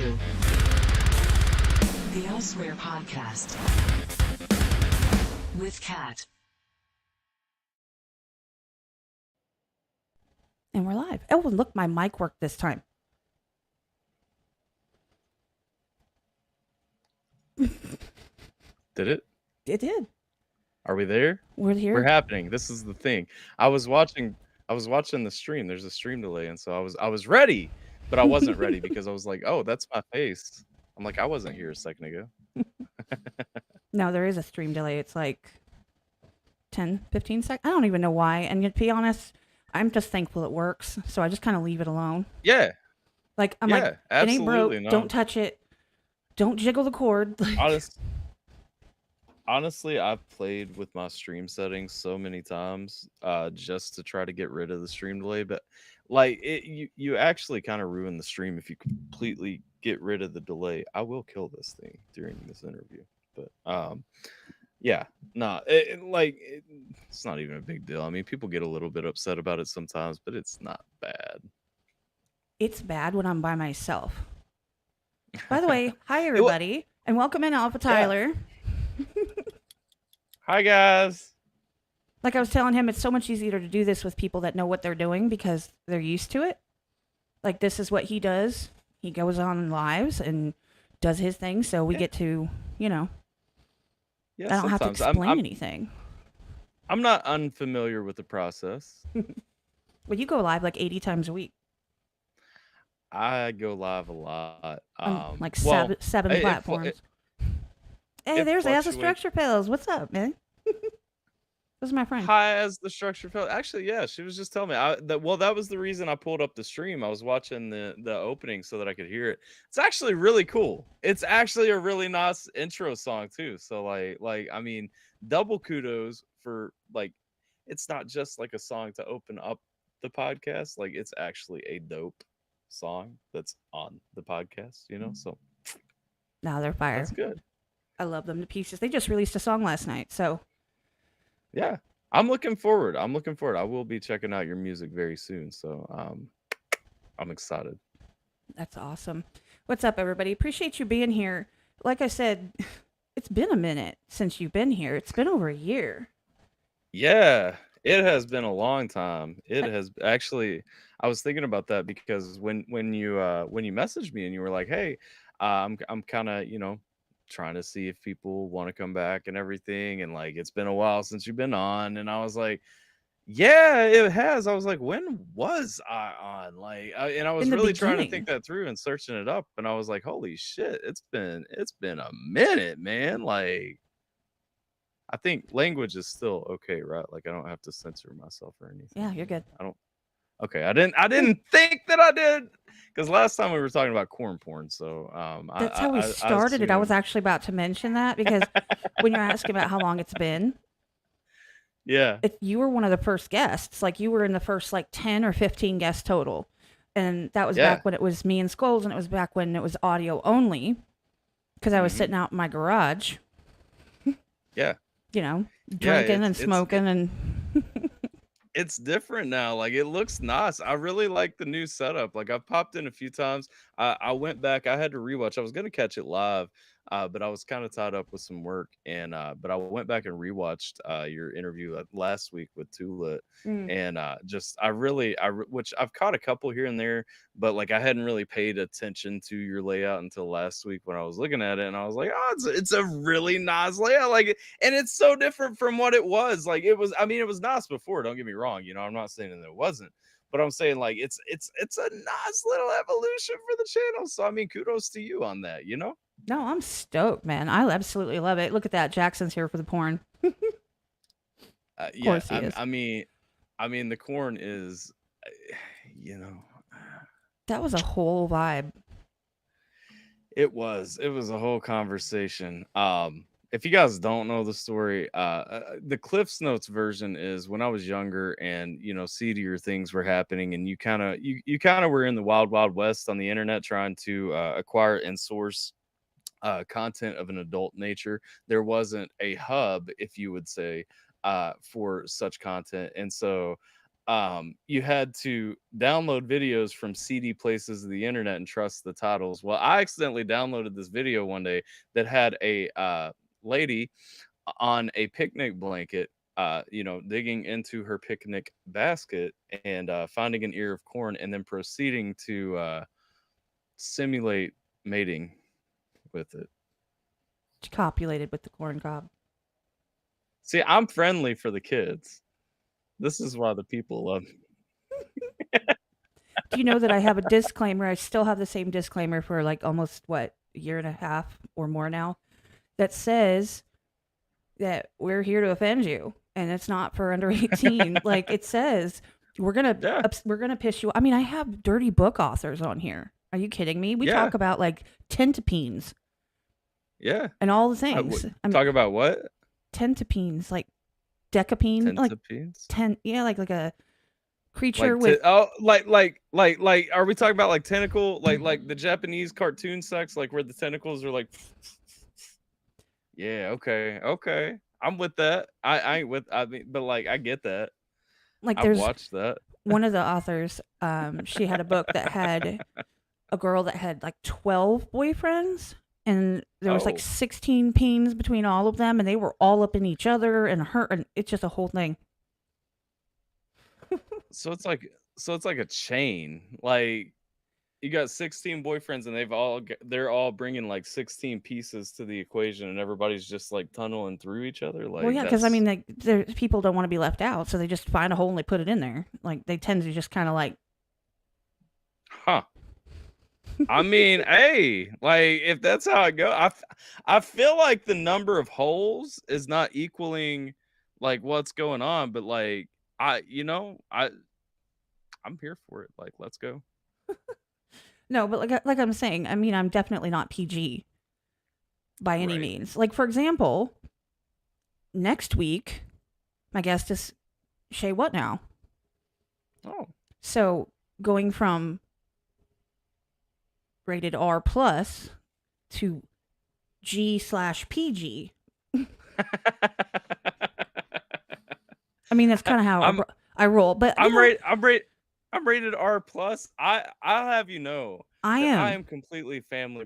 to the Elsewhere Podcast with Kat. And we're live. Oh, and look, my mic worked this time. Did it? It did. Are we there? We're here. We're happening. This is the thing. I was watching the stream. There's a stream delay, and so I was ready, but I wasn't ready because I was like, oh, that's my face. I'm like, I wasn't here a second ago. No, there is a stream delay. It's like 10, 15 seconds. I don't even know why. And to be honest, I'm just thankful it works. So I just kind of leave it alone. Yeah. Like, I'm like, it ain't broke. No. Don't touch it. Don't jiggle the cord. Honestly, I've played with my stream settings so many times just to try to get rid of the stream delay. But like you actually kind of ruin the stream if you completely get rid of the delay. I will kill this thing during this interview. But yeah, no, it's not even a big deal. I mean, people get a little bit upset about it sometimes, but it's not bad. It's bad when I'm by myself. By the way, hi everybody, and welcome in AlphaTyler. Yeah. Hi guys. Like I was telling him, it's so much easier to do this with people that know what they're doing because they're used to it. Like, this is what he does. He goes on lives and does his thing, so we get to, I don't have to explain anything. I'm not unfamiliar with the process. Well, you go live like 80 times a week. I go live a lot. Like seven platforms. Hey, there's As the Structure Pills. What's up, man? This is my friend. Hi, As the Structure Pills. Actually, yeah, she was just telling me. That was the reason I pulled up the stream. I was watching the opening so that I could hear it. It's actually really cool. It's actually a really nice intro song too. So like I mean, double kudos for it's not just like a song to open up the podcast. Like, it's actually a dope song that's on the podcast. So now they're fire. That's good. I love them to pieces. They just released a song last night, so yeah, I'm looking forward. I will be checking out your music very soon, so I'm excited. That's awesome. What's up, everybody? Appreciate you being here. Like I said, it's been a minute since you've been here. It's been over a year. Yeah, it has been a long time. It has actually. I was thinking about that because when you messaged me and you were like, "Hey, I'm kind of trying to see if people want to come back and everything, and like it's been a while since you've been on," and I was like, yeah, it has. I was like, when was I on? And I was really trying to think that through and searching it up, and I was like, holy shit, it's been a minute, man. Like, I think language is still okay, right? Like, I don't have to censor myself or anything. Yeah, you're good. Okay, I didn't think that I did, because last time we were talking about corn porn. So that's how we started it. I was actually about to mention that because when you're asking about how long it's been, yeah, you were one of the first guests. Like, you were in the first 10 or 15 guests total, and that was back when it was me and Skulls, and it was back when it was audio only, because I was sitting out in my garage. Yeah, drinking and smoking and. It's different now. Like, it looks nice. I really like the new setup. Like, I've popped in a few times. I went back. I had to rewatch. I was going to catch it live, but I was kind of tied up with some work. And but I went back and rewatched your interview last week with Tulit. And which I've caught a couple here and there, but like I hadn't really paid attention to your layout until last week when I was looking at it, and I was like, oh, it's a really nice layout. Like, and it's so different from what it was. Like, it was nice before. Don't get me wrong. I'm not saying that it wasn't, but I'm saying like it's a nice little evolution for the channel. So I mean, kudos to you on that. No, I'm stoked, man. I absolutely love it. Look at that. Jackson's here for the porn. Yeah, I mean, the corn is, that was a whole vibe. It was a whole conversation. If you guys don't know the story, the Cliff's Notes version is when I was younger and, seedier things were happening, and you kind of were in the wild, wild west on the internet trying to acquire and source content of an adult nature. There wasn't a hub, if you would say, for such content. And so you had to download videos from CD places of the internet and trust the titles. Well, I accidentally downloaded this video one day that had a lady on a picnic blanket, digging into her picnic basket and finding an ear of corn and then proceeding to simulate mating with it. She copulated with the corn cob. See, I'm friendly for the kids. This is why the people love me. Do you know that I have a disclaimer? I still have the same disclaimer for like almost a year and a half or more now that says that we're here to offend you and it's not for under 18. Like it says we're going Yeah. to piss you. I mean, I have dirty book authors on here. Are you kidding me? We Yeah. talk about like centipines Yeah. and all the things. Talk about what? Centipines, like decapene, Centipedes? like a creature with like are we talking about like tentacle like the Japanese cartoon sex, like where the tentacles are like yeah, okay, I'm with that. I ain't with, I mean, but like I get that, like I've there's watched that. one of the authors, she had a book that had a girl that had like 12 boyfriends and there was like 16 peens between all of them and they were all up in each other and her, and it's just a whole thing. So it's like a chain. Like you got 16 boyfriends and they're all bringing like 16 pieces to the equation and everybody's just like tunneling through each other. Like, well, yeah, because I mean, like, people don't want to be left out, so they just find a hole and they put it in there. Like they tend to just kind of like, huh. I mean, hey, like if that's how it goes, I feel like the number of holes is not equaling like what's going on, but like I'm here for it. Like, let's go. no, but like I'm saying, I mean, I'm definitely not PG by any means. Like for example, next week, my guest is Shay What Now. Oh, so going from rated R plus to G/PG. I mean, that's kind of how I roll. But I'm rated R plus. I'll have you know, I am completely family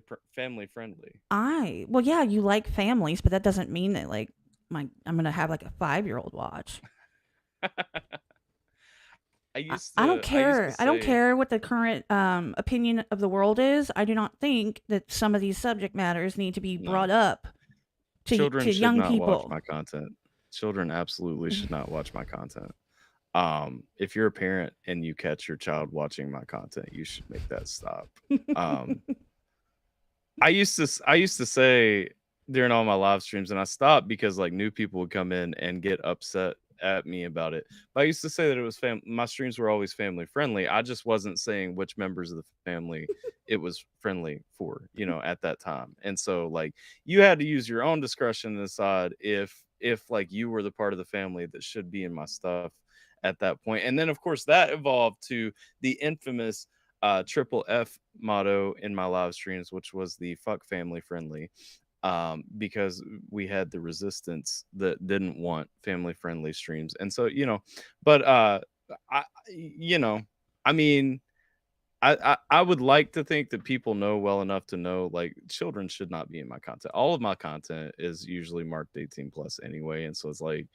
friendly. Well, yeah, you like families, but that doesn't mean that like I'm gonna have like a 5-year-old watch. I don't care. I don't care what the current opinion of the world is. I do not think that some of these subject matters need to be brought up to young people. Watch my content. Children absolutely should not watch my content. If you're a parent and you catch your child watching my content, you should make that stop. I used to say during all my live streams, and I stopped because like new people would come in and get upset at me about it. But I used to say that it was my streams were always family friendly. I just wasn't saying which members of the family it was friendly for, at that time. And so like you had to use your own discretion to decide if like you were the part of the family that should be in my stuff at that point. And then of course that evolved to the infamous triple F motto in my live streams, which was the fuck family friendly. Because we had the resistance that didn't want family friendly streams. And so, but I mean, I would like to think that people know well enough to know like children should not be in my content. All of my content is usually marked 18 plus anyway. And so it's like,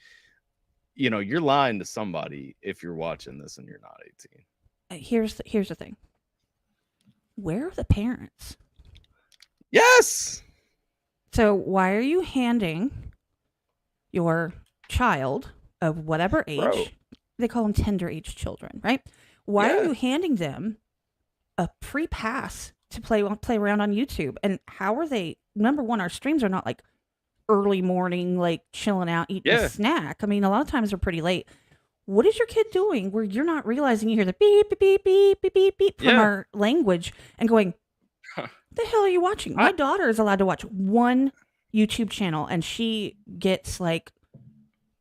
you're lying to somebody if you're watching this and you're not 18. Here's the thing. Where are the parents? Yes. So why are you handing your child of whatever age, they call them tender age children, right? Why are you handing them a free pass to play around on YouTube? And how are they? Number one, our streams are not like early morning, like chilling out, eating a snack. I mean, a lot of times they're pretty late. What is your kid doing where you're not realizing you hear the beep, beep, beep, beep, beep, beep, beep from our language and going, the hell are you watching? My daughter is allowed to watch one YouTube channel and she gets like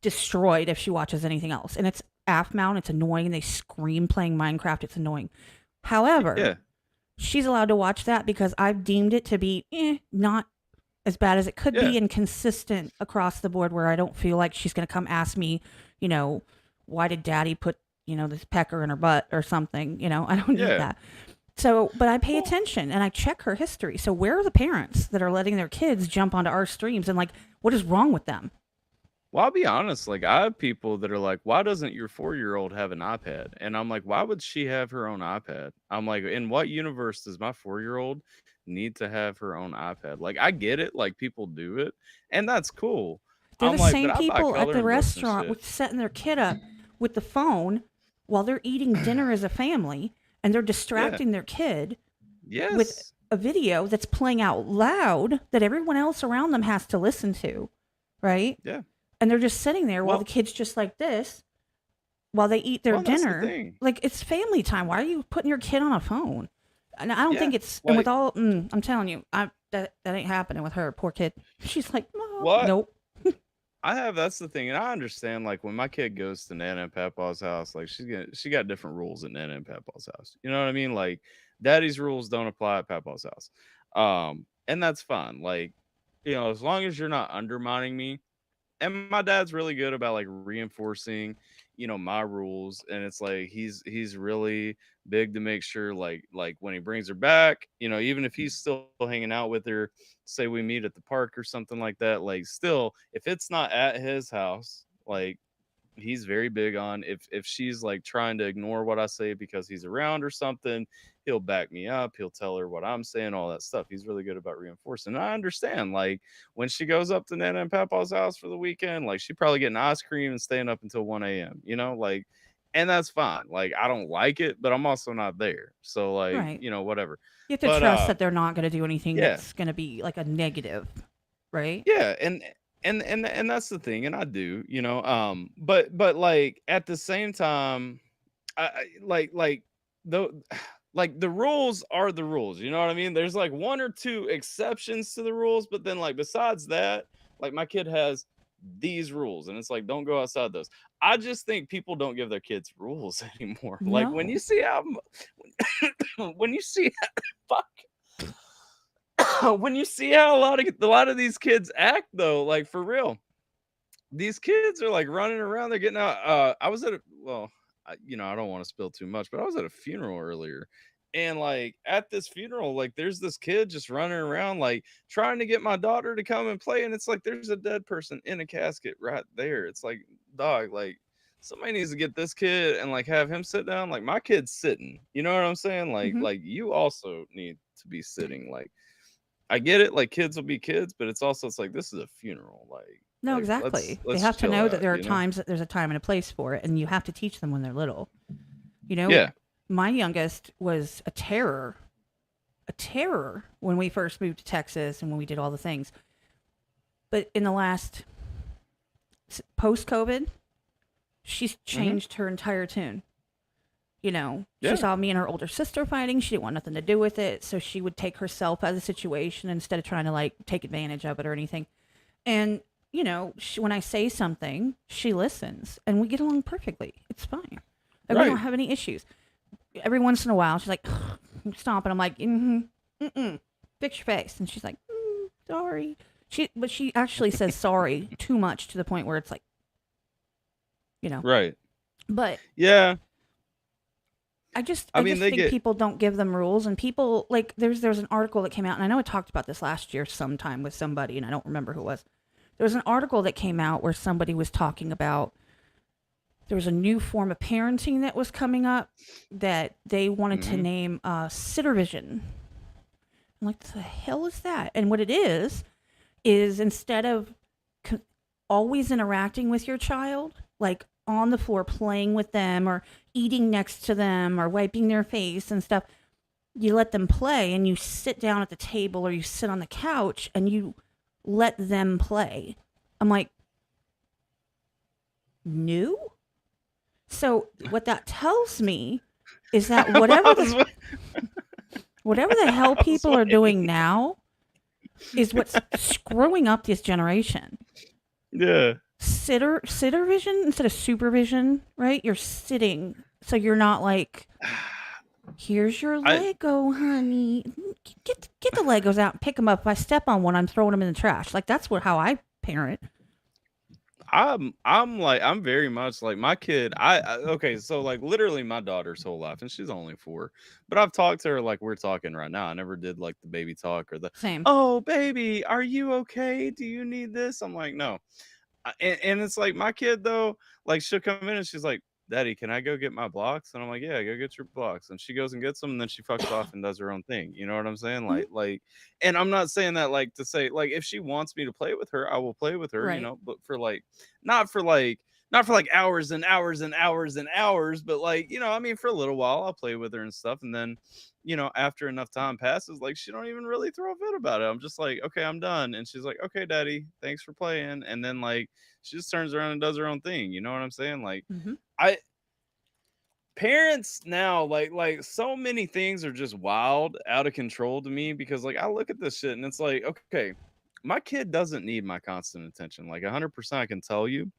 destroyed if she watches anything else. And it's AF-mount. It's annoying. They scream playing Minecraft. It's annoying. However, she's allowed to watch that because I've deemed it to be not as bad as it could be and consistent across the board where I don't feel like she's going to come ask me, why did daddy put, this pecker in her butt or something. I don't need Yeah. that. So, but I pay Well, attention and I check her history. So where are the parents that are letting their kids jump onto our streams, and like, what is wrong with them? I'll be honest, like I have people that are like, "Why doesn't your 4-year-old have an iPad?" And I'm like, "Why would she have her own iPad?" I'm like, "In what universe does my 4-year-old need to have her own iPad?" Like I get it, like people do it, and that's cool. They're I'm the like, but same I buy people at the coloring books and restaurant shit. with setting their kid up with the phone while they're eating dinner as a family, and they're Yeah. distracting their kid with Yes. a video that's playing out loud that everyone else around them has to listen to, right? Yeah. And they're just sitting there while the Well, kid's just like this while they eat their that's the dinner. thing. Like, it's family time. Why are you putting your kid on a phone? And I don't think Yeah. it's, and with Like all, I'm telling you, that ain't happening with her, poor kid. She's like, "Mom." what? Nope. That's the thing, and I understand. Like when my kid goes to Nana and Papa's house, like she got different rules at Nana and Papa's house. You know what I mean? Like Daddy's rules don't apply at Papa's house, and that's fine. Like as long as you're not undermining me, and my dad's really good about like reinforcing my rules, and it's like he's really big to make sure like when he brings her back, even if he's still hanging out with her, say we meet at the park or something like that, like still if it's not at his house, like he's very big on if she's like trying to ignore what I say because he's around or something, he'll back me up. He'll tell her what I'm saying, all that stuff. He's really good about reinforcing. And I understand, like when she goes up to Nana and Papa's house for the weekend, like she probably getting ice cream and staying up until 1 a.m. Like, and that's fine. Like I don't like it, but I'm also not there, so like Right. whatever. You have to But trust that they're not going to do anything yeah, that's going to be like a negative, right? yeah, and that's the thing, and I do, but like at the same time, like the like the rules are the rules. You know what I mean? There's like one or two exceptions to the rules, but then like besides that, like my kid has these rules, and it's like don't go outside those. I just think people don't give their kids rules anymore. Like when you No. see how when you see fuck when you see how a lot of these kids act though, like for real, these kids are like running around. They're getting out. I was at a well, I don't want to spill too much, but I was at a funeral earlier, and like at this funeral, like there's this kid just running around, like trying to get my daughter to come and play, and it's like there's a dead person in a casket right there. It's like, dog, like somebody needs to get this kid and like have him sit down. Like my kid's sitting. You know what I'm saying? Like Hmm. like you also need to be sitting. Like I get it, like kids will be kids, but it's like this is a funeral. Like No, like let's exactly. They let's have to chill know that out, there are you know? times that there's a time and a place for it, and you have to teach them when they're little. You know, Yeah. my youngest was a terror when we first moved to Texas and when we did all the things. But in the last post COVID, she's Mhm. changed her entire tune. She Yeah. saw me and her older sister fighting. She didn't want nothing to do with it. So she would take herself out of the situation instead of trying to like take advantage of it or anything. And, when I say something, she listens and we get along perfectly. It's fine. Like, we don't Right. have any issues. Every once in a while, she's like, stop. And I'm like, fix your face. And she's like, sorry. But she actually says sorry too much to the point where it's like, you know, Right. but Yeah. I just I I mean, just they think get people don't give them rules, and people like there's an article that came out, and I know I talked about this last year sometime with somebody, and I don't remember who it was. There was an article that came out where somebody was talking about there was a new form of parenting that was coming up that they wanted to Mhm. name sitter vision. I'm like, the hell is that? And what it is instead of always interacting with your child, like on the floor playing with them or eating next to them or wiping their face and stuff, you let them play and you sit down at the table or you sit on the couch and you let them play. I'm like, new? So what that tells me is that Well, I was wai whatever the hell I was people are waiting. doing now is what's screwing up this generation. Yeah. Sitter vision instead of supervision, right? You're sitting, so you're not like, here's your I Lego, honey. Get the Legos out and pick them up. If I step on one, I'm throwing them in the trash. Like that's how I parent. I'm very much like my kid. Okay, so like literally my daughter's whole life, and she's only 4, but I've talked to her like we're talking right now. I never did like the baby talk or the, Same. oh baby, are you okay? Do you need this? I'm like, no. And it's like my kid though, like she'll come in and she's like, "Daddy, can I go get my blocks?" And I'm like, "Yeah, go get your blocks." And she goes and gets them, and then she fucks off and does her own thing. You know what I'm saying? Mhm. And I'm not saying that like to say like if she wants me to play with her, I will play with her. You Right. know, but for like not for like not for like hours and hours and hours and hours, but like I mean, for a little while, I'll play with her and stuff, and then after enough time passes, like she don't even really throw a fit about it. I'm just like, okay, I'm done. And she's like, okay, daddy, thanks for playing. And then like she just turns around and does her own thing. You know what I'm saying? Like Hmm. I parents now, like so many things are just wild, out of control to me because like I look at this shit and it's like, okay, my kid doesn't need my constant attention. Like 100% I can tell you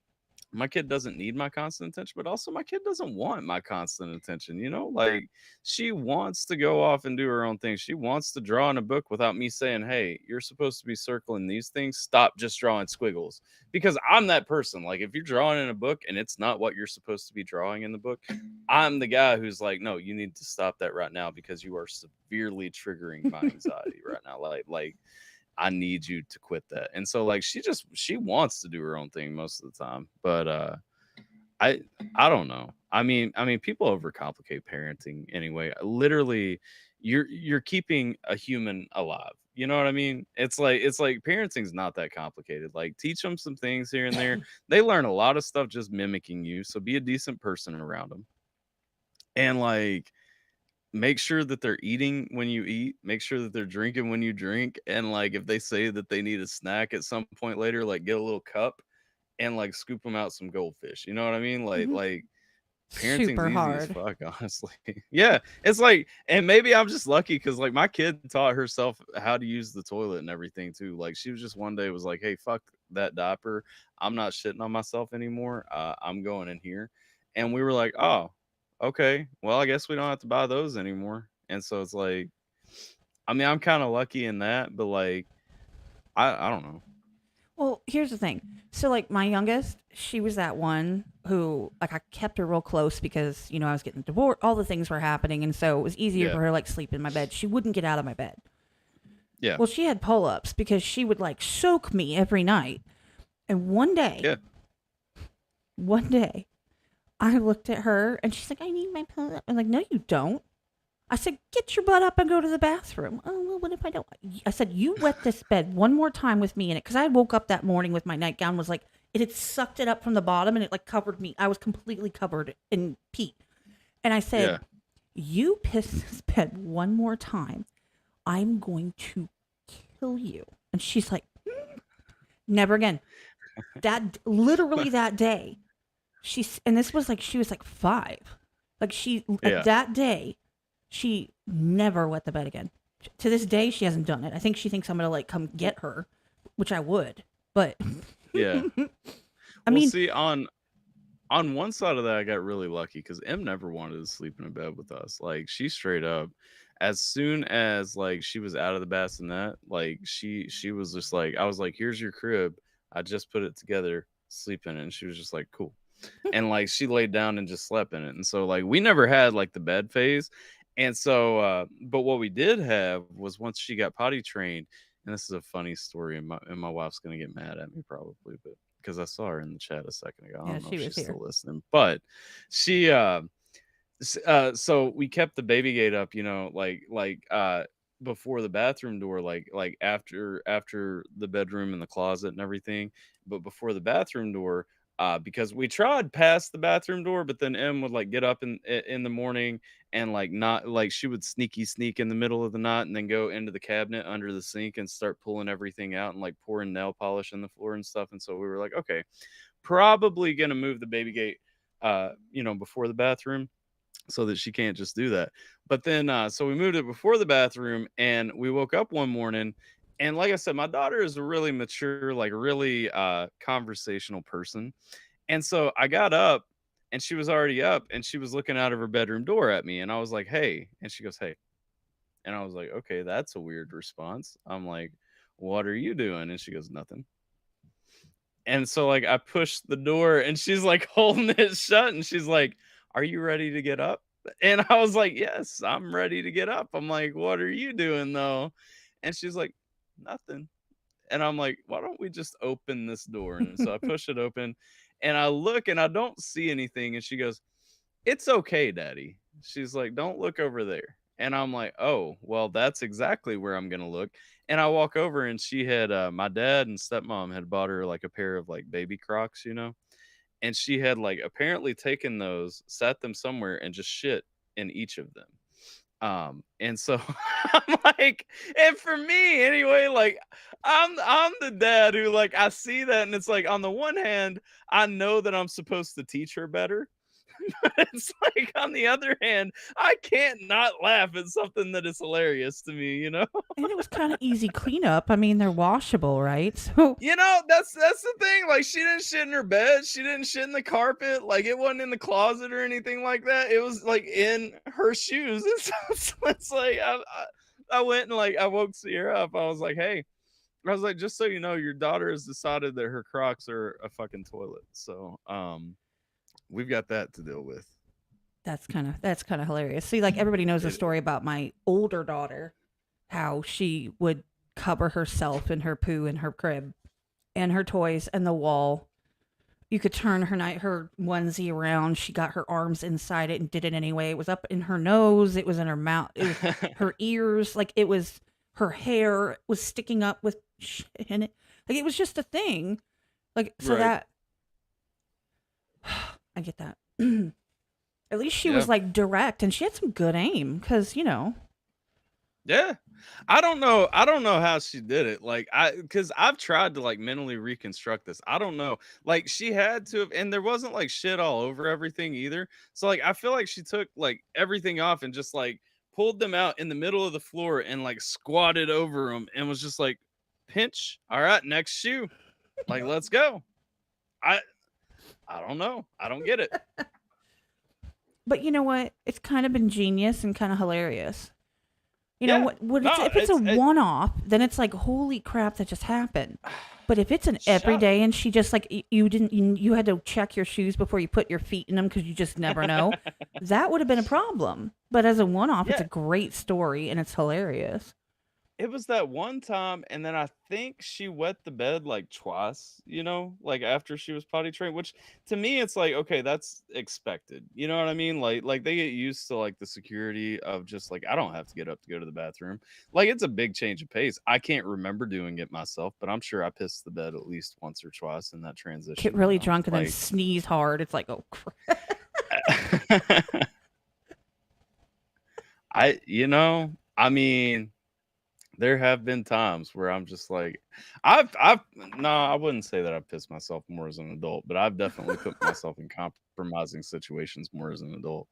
my kid doesn't need my constant attention, but also my kid doesn't want my constant attention. Like she wants to go off and do her own thing. She wants to draw in a book without me saying, hey, you're supposed to be circling these things. Stop just drawing squiggles. Because I'm that person. Like if you're drawing in a book and it's not what you're supposed to be drawing in the book, I'm the guy who's like, no, you need to stop that right now because you are severely triggering my anxiety right now. Like I need you to quit that. And so like she wants to do her own thing most of the time. But I I don't know. I mean people overcomplicate parenting anyway. Literally you're keeping a human alive. You know what I mean? It's like parenting's not that complicated. Like teach them some things here and there. They learn a lot of stuff just mimicking you. So be a decent person around them. And like make sure that they're eating when you eat, make sure that they're drinking when you drink, and like if they say that they need a snack at some point later, like get a little cup and like scoop them out some goldfish. You know what I mean? Like Hmm. like parenting's Super easy as hard. fuck, honestly. Yeah, it's like, and maybe I'm just lucky because like my kid taught herself how to use the toilet and everything too. Like she was just one day was like, "Hey, fuck that diaper. I'm not shitting on myself anymore. I'm going in here," and we were like, "Oh, okay. Well, I guess we don't have to buy those anymore." And so it's like, I mean, I'm kind of lucky in that, but like, I don't know. Well, here's the thing. So, like, my youngest, she was that one who, like, I kept her real close because, I was getting divorced, all the things were happening. And so it was easier Yeah, for her, like, sleep in my bed. She wouldn't get out of my bed. yeah, Well, she had pull ups because she would, like, soak me every night. And yeah. one day, I looked at her and she's like, I need my pull up. I'm like, no, you don't. I said, get your butt up and go to the bathroom. Oh, well, what if I don't? I said, you wet this bed one more time with me in it. Because I woke up that morning with my nightgown, was like, it had sucked it up from the bottom and it like covered me. I was completely covered in pee. And I Yeah. said, you piss this bed one more time, I'm going to kill you. And she's like, never again. That literally that day, and this was like, she was like 5. Like Yeah. that day, she never wet the bed again. To this day, she hasn't done it. I think she thinks I'm gonna like come get her, which I would. But Yeah. I Well, mean, see, on one side of that, I got really lucky because M never wanted to sleep in a bed with us. Like she straight up, as soon as like she was out of the bassinet, like she was just like, I was like, "Here's your crib. I just put it together. Sleep in it." And she was just like, "Cool." And like she laid down and just slept in it. And so like we never had like the bed phase. And so but what we did have was once she got potty trained, and this is a funny story, and my wife's gonna get mad at me probably, but because I saw her in the chat a second ago. I yeah, don't know she if was she's here. still listening, but she so we kept the baby gate up, before the bathroom door, like after the bedroom and the closet and everything, but before the bathroom door, because we tried past the bathroom door, but then M would like get up in the morning and like not like she would sneaky sneak in the middle of the night and then go into the cabinet under the sink and start pulling everything out and like pouring nail polish on the floor and stuff. And so we were like, okay, probably gonna move the baby gate, before the bathroom so that she can't just do that. But then, so we moved it before the bathroom, and we woke up one morning, and like I said, my daughter is a really mature, like really conversational person, and so I got up, and she was already up, and she was looking out of her bedroom door at me, and I was like, "Hey," and she goes, "Hey," and I was like, "Okay, that's a weird response." I'm like, "What are you doing?" And she goes, "Nothing." And so like I pushed the door and she's like holding it shut and she's like, "Are you ready to get up?" And I was like, "Yes, I'm ready to get up." I'm like, "What are you doing though?" And she's like, "Nothing." And I'm like, "Why don't we just open this door?" And so I push it open and I look and I don't see anything. And she goes, "It's okay, daddy." She's like, "Don't look over there." And I'm like, "Oh, well, that's exactly where I'm gonna look." And I walk over and she had my dad and stepmom had bought her like a pair of like baby Crocs, you know? And she had like apparently taken those, sat them somewhere, and just shit in each of them. And so I'm like, and for me anyway, like I'm the dad who like I see that and it's like on the one hand, I know that I'm supposed to teach her better. It's like on the other hand, I can't not laugh at something that is hilarious to me, you know? And it was kind of easy cleanup. I mean, they're washable, right? So You know, that's the thing. Like she didn't shit in her bed, she didn't shit in the carpet, like it wasn't in the closet or anything like that. It was like in her shoes. It's like I went and like I woke Sierra up. I was like, "Hey," I was like, "Just so you know, your daughter has decided that her Crocs are a fucking toilet." So, we've got that to deal with. that's kind of hilarious. See, like everybody knows the It story about my older daughter, how she would cover herself in her poo in her crib and her toys and the wall. You could turn her onesie around. She got her arms inside it and did it anyway. It was up in her nose. It was in her mouth. It was her ears. Like it was her hair was sticking up with shit in it. Like it was just a thing. Like so Right. that I get that. At least she Yeah. was like direct and she had some good aim because Yeah. I don't know how she did it. Like cuz I've tried to like mentally reconstruct this. I don't know. Like she had to have and there wasn't like shit all over everything either. So like I feel like she took like everything off and just like pulled them out in the middle of the floor and like squatted over them and was just like pinch. All right, next shoe. Like let's go. I I don't know. I don't get it. but you know what? It's kind of ingenious and kind of hilarious. You know Yeah. what it's No, if it's a one off, then it's like holy crap that just happened. But if it's an shut everyday and she just like you didn't you had to check your shoes before you put your feet in them because you just never know, that would have been a problem. But as a one off, it's a Yeah. great story and it's hilarious. It was that one time, and then I think she wet the bed like twice, you know, like after she was potty trained, which to me it's like, okay, that's expected. You know what I mean? Like they get used to like the security of just like I don't have to get up to go to the bathroom. Like it's a big change of pace. I can't remember doing it myself, but I'm sure I pissed the bed at least once or twice in that Get transition, you really know. drunk and then Like sneeze hard. It's like oh crap. I mean, there have been times where I'm just like, I've no, I wouldn't say that I've pissed myself more as an adult, but I've definitely put myself in compromising situations more as an adult.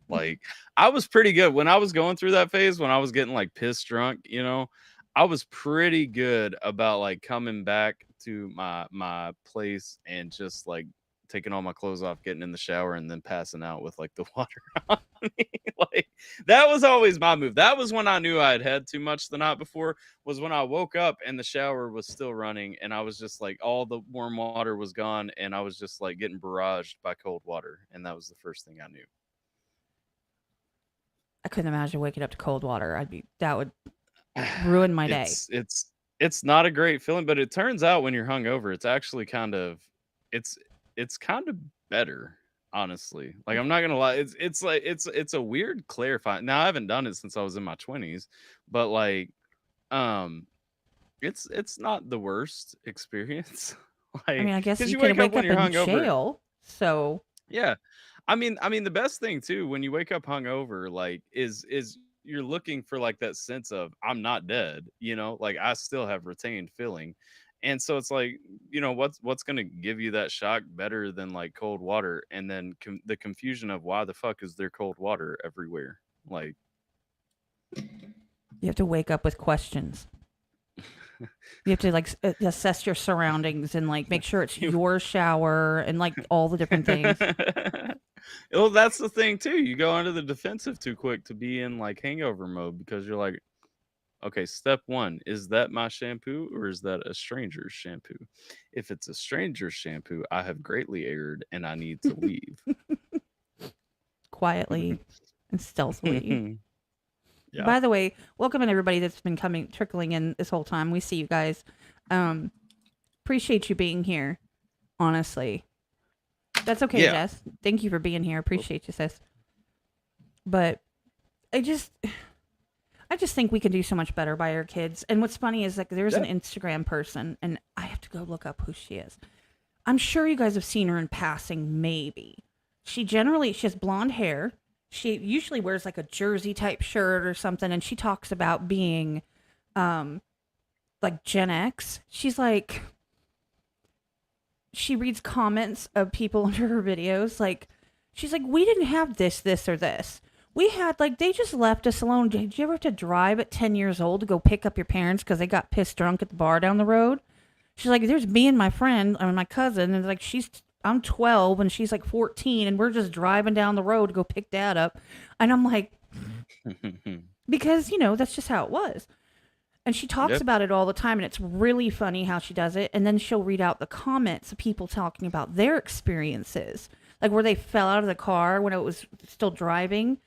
Like, I was pretty good when I was going through that phase when I was getting like pissed drunk, you know. I was pretty good about like coming back to my place and just like taking all my clothes off, getting in the shower, and then passing out with like the water on me. Like that was always my move. That was when I knew I had had too much the night before. Was when I woke up and the shower was still running, and I was just like all the warm water was gone, and I was just like getting barraged by cold water, and that was the first thing I knew. I couldn't imagine waking up to cold water. That would ruin my day. It's not a great feeling, but it turns out when you're hungover, it's actually kind of it's it's kind of better, honestly. Like I'm not gonna lie, it's like it's a weird clarifying. Now I haven't done it since I was in my 20s, but like um it's not the worst experience. I mean, Like I guess because you you could wake up wake when up you're in hungover. jail. So Yeah. I mean, the best thing too when you wake up hungover, like, is you're looking for like that sense of I'm not dead, you know, like I still have retained feeling. And so it's like, you know, what's gonna give you that shock better than like cold water, and then the confusion of why the fuck is there cold water everywhere? Like, you have to wake up with questions. You have to like assess your surroundings and like make sure it's you your shower and like all the different things. well, that's the thing too. You go into the defensive too quick to be in like hangover mode because you're like, Okay, step one, is that my shampoo or is that a stranger's shampoo? If it's a stranger's shampoo, I have greatly erred and I need to leave. Quietly and stealthily. Yeah. By the way, welcome in everybody that's been trickling in this whole time. We see you guys. Um, appreciate you being here. Honestly, that's okay, Yeah. Jess. Thank you for being here. Appreciate you, sis. But I just, I just think we can do so much better by our kids. And what's funny is like there's an Yeah. Instagram person, and I have to go look up who she is. I'm sure you guys have seen her in passing, maybe. She has blonde hair. She usually wears like a jersey type shirt or something, and she talks about being like Gen X. She reads comments of people under her videos. Like, she's like, we didn't have this, or this. We had, like, they just left us alone. Did you ever have to drive at 10 years old to go pick up your parents because they got pissed drunk at the bar down the road? She's like, there's me and my friend, I mean, my cousin, and like, I'm 12 and she's like 14, and we're just driving down the road to go pick dad up. And I'm like, because, that's just how it was. And she talks Yep. about it all the time, and it's really funny how she does it. And then she'll read out the comments of people talking about their experiences, like where they fell out of the car when it was still driving,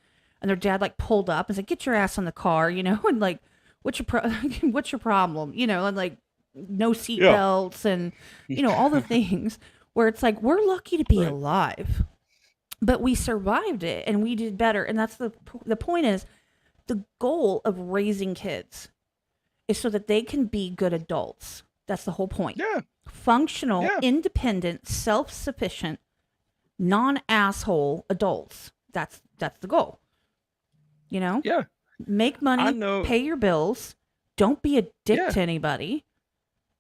and their dad like pulled up and said, "Get your ass on the car," and like, "What's your what's your problem?" And like, no seat Yeah. belts, and all the things. Where it's like we're lucky to be Right. alive, but we survived it and we did better. And that's the point is the goal of raising kids is so that they can be good adults. That's the whole point. Yeah. Functional, Yeah. independent, self-sufficient, non-asshole adults. That's the goal. Yeah. Make I money, know. pay your bills, don't be a dick Yeah. to anybody,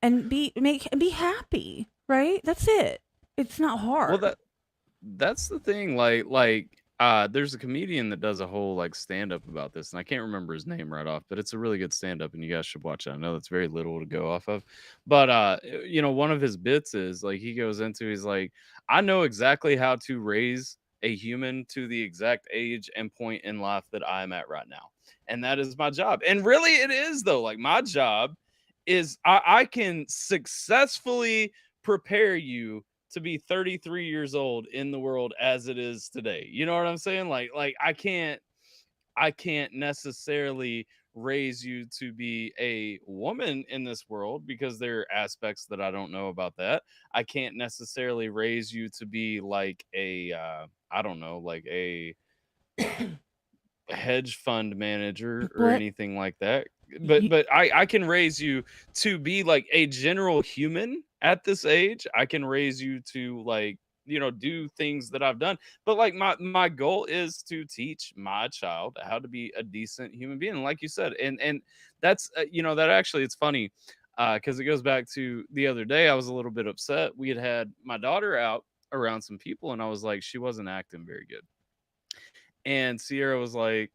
and be happy, right? That's it. It's not hard. Well, that's the thing. There's a comedian that does a whole like stand up about this, and I can't remember his name right off, but it's a really good stand up, and you guys should watch it. I know that's very little to go off of, but one of his bits is like he's like, I know exactly how to raise a human to the exact age and point in life that I'm at right now, and that is my job. And really, it is though. Like my job is I can successfully prepare you to be 33 years old in the world as it is today. You know what I'm saying? Like I can't necessarily raise you to be a woman in this world because there are aspects that I don't know about that. I can't necessarily raise you to be like a I don't know, like a hedge fund manager or What? anything like that. But You, I can raise you to be like a general human at this age. I can raise you to like do things that I've done. But like my goal is to teach my child how to be a decent human being, like you said. And that's that actually it's funny because it goes back to the other day. I was a little bit upset. We had my daughter out around some people, and I was like, she wasn't acting very good. And Sierra was like,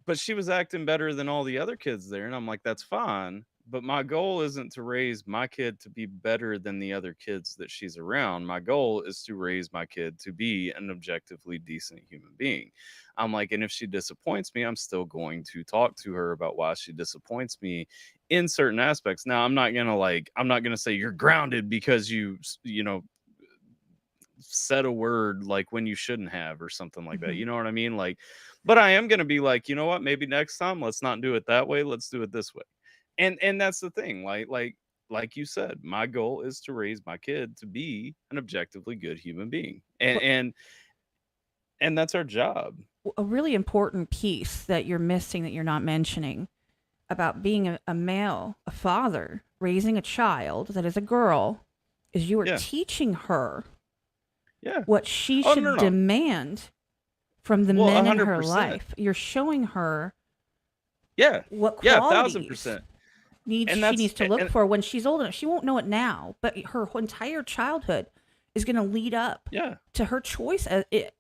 but she was acting better than all the other kids there. And I'm like, that's fine. But my goal isn't to raise my kid to be better than the other kids that she's around. My goal is to raise my kid to be an objectively decent human being. I'm like, and if she disappoints me, I'm still going to talk to her about why she disappoints me in certain aspects. Now, I'm not gonna say you're grounded because you said a word like when you shouldn't have or something like that. Mhm. You know what I mean? Like, but I am going to be like, you know what? Maybe next time let's not do it that way. Let's do it this way. And that's the thing. Like you said, my goal is to raise my kid to be an objectively good human being. And But and and that's our job. a really important piece that you're missing, that you're not mentioning, about being a male, a father, raising a child that is a girl, is you are Yeah. teaching her Yeah. what she Oh no, should no. demand from the Well, men in her 100%. life. You're showing her Yeah. what Yeah, qualities 1,000%. needs And she that's needs to look and for when she's old enough. She won't know it now, but her entire childhood is going to lead up yeah. to her choice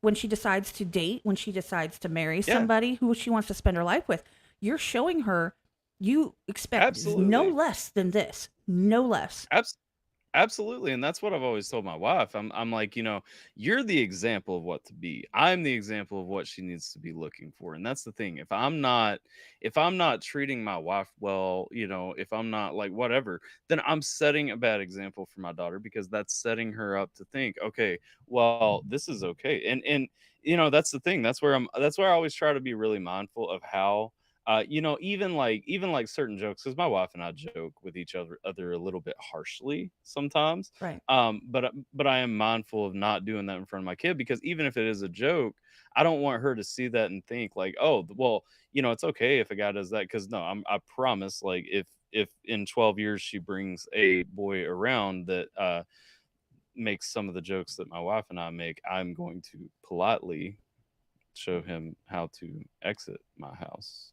when she decides to date, when she decides to marry Yeah. somebody who she wants to spend her life with. You're showing her you expect no Absolutely. less than this, no less. Abs- Absolutely, and that's what I've always told my wife. I'm like, you're the example of what to be. I'm the example of what she needs to be looking for. And that's the thing. If I'm not treating my wife well, if I'm not like whatever, then I'm setting a bad example for my daughter because that's setting her up to think, okay, well, this is okay. And that's the thing. That's where I always try to be really mindful of how even like certain jokes, because my wife and I joke with each other a little bit harshly sometimes. Right. But I am mindful of not doing that in front of my kid because even if it is a joke, I don't want her to see that and think like, oh, well, it's okay if a guy does that. Because no, I promise, like if in 12 years she brings a boy around that makes some of the jokes that my wife and I make, I'm going to politely show him how to exit my house.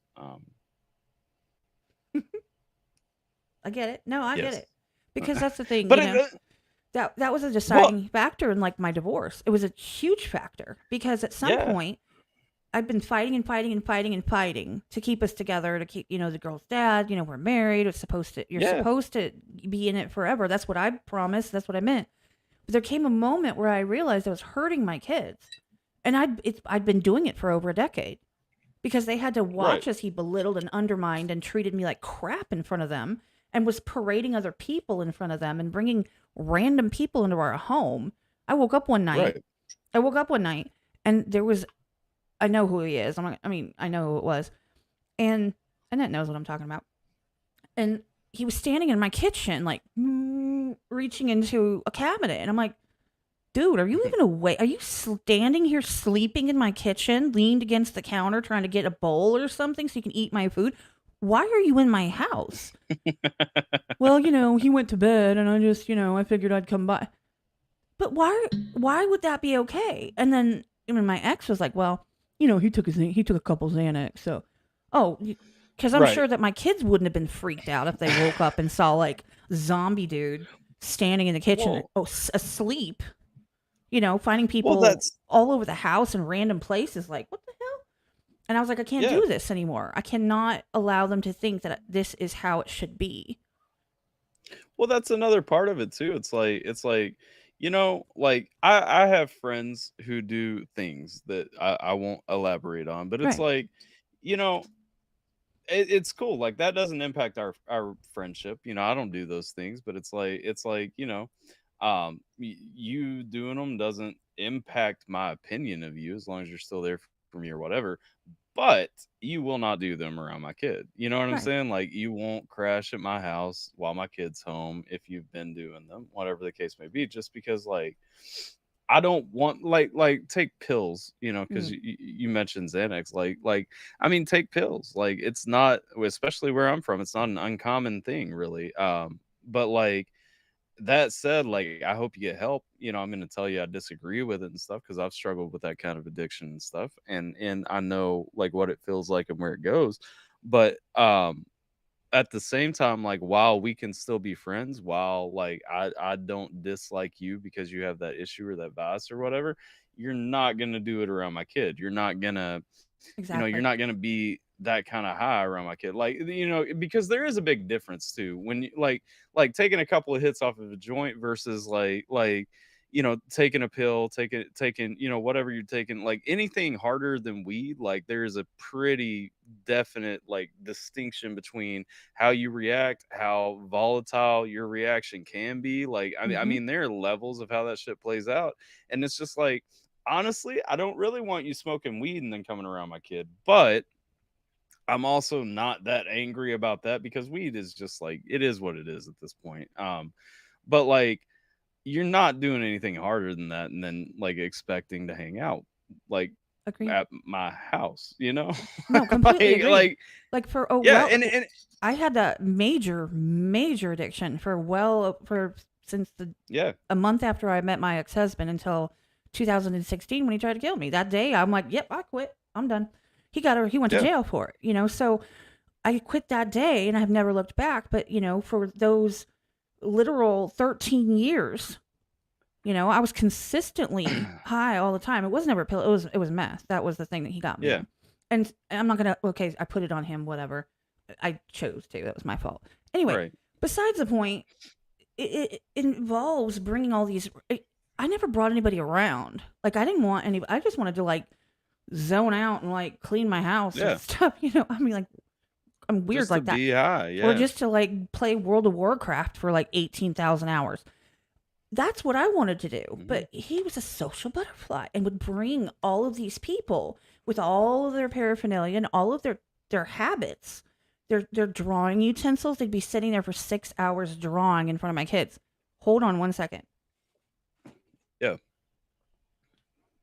I get it. No, I get Yes. it. Because that's the thing, But it that was a well, deciding factor in like my divorce. It was a huge factor because at some yeah, point I've been fighting and fighting and fighting and fighting to keep us together, to keep, the girl's dad, we're married. You're yeah, supposed to be in it forever. That's what I promised. That's what I meant. But there came a moment where I realized I was hurting my kids. And I'd been doing it for over a decade because they had to right, watch as he belittled and undermined and treated me like crap in front of them and was parading other people in front of them and bringing random people into our home. I woke up one night. right. I woke up one night and there was, I know who he is. I know who it was. And Annette knows what I'm talking about. And he was standing in my kitchen, like reaching into a cabinet. And I'm like, dude, are you even awake? Are you standing here sleeping in my kitchen, leaned against the counter, trying to get a bowl or something so you can eat my food? Why are you in my house? Well, he went to bed and I just, I figured I'd come by. But why would that be okay? And then my ex was like, well, he took a couple Xanax. So, oh, because I'm Right. sure that my kids wouldn't have been freaked out if they woke up and saw like zombie dude standing in the kitchen, Well, asleep, finding well, people that's all over the house in random places. Like, what the hell? And I was like, I can't yeah. do this anymore. I cannot allow them to think that this is how it should be. Well, that's another part of it too. It's like, like I have friends who do things that I won't elaborate on, but it's Right. like, you know, it's cool. Like that doesn't impact our friendship. I don't do those things, but it's like, you doing them doesn't impact my opinion of you as long as you're still there for me or whatever. But you will not do them around my kid. You know what I'm Right. saying? Like you won't crash at my house while my kid's home if you've been doing them, whatever the case may be, just because like I don't want like take pills, because Mm. you mentioned Xanax. Like I mean, take pills. Like it's not, especially where I'm from, it's not an uncommon thing, really. But like that said, like I hope you get help. I'm going to tell you I disagree with it and stuff because I've struggled with that kind of addiction and stuff, and I know like what it feels like and where it goes. But at the same time, like while we can still be friends, while like I don't dislike you because you have that issue or that bias or whatever, you're not gonna do it around my kid. You're Exactly. not gonna be that kind of high around my kid. Like, because there is a big difference too when you like taking a couple of hits off of a joint versus like taking a pill, taking whatever you're taking, like anything harder than weed. Like there is a pretty definite like distinction between how you react, how volatile your reaction can be. Like I mean, I Mm-hmm. mean, there are levels of how that shit plays out, and it's just like honestly, I don't really want you smoking weed and then coming around my kid, but I'm also not that angry about that because weed is just like it is what it is at this point. But like you're not doing anything harder than that, and then like expecting to hang out like Agreed. at my house, No, completely like agreed. like Like for yeah, and I had that major addiction for since yeah, a month after I met my ex husband until 2016 when he tried to kill me. That day, I'm like, yep, I quit. I'm done. He went to yeah. jail for it. So I quit that day, and I've never looked back. But for those literal 13 years, I was consistently high all the time. It was never a pill. It was meth. That was the thing that he got me Yeah, on. And I'm not gonna. Okay, I put it on him. Whatever. I chose to. That was my fault. Anyway, right. besides the point. it involves bringing all these. I never brought anybody around. Like I didn't want any. I just wanted to like zone out and like clean my house and Yeah. stuff. I mean, like I'm weird Just to like that, be high. or Yeah. just to like play World of Warcraft for like 18,000 hours. That's what I wanted to do. Mhm. But he was a social butterfly and would bring all of these people with all of their paraphernalia and all of their habits, their drawing utensils. They'd be sitting there for 6 hours drawing in front of my kids. Hold on 1 second. Yeah.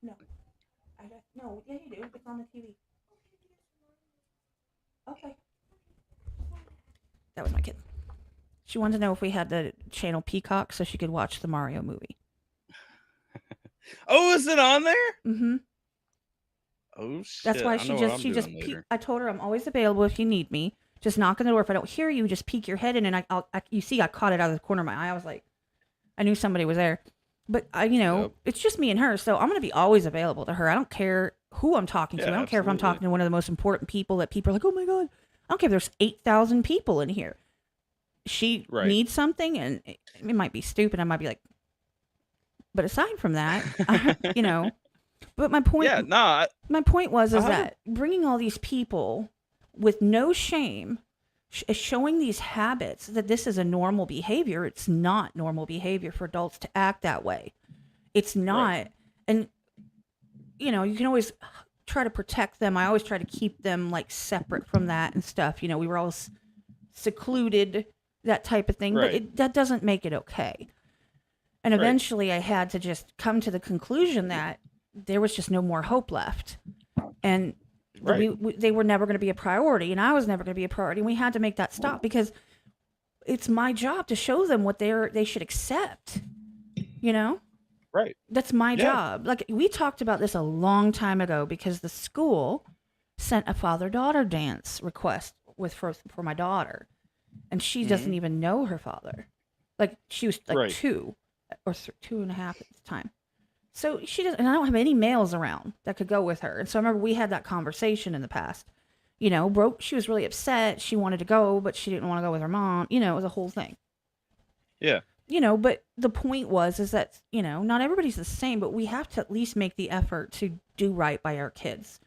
No, no, yeah, you do. It's on the TV. Okay. That was my kid. She wanted to know if we had the channel Peacock so she could watch the Mario movie. Oh, is it on there? Mm-hmm. Oh That's shit! why I know what I'm she just doing later. I told her I'm always available if you need me. Just knock on the door. If I don't hear you, just peek your head in, and you see I caught it out of the corner of my eye. I was like, I knew somebody was there, but Yep. it's just me and her, so I'm gonna be always available to her. I don't care who I'm talking to. Yeah, I don't care if I'm absolutely. talking to one of the most important people that people are like, oh my god. I don't care if there's 8,000 people in here. She Right. needs something, and it might be stupid. I might be like, but aside from that, But Yeah. Nah. my point was is I that bringing all these people with no shame, showing these habits that this is a normal behavior. It's not normal behavior for adults to act that way. It's not, Right. and you can always try to protect them. I always try to keep them like separate from that and stuff. We were all secluded, that type of thing, but Right. that doesn't make it okay. And Right. eventually I had to just come to the conclusion that there was just no more hope left. And Right. they were never going to be a priority, and I was never going to be a priority. And we had to make that stop because it's my job to show them what they should accept. Right. That's my Yeah. job. Like we talked about this a long time ago because the school sent a father-daughter dance request for my daughter, and she doesn't Mhm. even know her father. Like she was like Right. 2 or 2.5 at the time. So she doesn't, and I don't have any males around that could go with her. And so I remember we had that conversation in the past. She was really upset. She wanted to go, but she didn't want to go with her mom. It was a whole thing. Yeah. But the point is that, not everybody's the same, but we have to at least make the effort to do right by our kids.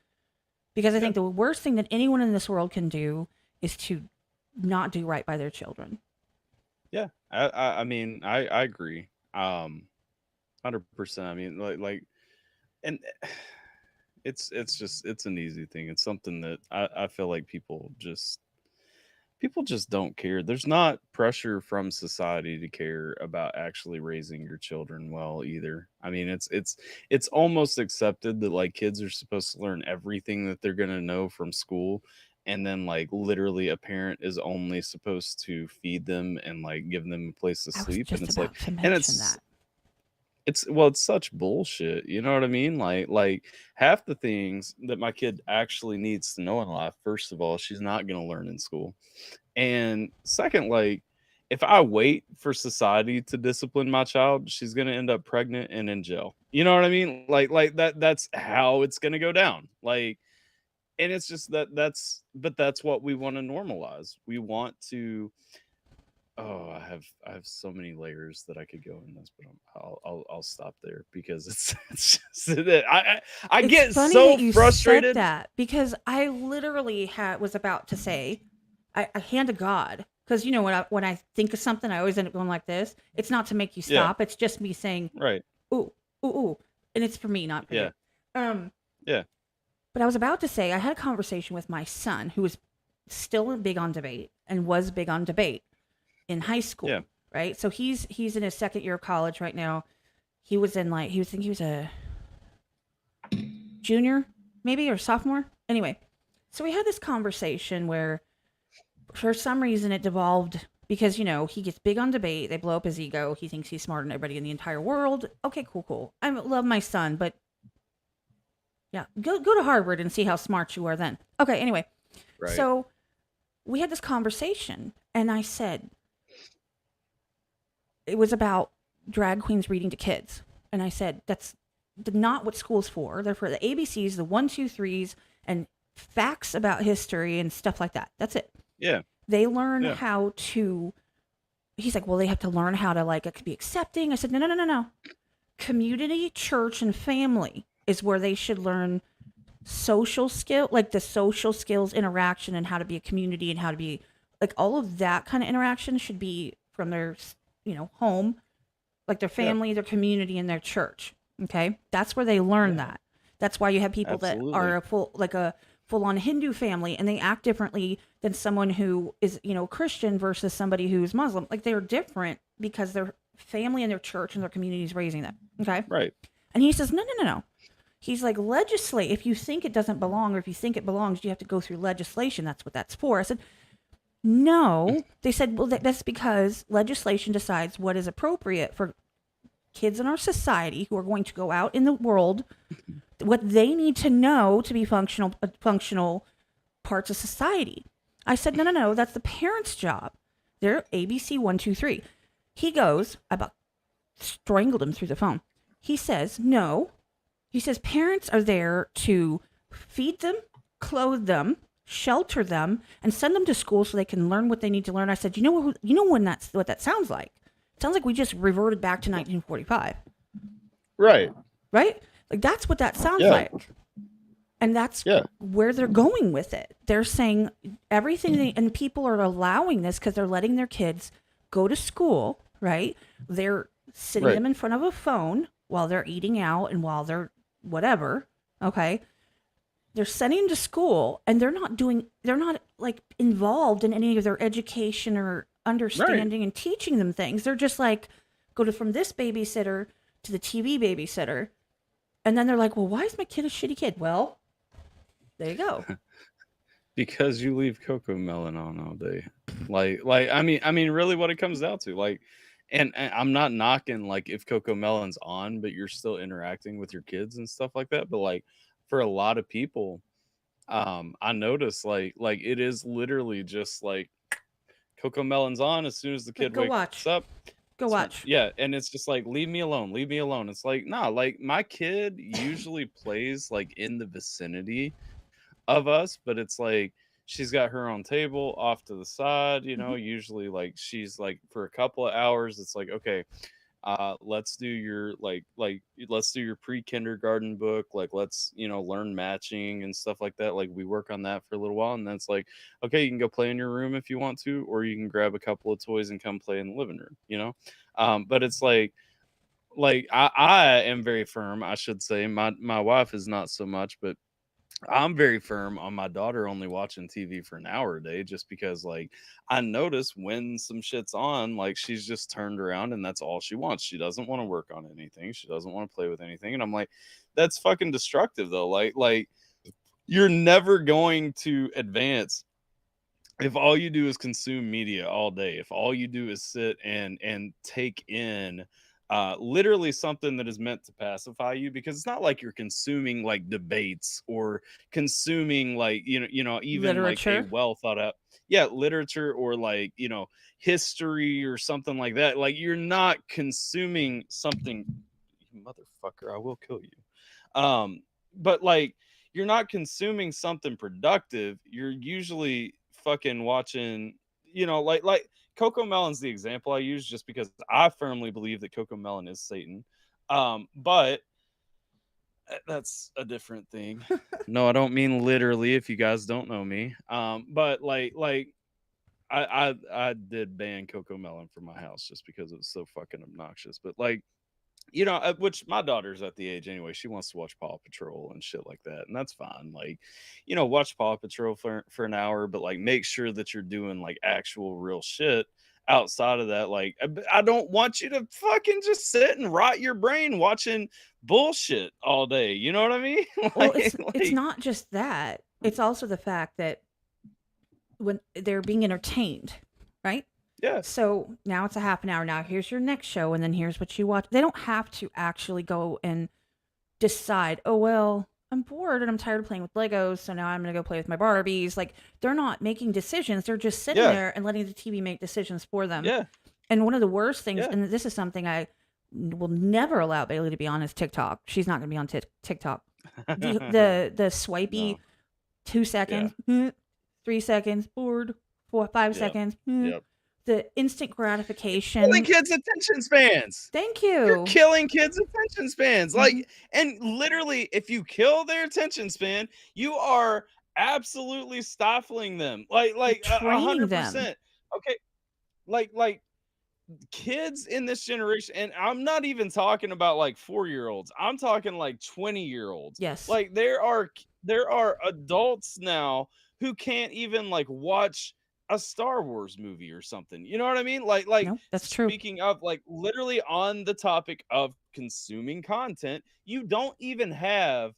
Because I think the worst thing that anyone in this world can do is to not do right by their children. Yeah. I mean, I agree. 100%. I mean, and it's an easy thing. It's something that I feel like people just don't care. There's not pressure from society to care about actually raising your children well either. I mean, it's almost accepted that like kids are supposed to learn everything that they're going to know from school, and then like literally a parent is only supposed to feed them and like give them a place to I was sleep, and just it's like about to and mention that. it's such bullshit, you know what I mean? Like half the things that my kid actually needs to know in life, first of all, she's not going to learn in school. And second, like if I wait for society to discipline my child, she's going to end up pregnant and in jail. You know what I mean? Like that's how it's going to go down. Like, and it's just but that's what we want to normalize. We want to. Oh, I have so many layers that I could go in this, but I'll stop there because it's just that I It's get funny so that you said frustrated. that because I literally was about to say, I hand to God, because when I think of something, I always end up going like this. It's not to make you Yeah, stop. It's just me saying, right. ooh, ooh, ooh, and it's for me, not for Yeah, you. Um, yeah, but I was about to say I had a conversation with my son, who was still big on debate and was big on debate in high school, yeah. right? So he's in his second year of college right now. He was in like he was a junior, maybe, or sophomore. Anyway, so we had this conversation where, for some reason, it devolved because he gets big on debate. They blow up his ego. He thinks he's smarter than everybody in the entire world. Okay, cool. I love my son, but yeah, go to Harvard and see how smart you are then. Okay, anyway, Right. so we had this conversation, and I said it was about drag queens reading to kids, and I said that's not what school's for. They're for the ABCs, the 1, 2, 3s, and facts about history and stuff like that. That's it. Yeah, They learn yeah, how to he's like, well, they have to learn how to like be accepting. I said, no, no, no, no, no. Community, church, and family is where they should learn social skill, like the social skills, interaction, and how to be a community and how to be like all of that kind of interaction should be from their, home, like their Yeah. family, their community, and their church. Okay, that's where they learn Yeah. that. That's why you have people that are Absolutely. a full on Hindu family, and they act differently than someone who is Christian versus somebody who's Muslim. Like they're different because their family and their church and their community is raising them. Okay, Right. and he says, no, no, no, no. He's like, legislate. If you think it doesn't belong or if you think it belongs, you have to go through legislation. That's what that's for. I said, no. They said, well, that's because legislation decides what is appropriate for kids in our society who are going to go out in the world, what they need to know to be functional parts of society. I said, no, no, no. That's the parents' job. They're ABC 1, 2, 3. He goes, I about strangled him through the phone. He says, no. He says parents are there to feed them, clothe them, shelter them, and send them to school so they can learn what they need to learn. I said, when that's what that sounds like. It sounds like we just reverted back to 1945, Right. right? Like that's what that sounds Yeah. like, and that's Yeah. where they're going with it. They're saying everything, and people are allowing this because they're letting their kids go to school, right? They're sitting Right. them in front of a phone while they're eating out and while they're whatever, okay? They're sending them to school and they're not like involved in any of their education or understanding and teaching them things. They're just like, from this babysitter to the TV babysitter. And then they're like, well, why is my kid a shitty kid? Well, there you go. Because you leave Coco Melon on all day. I mean, really, what it comes down to, like, and I'm not knocking like if Coco Melon's on, but you're still interacting with your kids and stuff like that. But like, for a lot of people, I notice like it is literally just like Coco Melon's on as soon as the Like, kid go wakes watch. up. Go watch. Yeah, and it's just like leave me alone, leave me alone. It's like nah, like my kid usually plays like in the vicinity of us, but it's like she's got her own table off to the side, Mhm. usually like she's like for a couple of hours, it's like, okay, let's do your let's do your pre-kindergarten book, like let's learn matching and stuff like that. Like we work on that for a little while, and then it's like, okay, you can go play in your room if you want to, or you can grab a couple of toys and come play in the living room. But it's like I am very firm, I should say. My wife is not so much, but I'm very firm on my daughter only watching TV for an hour a day, just because like I notice when some shit's on, like she's just turned around and that's all she wants. She doesn't want to work on anything. She doesn't want to play with anything. And I'm like, that's fucking destructive though. Like you're never going to advance if all you do is consume media all day. If all you do is sit and take in literally something that is meant to pacify you, because it's not like you're consuming like debates or consuming like even like a Literature. well thought out literature, or like history or something like that. Like you're not consuming something. Motherfucker, I will kill you. But like you're not consuming something productive. You're usually fucking watching, like Coco Melon's the example I use just because I firmly believe that Coco Melon is Satan. But that's a different thing. No, I don't mean literally, if you guys don't know me. But like I did ban Coco Melon from my house just because it was so fucking obnoxious. But like, which my daughter's at the age anyway, she wants to watch Paw Patrol and shit like that, and that's fine. Like, watch Paw Patrol for an hour, but like make sure that you're doing like actual real shit outside of that. Like, I don't want you to fucking just sit and rot your brain watching bullshit all day. You know what I mean? Well, it's like not just that. It's also the fact that when they're being entertained, right? yeah, So now it's a half an hour. Now here's your next show, and then here's what you watch. They don't have to actually go and decide, oh, well, I'm bored and I'm tired of playing with Legos, so now I'm going to go play with my Barbies. Like, they're not making decisions. They're just sitting yeah, there and letting the TV make decisions for them. yeah, And one of the worst things, yeah. and this is something I will never allow Bailey to be on, is TikTok. She's not going to be on TikTok. The swipey No. 2 seconds, 3 seconds, bored, 5 Yep. seconds, Yep. the instant killing gratification. kids' attention spans. Thank You're you. killing kids' attention spans. Mhm. Like, and literally, if you kill their attention span, you are absolutely stifling them. You're Like a training hundred them. percent. Okay, like kids in this generation, and I'm not even talking about like 4-year olds. I'm talking like 20-year olds. Yes. Like there are adults now who can't even like watch a Star Wars movie or something. You know what I mean? Like No, that's true. speaking of like literally on the topic of consuming content, you don't even have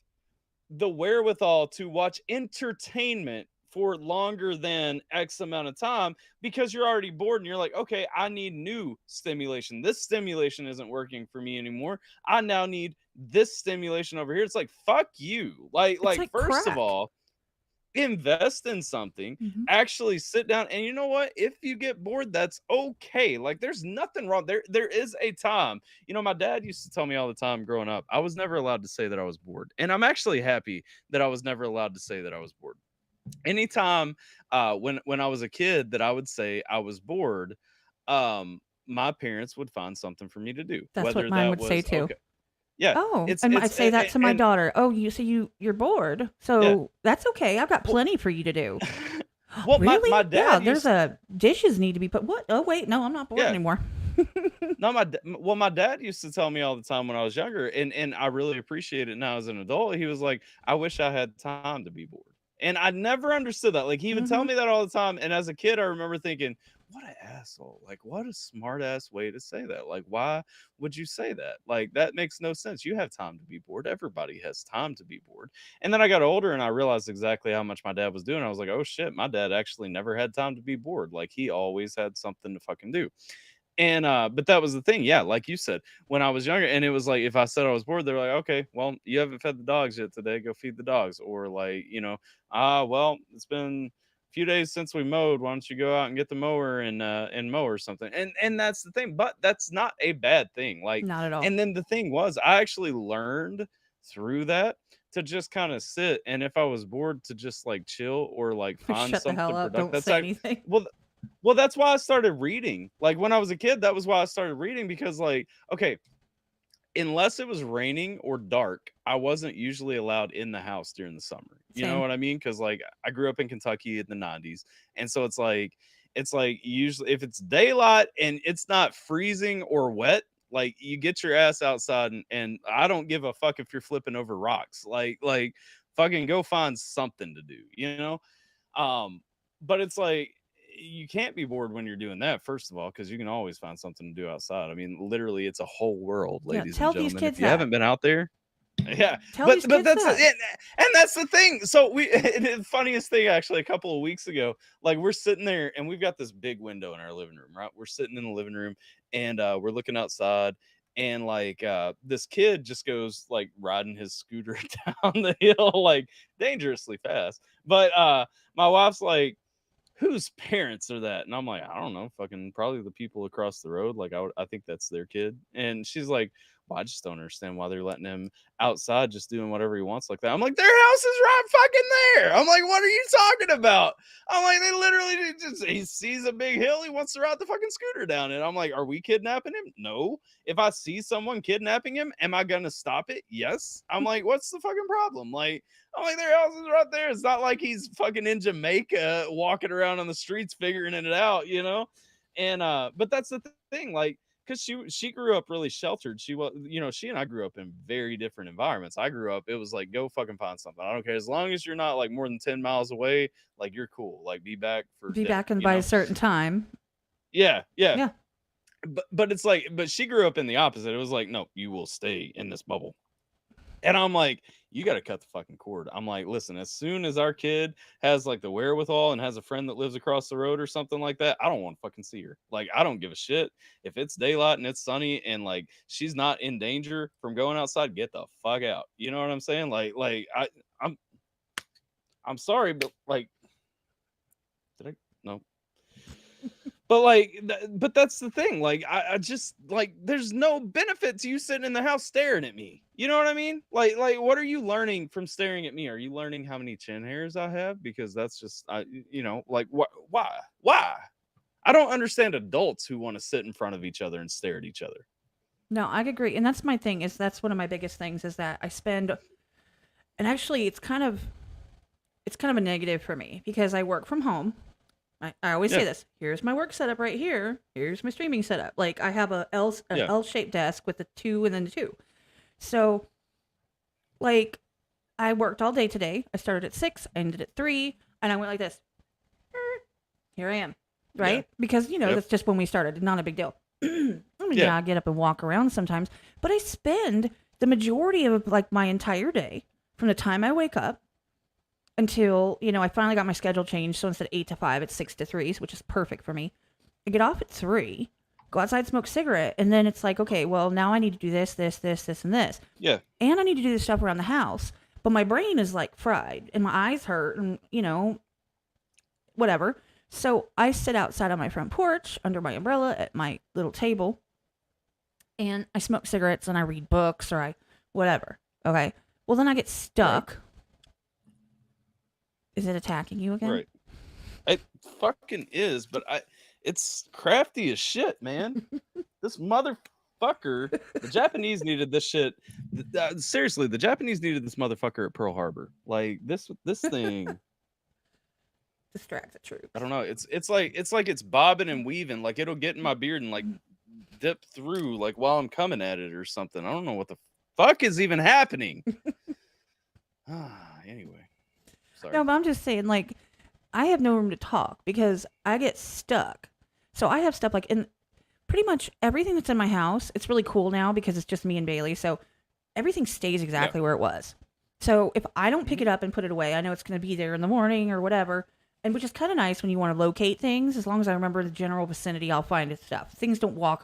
the wherewithal to watch entertainment for longer than X amount of time because you're already bored and you're like, okay, I need new stimulation. This stimulation isn't working for me anymore. I now need this stimulation over here. It's like, fuck you. It's Like like first of crack. all, invest in something, Mhm. actually sit down, and you know what, if you get bored, that's okay. Like there's nothing wrong there is a time. My dad used to tell me all the time growing up, I was never allowed to say that I was bored, and I'm actually happy that I was never allowed to say that I was bored. Anytime when I was a kid that I would say I was bored, my parents would find something for me to do, That's what whether mine that would say was too. okay. Yeah, Oh, it's and I it's say that to my and daughter. Oh, you say you're bored, yeah. so that's okay. I've got Well, plenty for you to do. well, my Really? Yeah. dad There's used a dishes need to be put. What? Oh wait, no, I'm not bored yeah. anymore. No, my dad used to tell me all the time when I was younger, and I really appreciate it now as an adult. He was like, "I wish I had time to be bored," and I never understood that. Like he would tell Hmm. me that all the time, and as a kid, I remember thinking, "What an asshole! Like, what a smart ass way to say that! Like, why would you say that? Like, that makes no sense. You have time to be bored. Everybody has time to be bored." And then I got older, and I realized exactly how much my dad was doing. I was like, "Oh shit, my dad actually never had time to be bored. Like, he always had something to fucking do." And but that was the thing, yeah, like you said, when I was younger, and it was like if I said I was bored, they're like, okay, well, you haven't fed the dogs yet today, go feed the dogs. Or like, well, it's been a few days since we mowed, why don't you go out and get the mower and mow or something. And that's the thing, but that's not a bad thing. Like, Not at all. and then the thing was, I actually learned through that to just kind of sit, and if I was bored, to just like chill or like find Shut the hell something up. productive. Don't That's say like, anything. well, well, that's why I started reading. Like when I was a kid, that was why I started reading because like, okay, unless it was raining or dark, I wasn't usually allowed in the house during the summer. You know Same. what I mean? Cuz like I grew up in Kentucky in the 90s. And so it's like usually if it's daylight and it's not freezing or wet, like you get your ass outside and I don't give a fuck if you're flipping over rocks. Like fucking go find something to do, you know? Um, but it's like you can't be bored when you're doing that, first of all, because you can always find something to do outside. I mean, literally, it's a whole world, Yeah. ladies and Tell these gentlemen. If kids you that. haven't been out there, yeah, Tell but these but kids that's that. it, and that's the thing. So the funniest thing actually, a couple of weeks ago, like we're sitting there and we've got this big window in our living room, right? We're sitting in the living room and we're looking outside, and like this kid just goes like riding his scooter down the hill like dangerously fast. But my wife's like, whose parents are that? And I'm like, I don't know, fucking probably the people across the road. Like I think that's their kid. And she's like, well, I just don't understand why they're letting him outside just doing whatever he wants like that. I'm like, their house is right fucking there. I'm like, what are you talking about? I'm like, they literally just, he sees a big hill, he wants to ride the fucking scooter down it. I'm like, are we kidnapping him? No. If I see someone kidnapping him, am I gonna stop it? Yes. I'm like, what's the fucking problem? Like, I'm like, their house is right there. It's not like he's fucking in Jamaica walking around on the streets figuring it out, you know? And but that's the thing, like, because she grew up really sheltered. She was, she and I grew up in very different environments. I grew up, it was like, go fucking find something. I don't care. As long as you're not like more than 10 miles away, like you're cool. Like be back for Be dinner, back in you by a know? certain time. Yeah, yeah. Yeah. But it's like, but she grew up in the opposite. It was like, no, you will stay in this bubble. And I'm like, you got to cut the fucking cord. I'm like, listen, as soon as our kid has like the wherewithal and has a friend that lives across the road or something like that, I don't want to fucking see her. Like, I don't give a shit if it's daylight and it's sunny and like she's not in danger from going outside. Get the fuck out. You know what I'm saying? I'm I'm sorry, but like, did I? No. But like, but that's the thing. Like, I just like, there's no benefit to you sitting in the house staring at me. You know what I mean? Like, what are you learning from staring at me? Are you learning how many chin hairs I have? Because that's just, like, what? Why? I don't understand adults who want to sit in front of each other and stare at each other. No, I agree. And that's my thing is that's one of my biggest things is that I spend and actually it's kind of a negative for me because I work from home. I always say Yeah, this. Here's my work setup right here. Here's my streaming setup. Like I have an yeah, L-shaped desk with a 2 and then the 2. So like I worked all day today. I started at 6, I ended at 3, and I went like this. Here I am. yeah, Right? Because, yep, that's just when we started. Not a big deal. I mean, yeah, yeah, I get up and walk around sometimes, but I spend the majority of like my entire day from the time I wake up until, I finally got my schedule changed. So instead of 8 to 5, it's 6 to 3, which is perfect for me. I get off at 3, go outside, smoke a cigarette, and then it's like, okay, well, now I need to do this, this, this, this, and this. yeah. And I need to do this stuff around the house. But my brain is like fried and my eyes hurt and, whatever. So I sit outside on my front porch under my umbrella at my little table and I smoke cigarettes and I read books or I whatever. Okay. Well, then I get Right, stuck. Is it attacking you again? right. It fucking is, but it's crafty as shit, man. This motherfucker, the Japanese needed this shit. Seriously, the Japanese needed this motherfucker at Pearl Harbor. Like this thing, Distract the I troops. don't know. It's like it's bobbing and weaving. Like it'll get in my beard and like dip through like while I'm coming at it or something. I don't know what the fuck is even happening. Anyway, No, sorry. but I'm just saying, like, I have no room to talk because I get stuck. So I have stuff like in pretty much everything that's in my house. It's really cool now because it's just me and Bailey. So everything stays Yeah. exactly where it was. So if I don't pick Mhm. it up and put it away, I know it's going to be there in the morning or whatever. And which is kind of nice when you want to locate things. As long as I remember the general vicinity, I'll find it stuff. Things don't walk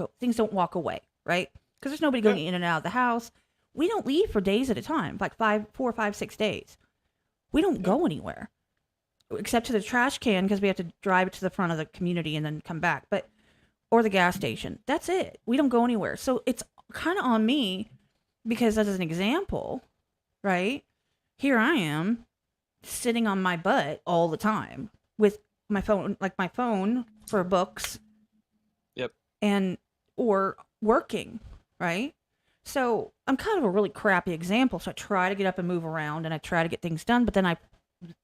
away, right? Because there's nobody Yeah. going in and out of the house. We don't leave for days at a time, like 4, 5, 6 days. We don't Yeah. go anywhere except to the trash can because we have to drive it to the front of the community and then come back. But or the gas station. That's it. We don't go anywhere. So it's kind of on me because as an example, right? Here I am sitting on my butt all the time with my phone for books Yep. and or working, right? So I'm kind of a really crappy example. So I try to get up and move around and I try to get things done, but then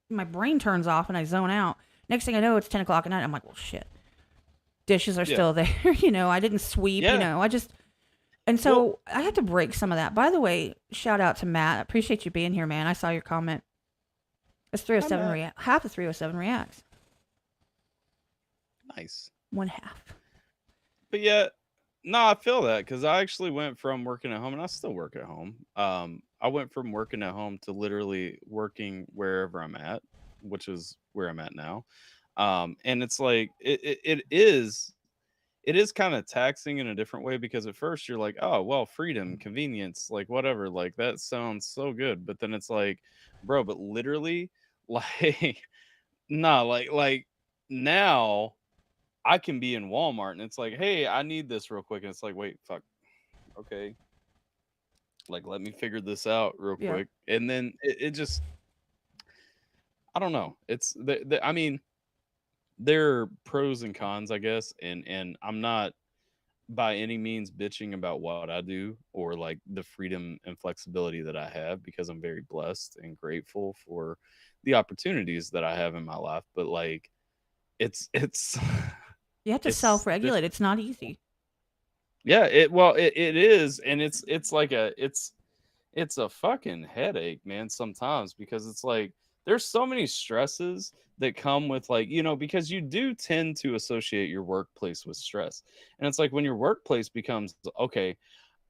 my brain turns off and I zone out. Next thing I know, it's 10 o'clock at night. I'm like, well, shit. Dishes are Yeah. still there. I didn't sweep. Yeah. And Well, so I had to break some of that. By the way, shout out to Matt. I appreciate you being here, man. I saw your comment. It's I'm 307 at half of 307 reacts. nice. One half. But yeah, no, I feel that because I actually went from working at home, and I still work at home. I went from working at home to literally working wherever I'm at, which is where I'm at now. And it's like it is kind of taxing in a different way because at first you're like, oh well, freedom, convenience, like whatever, like that sounds so good. But then it's like, bro, but literally, like, nah, like now I can be in Walmart and it's like, hey, I need this real quick. And it's like, wait, fuck, okay. Like, let me figure this out real Yeah. quick. And then it just, I don't know. It's I mean, there are pros and cons, I guess. And I'm not by any means bitching about what I do or like the freedom and flexibility that I have because I'm very blessed and grateful for the opportunities that I have in my life. But like, it's, You have to it's self-regulate. It's not easy. Yeah, it is, and it's like it's a fucking headache, man, sometimes because it's like there's so many stresses that come with like, because you do tend to associate your workplace with stress. And it's like when your workplace becomes okay,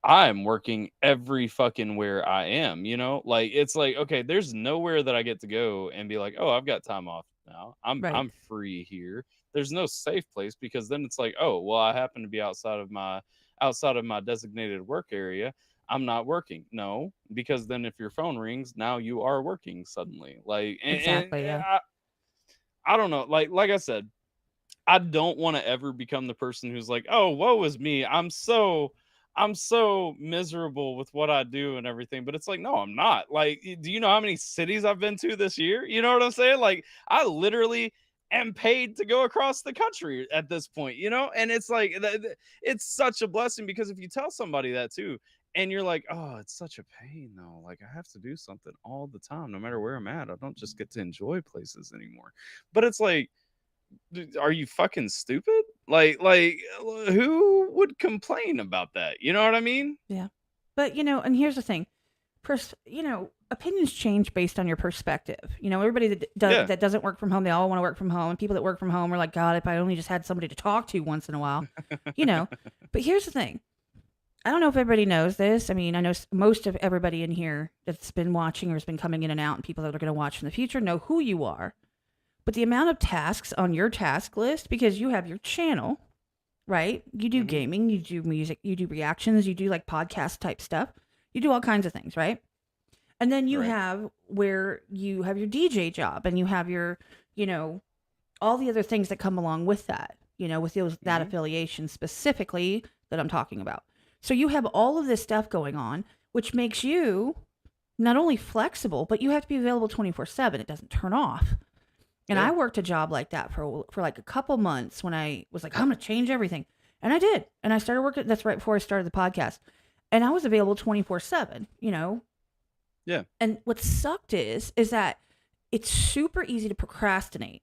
I'm working every fucking where I am, Like it's like, okay, there's nowhere that I get to go and be like, "Oh, I've got time off now. Right. I'm free here." There's no safe place because then it's like, "Oh, well, I happen to be outside of my designated work area. I'm not working." No, because then if your phone rings, now you are working suddenly. Like Exactly. and Yeah. I don't know. Like I said, I don't want to ever become the person who's like, "Oh, woe is me. I'm so miserable with what I do and everything." But it's like, no, I'm not. Like, do you know how many cities I've been to this year? You know what I'm saying? Like, I literally am paid to go across the country at this point, you know? And it's like it's such a blessing because if you tell somebody that too, and you're like, oh, it's such a pain though. Like I have to do something all the time, no matter where I'm at. I don't just get to enjoy places anymore. But it's like, are you fucking stupid? Who would complain about that? You know what I mean? Yeah. But, and here's the thing. Opinions change based on your perspective. Everybody Yeah. that doesn't work from home, they all want to work from home. And people that work from home are like, God, if I only just had somebody to talk to once in a while, you know. But here's the thing. I don't know if everybody knows this. I mean, I know most of everybody in here that's been watching or has been coming in and out, and people that are going to watch in the future know who you are. But the amount of tasks on your task list, because you have your channel, right? You do Hmm. gaming, you do music, you do reactions, you do like podcast type stuff. You do all kinds of things, right? And then you Right. have where you have your DJ job and you have your, all the other things that come along with that, with that Hmm. affiliation specifically that I'm talking about. So you have all of this stuff going on, which makes you not only flexible, but you have to be available 24/7. It doesn't turn off. And Yeah. I worked a job like that for like a couple months when I was like, I'm going to change everything. And I did. And I started working. That's right before I started the podcast. And I was available 24/7, Yeah. And what sucked is that it's super easy to procrastinate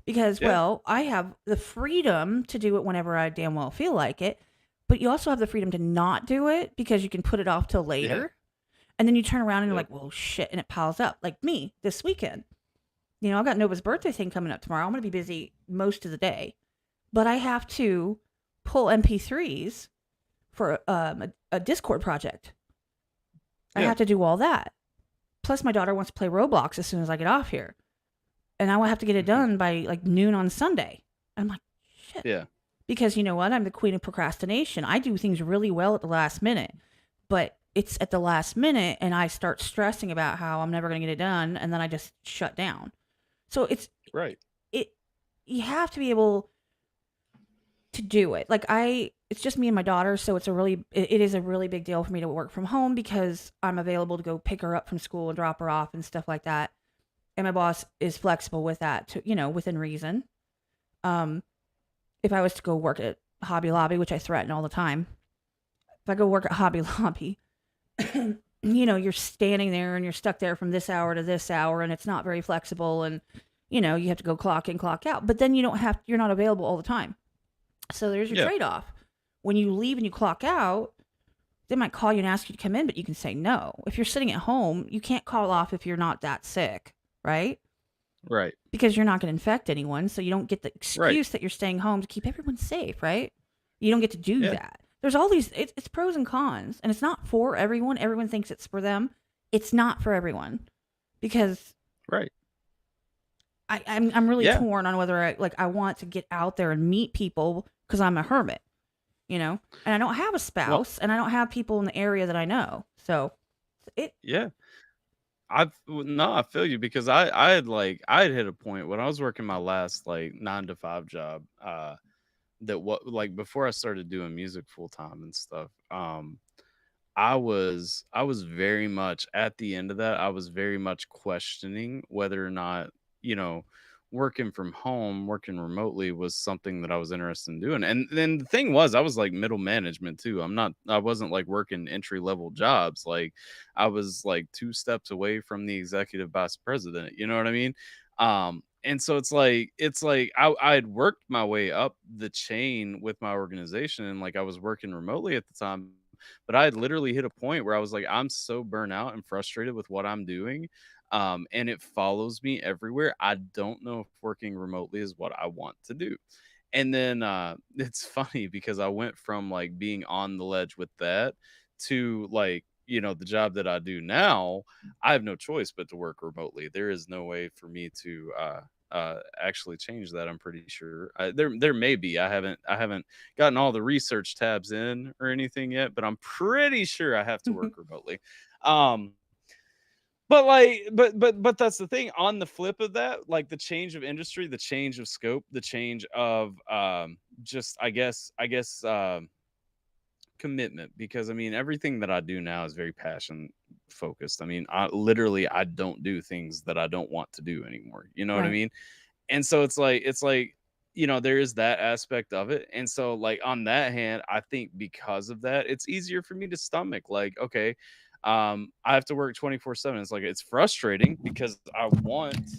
because, Yeah. well, I have the freedom to do it whenever I damn well feel like it. But you also have the freedom to not do it because you can put it off till Yeah. later. And then you turn around and you're Yep. like, well, shit. And it piles up. Like me this weekend. I've got Nova's birthday thing coming up tomorrow. I'm going to be busy most of the day, but I have to pull MP3s for a Discord project. I Yeah. have to do all that. Plus, my daughter wants to play Roblox as soon as I get off here, and I will have to get it Mhm. done by like noon on Sunday. I'm like, shit, Yeah. because you know what? I'm the queen of procrastination. I do things really well at the last minute, but it's at the last minute, and I start stressing about how I'm never going to get it done, and then I just shut down. So Right. it you have to be able to do it. Like it's just me and my daughter, so it is a really big deal for me to work from home because I'm available to go pick her up from school and drop her off and stuff like that. And my boss is flexible with that to, within reason. Um if I was to go work at Hobby Lobby, which I threaten all the time. If I go work at Hobby Lobby, you're standing there and you're stuck there from this hour to this hour and it's not very flexible and you have to go clock in, clock out. But then you're not available all the time. So there's your Yeah. trade-off. When you leave and you clock out, they might call you and ask you to come in, but you can say no. If you're sitting at home, you can't call off if you're not that sick, right? Right. Because you're not going to infect anyone, so you don't get the Right. excuse that you're staying home to keep everyone safe, right? You don't get to do Yeah. that. There's all these it's pros and cons, and it's not for everyone. Everyone thinks it's for them. It's not for everyone because Right. I'm really Yeah. torn on whether I want to get out there and meet people because I'm a hermit, and I don't have a Well, spouse and I don't have people in the area that I know. So it yeah. No, I feel you because I had hit a point when I was working my last like 9 to 5 job, that what like before I started doing music full time and stuff. I was very much at the end of that. I was very much questioning whether or not, you know, working from home, working remotely was something that I was interested in doing. And then the thing was, I was like middle management too. I wasn't like working entry level jobs. Like I was like 2 steps away from the executive vice president. You know what I mean? And so it's like I had worked my way up the chain with my organization and like I was working remotely at the time, but I had literally hit a point where I was like, I'm so burnt out and frustrated with what I'm doing. And it follows me everywhere. I don't know if working remotely is what I want to do. And then it's funny because I went from like being on the ledge with that to like, the job that I do now. I have no choice but to work remotely. There is no way for me to actually change that. I'm pretty sure there may be. I haven't gotten all the research tabs in or anything yet, but I'm pretty sure I have to work remotely. Um, but like, but that's the thing. On the flip of that, like the change of industry, the change of scope, the change of just I guess commitment. Because I mean, everything that I do now is very passion focused. I mean, I don't do things that I don't want to do anymore. You know what I right. mean? And so it's like, there is that aspect of it. And so like on that hand, I think because of that, it's easier for me to stomach like, okay, I have to work 24/7. It's like it's frustrating because I want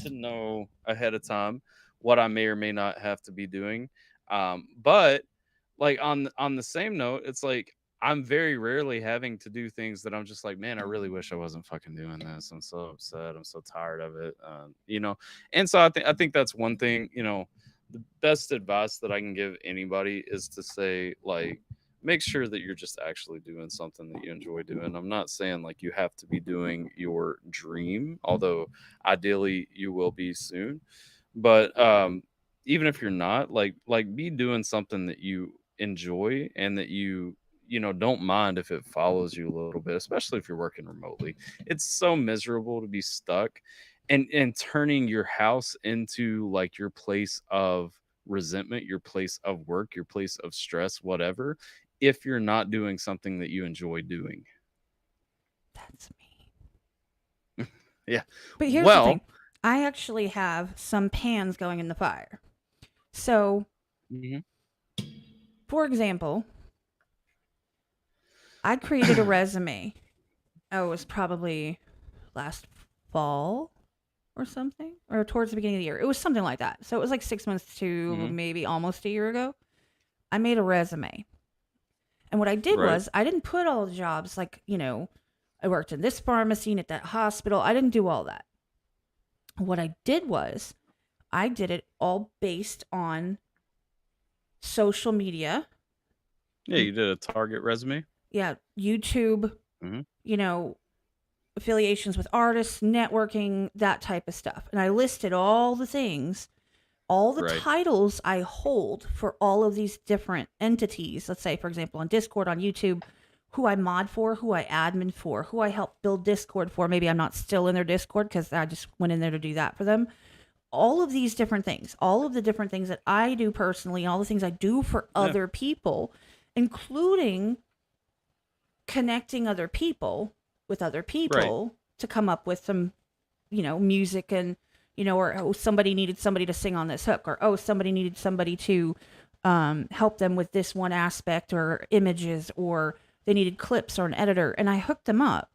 to know ahead of time what I may or may not have to be doing. But like on the same note, it's like I'm very rarely having to do things that I'm just like, man, I really wish I wasn't fucking doing this. I'm so upset. I'm so tired of it. And so I think that's one thing. The best advice that I can give anybody is to say like, make sure that you're just actually doing something that you enjoy doing. I'm not saying like you have to be doing your dream, although ideally you will be soon. But even if you're not, like be doing something that you enjoy and that you don't mind if it follows you a little bit, especially if you're working remotely. It's so miserable to be stuck and turning your house into like your place of resentment, your place of work, your place of stress, whatever, if you're not doing something that you enjoy doing. That's me. Yeah. But here's the thing. Well, I actually have some pans going in the fire. So, mhm, for example, I created a resume. Oh, it was probably last fall or something, or towards the beginning of the year. It was something like that. So it was like 6 months to mhm, maybe almost a year ago. I made a resume. And what I did right, was I didn't put all the jobs like, I worked in this pharmacy and at that hospital. I didn't do all that. What I did was I did it all based on social media. yeah, you did a target resume. Yeah, YouTube, Hmm. you know, affiliations with artists, networking, that type of stuff. And I listed all the things, all the Right, titles I hold for all of these different entities. Let's say, for example, on Discord, on YouTube, who I mod for, who I admin for, who I help build Discord for. Maybe I'm not still in their Discord because I just went in there to do that for them. All of these different things, all of the different things that I do personally, all the things I do for yeah, other people, including connecting other people with other right, people to come up with some, music and, or oh, somebody needed somebody to sing on this hook, or oh, somebody needed somebody to help them with this one aspect or images, or they needed clips or an editor. And I hooked them up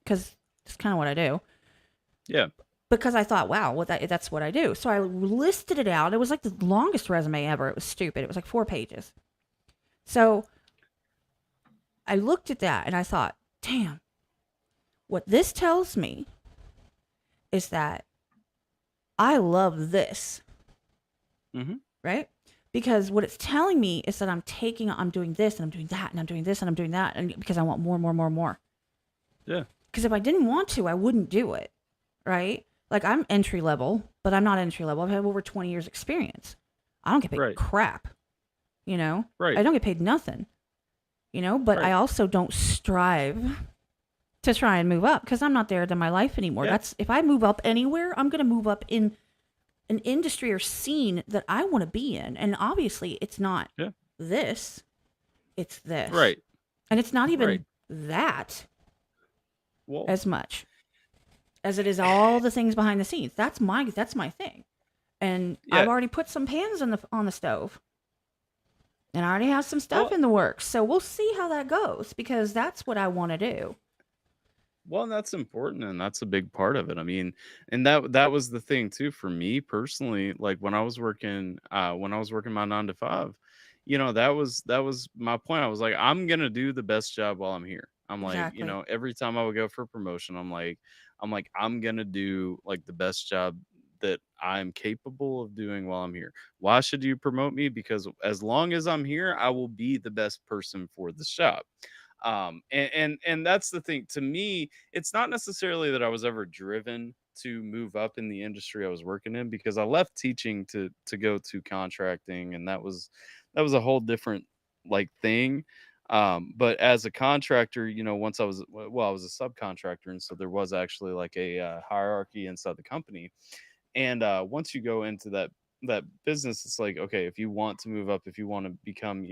because it's kind of what I do. yeah. Because I thought, wow, that's what I do. So I listed it out. It was like the longest resume ever. It was stupid. It was like 4 pages. So I looked at that and I thought, damn, what this tells me is that I love this, Hmm. right? Because what it's telling me is that I'm doing this and I'm doing that and I'm doing this and I'm doing that. And because I want more, more, more, more. Yeah, Because if I didn't want to, I wouldn't do it, right? Like I'm entry level, but I'm not entry level. I've had over 20 years experience. I don't get paid right, crap, you know? right, I don't get paid nothing, but I right. also don't strive to try and move up because I'm not there in my life anymore. Yeah, That's if I move up anywhere, I'm going to move up in an industry or scene that I want to be in. And obviously, it's not yeah, this, it's this. right, And it's not right. even that Well, as much as it is all the things behind the scenes. That's my thing. And yeah. I've already put some pans on the stove. And I already have some stuff Well, in the works. So we'll see how that goes because that's what I want to do. Well, that's important, and that's a big part of it. I mean, and that was the thing too for me personally. Like when I was working my 9 to 5, that was my point. I was like, I'm gonna do the best job while I'm here. I'm like, Exactly. every time I would go for promotion, I'm like, I'm gonna do like the best job that I'm capable of doing while I'm here. Why should you promote me? Because as long as I'm here, I will be the best person for the job. And that's the thing. To me, it's not necessarily that I was ever driven to move up in the industry I was working in, because I left teaching to go to contracting, and that was a whole different like thing. But as a contractor, once I was a subcontractor, and so there was actually like a hierarchy inside the company. And once you go into that business, it's like, okay, if you want to move up, if you want to become,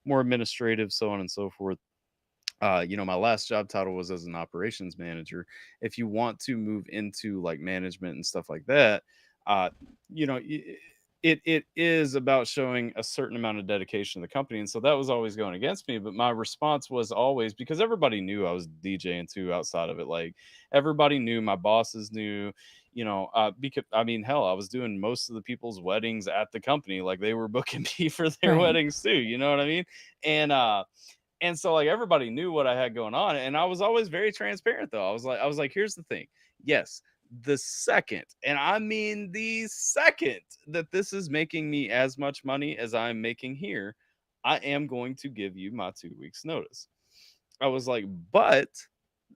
more administrative, so on and so forth. My last job title was as an operations manager. If you want to move into like management and stuff like that, uh, you know, it is about showing a certain amount of dedication to the company, and so that was always going against me. But my response was always, because everybody knew I was DJing too outside of it. Like everybody knew, my bosses knew, because I mean, hell, I was doing most of the people's weddings at the company. Like they were booking me for their Right. weddings too. You know what I mean? And and so like everybody knew what I had going on, and I was always very transparent though. I was like, here's the thing. Yes, the second, and I mean the second, that this is making me as much money as I'm making here, I am going to give you my 2 weeks notice. I was like, but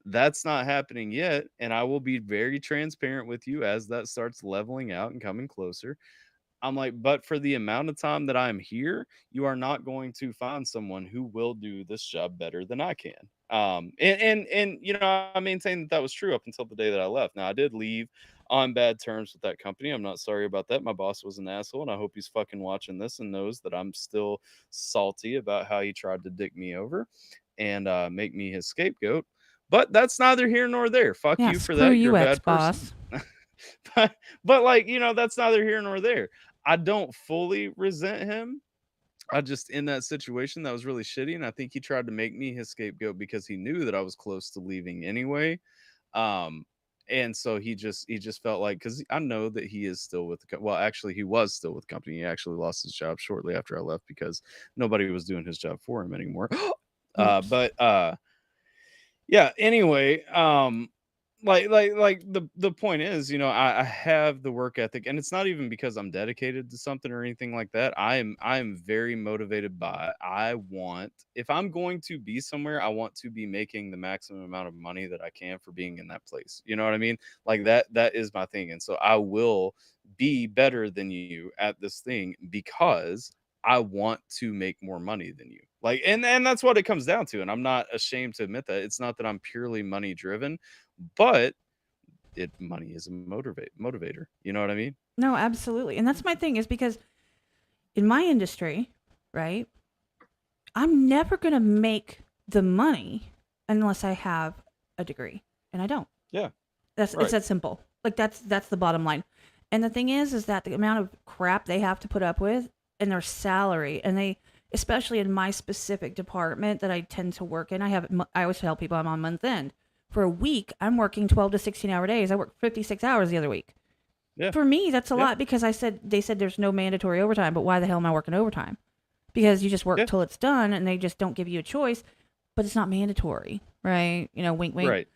that's not happening yet, and I will be very transparent with you as that starts leveling out and coming closer. I'm like, but for the amount of time that I'm here, you are not going to find someone who will do this job better than I can. And I maintain that that was true up until the day that I left. Now I did leave on bad terms with that company. I'm not sorry about that. My boss was an asshole, and I hope he's fucking watching this and knows that I'm still salty about how he tried to dick me over and make me his scapegoat. But that's neither here nor there. Fuck Yeah, you for screw that. You're you, a ex bad person. boss. But like, that's neither here nor there. I don't fully resent him. I just, in that situation, that was really shitty, and I think he tried to make me his scapegoat because he knew that I was close to leaving anyway. Um, and so he just felt like, because I know that he is still with the well, actually, he was still with the company. He actually lost his job shortly after I left because nobody was doing his job for him anymore. Oops. But yeah, anyway, like the point is, I have the work ethic, and it's not even because I'm dedicated to something or anything like that. I am very motivated by, I want, if I'm going to be somewhere, I want to be making the maximum amount of money that I can for being in that place. You know what I mean? Like that is my thing. And so I will be better than you at this thing because I want to make more money than you. Like, and that's what it comes down to. And I'm not ashamed to admit that. It's not that I'm purely money driven, but money is a motivator. You know what I mean? No, absolutely. And that's my thing is because in my industry, right, I'm never going to make the money unless I have a degree, and I don't. Yeah. It's Right. that simple. Like that's the bottom line. And the thing is that the amount of crap they have to put up with and their salary, and they, especially in my specific department that I tend to work in, I always tell people I'm on month end. For a week, I'm working 12 to 16-hour days. I worked 56 hours the other week. Yeah. For me, that's a Yeah. lot because they said there's no mandatory overtime, but why the hell am I working overtime? Because you just work Yeah. till it's done and they just don't give you a choice, but it's not mandatory, right? Wink, wink. Right.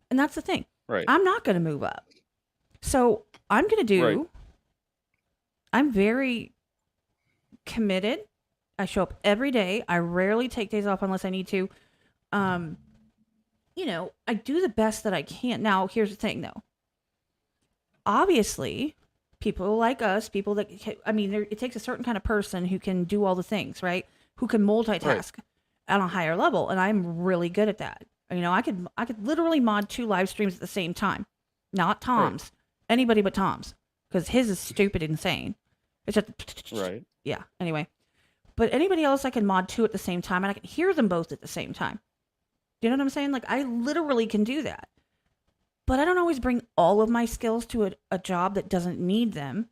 And that's the thing. Right. I'm not going to move up. So I'm going to do, Right. I'm very committed. I show up every day. I rarely take days off unless I need to. Um, I do the best that I can. Now, here's the thing though. Obviously, people like us, people that, it takes a certain kind of person who can do all the things, right? Who can multitask at a higher level. And I'm really good at that. I could literally mod 2 live streams at the same time. Not Tom's. Anybody but Tom's. Because his is stupid insane. It's just, Right. yeah, anyway. But anybody else, I can mod 2 at the same time, and I can hear them both at the same time. Do you know what I'm saying? Like, I literally can do that. But I don't always bring all of my skills to a job that doesn't need them.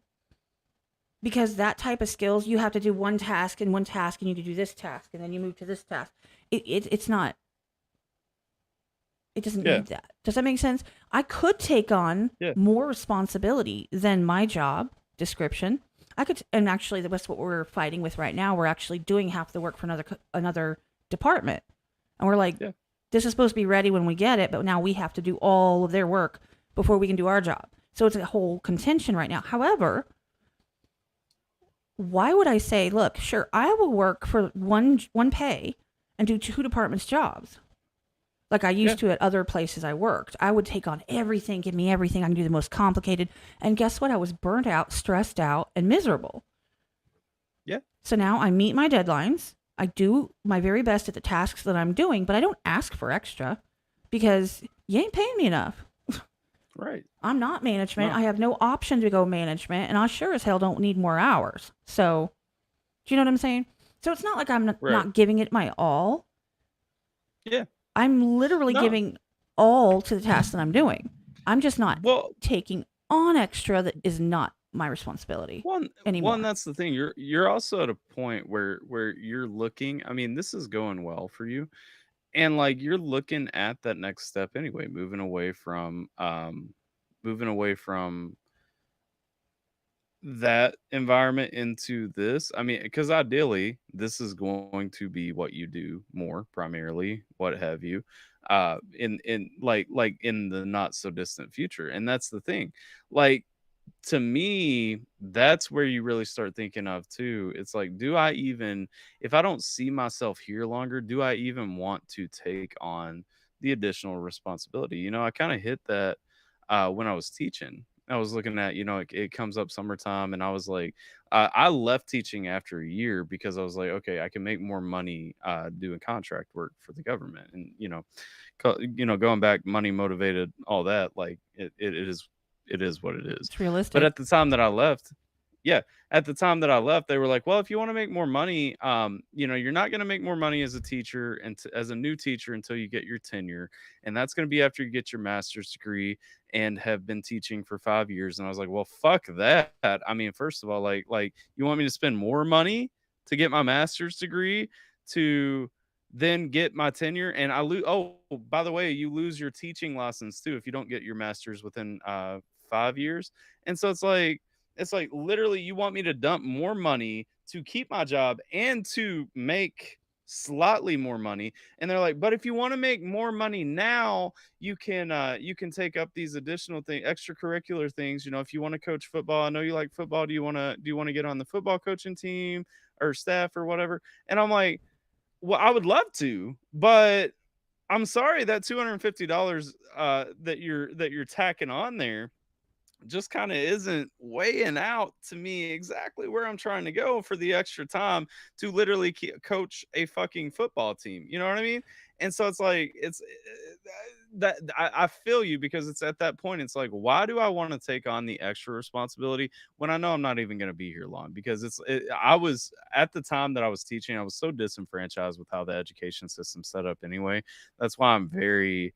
Because that type of skills, you have to do one task, and you need to do this task, and then you move to this task. It's not. It doesn't Yeah. need that. Does that make sense? I could take on Yeah. more responsibility than my job description. I could, and actually, that's what we're fighting with right now. We're actually doing half the work for another department, and we're like, Yeah. this is supposed to be ready when we get it, but now we have to do all of their work before we can do our job. So it's a whole contention right now. However, why would I say, look, sure, I will work for one pay and do 2 departments' jobs? Like I used to at other places I worked. I would take on everything, give me everything. I can do the most complicated. And guess what? I was burnt out, stressed out, and miserable. Yeah. So now I meet my deadlines. I do my very best at the tasks that I'm doing, but I don't ask for extra because you ain't paying me enough. Right. I'm not management. No. I have no option to go management, and I sure as hell don't need more hours. So, do you know what I'm saying? So it's not like I'm not giving it my all. Yeah. I'm literally giving all to the task that I'm doing. I'm just not taking on extra that is not my responsibility One, anymore. that's the thing. You're also at a point where you're looking. I mean, this is going well for you, and like you're looking at that next step anyway, moving away from that environment into this. I mean, because ideally, this is going to be what you do more primarily, what have you, in like in the not so distant future. And that's the thing. Like to me, that's where you really start thinking of too. It's like, do I even, if I don't see myself here longer, do I even want to take on the additional responsibility? I kind of hit that when I was teaching. I was looking at, it comes up summertime, and I was like, I left teaching after a year because I was like, okay, I can make more money doing contract work for the government, and going back, money motivated, all that. Like it is what it is. It's But realistic. at the time that I left, yeah, at the time that I left, they were like, "Well, if you want to make more money, you're not going to make more money as a teacher and as a new teacher until you get your tenure, and that's going to be after you get your master's degree and have been teaching for 5 years." And I was like, "Well, fuck that. I mean, first of all, like you want me to spend more money to get my master's degree to then get my tenure, and I lose. Oh, by the way, you lose your teaching license too if you don't get your master's within 5 years." And so it's like literally you want me to dump more money to keep my job and to make slightly more money. And they're like, but if you want to make more money now, you can take up these additional things, extracurricular things. If you want to coach football, I know you like football. Do you want to get on the football coaching team or staff or whatever? And I'm like, well, I would love to, but I'm sorry, that $250 that you're tacking on there just kind of isn't weighing out to me exactly where I'm trying to go for the extra time to literally coach a fucking football team. You know what I mean? And so it's like that I feel you, because it's at that point. It's like, why do I want to take on the extra responsibility when I know I'm not even going to be here long? Because I was at the time that I was teaching, I was so disenfranchised with how the education system's set up anyway. That's why I'm very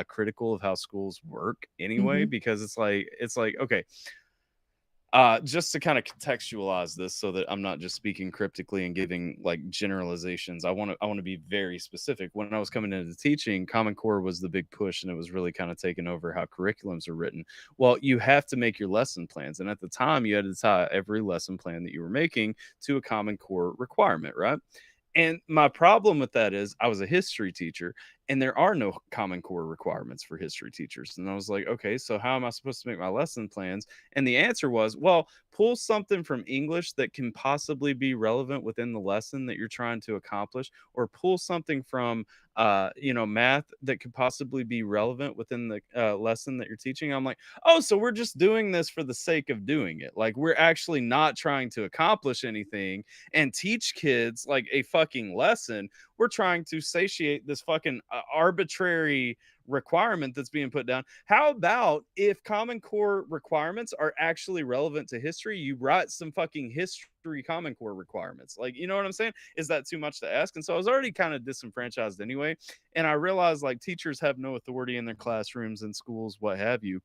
critical of how schools work anyway, Hmm. because it's like okay, just to kind of contextualize this so that I'm not just speaking cryptically and giving like generalizations. I want to be very specific. When I was coming into teaching, Common Core was the big push, and it was really kind of taking over how curriculums are written. Well, you have to make your lesson plans, and at the time you had to tie every lesson plan that you were making to a Common Core requirement, right? And my problem with that is I was a history teacher, and there are no Common Core requirements for history teachers. And I was like, okay, so how am I supposed to make my lesson plans? And the answer was, well, pull something from English that can possibly be relevant within the lesson that you're trying to accomplish, or pull something from math that could possibly be relevant within the lesson that you're teaching. I'm like, oh, so we're just doing this for the sake of doing it. Like, we're actually not trying to accomplish anything and teach kids like a fucking lesson. We're trying to satiate this fucking arbitrary requirement that's being put down. How about if Common Core requirements are actually relevant to history, you write some fucking history Common Core requirements? Like, you know what I'm saying? Is that too much to ask? And so I was already kind of disenfranchised anyway, and I realized like teachers have no authority in their classrooms and schools, what have you.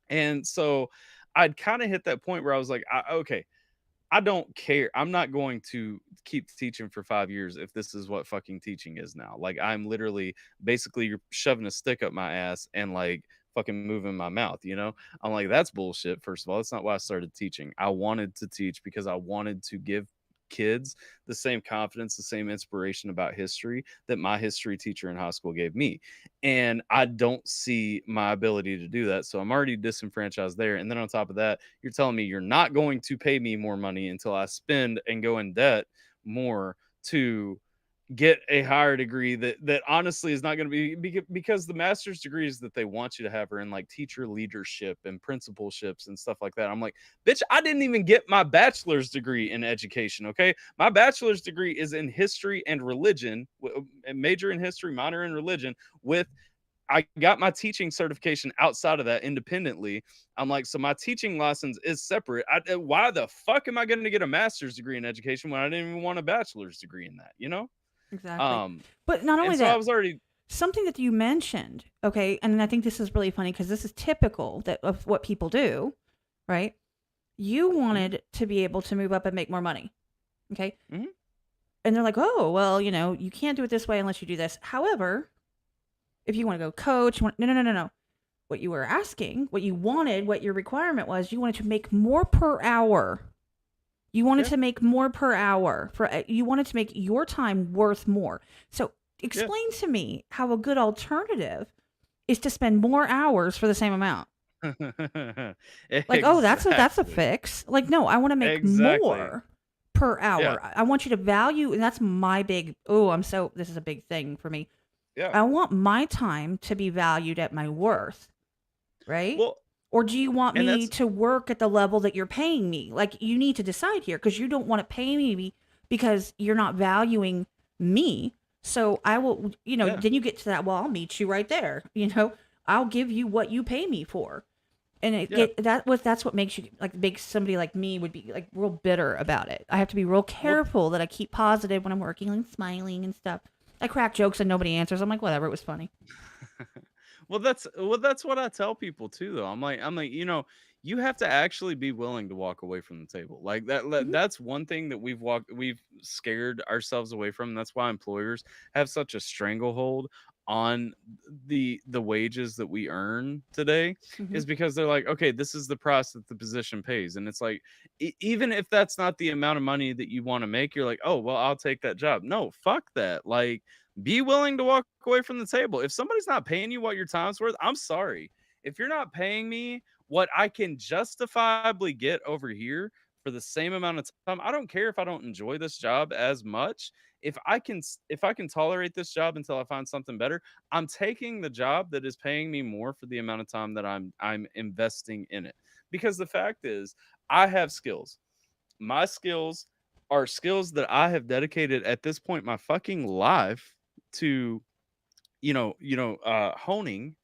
And so I'd kind of hit that point where I was like, okay, I don't care. I'm not going to keep teaching for 5 years if this is what fucking teaching is now. Like, I'm literally basically, you're shoving a stick up my ass and like fucking moving my mouth. I'm like, that's bullshit. First of all, that's not why I started teaching. I wanted to teach because I wanted to give kids the same confidence, the same inspiration about history that my history teacher in high school gave me. And I don't see my ability to do that. So I'm already disenfranchised there. And then on top of that, you're telling me you're not going to pay me more money until I spend and go in debt more to get a higher degree that honestly is not going to be, because the master's degrees that they want you to have are in like teacher leadership and principalships and stuff like that. I'm like, bitch, I didn't even get my bachelor's degree in education. Okay, my bachelor's degree is in history and religion, a major in history, minor in religion. With I got my teaching certification outside of that independently. I'm like, so my teaching license is separate. Why the fuck am I going to get a master's degree in education when I didn't even want a bachelor's degree in that? Exactly. Um, But not and only so I that, was already something that you mentioned, okay, and I think this is really funny because this is typical that of what people do, right? You Mhm. wanted to be able to move up and make more money. Okay. Mhm. And they're like, oh, well, you can't do it this way unless you do this. However, if you want to go coach, no, no, no, no, no. What you were asking, what you wanted, what your requirement was, you wanted to make more per hour. You wanted Yeah. to make more per hour. You wanted to make your time worth more. So Yeah. explain to me how a good alternative is to spend more hours for the same amount. Like, oh, that's a Exactly. fix. Like, no, I want to make Exactly. more per Yeah. hour. I want you to value, and that's my big. Oh, this is a big thing for me. Yeah. I want my time to be valued at my worth, right? Well, Or do you want and me that's to work at the level that you're paying me? Like, you need to decide here because you don't want to pay me because you're not valuing me. So I will, yeah. then you get to that. Well, I'll meet you right there. I'll give you what you pay me for. And Yeah. that's what makes you makes somebody like me would be like real bitter about it. I have to be real Well, careful that I keep positive when I'm working and smiling and stuff. I crack jokes and nobody answers. I'm like, whatever, it was funny. that's what I tell people too though. I'm like, you have to actually be willing to walk away from the table. Like Hmm. that's one thing that we've scared ourselves away from. That's why employers have such a stranglehold on the wages that we earn today, Hmm. is because they're like, okay, this is the price that the position pays. And it's like, even if that's not the amount of money that you want to make, you're like, oh well, I'll take that job. No, fuck that. Like, be willing to walk away from the table. If somebody's not paying you what your time's worth, I'm sorry. If you're not paying me what I can justifiably get over here for the same amount of time, I don't care if I don't enjoy this job as much. If I can tolerate this job until I find something better, I'm taking the job that is paying me more for the amount of time that I'm investing in it. Because the fact is, I have skills. My skills are skills that I have dedicated at this point my fucking life to, honing.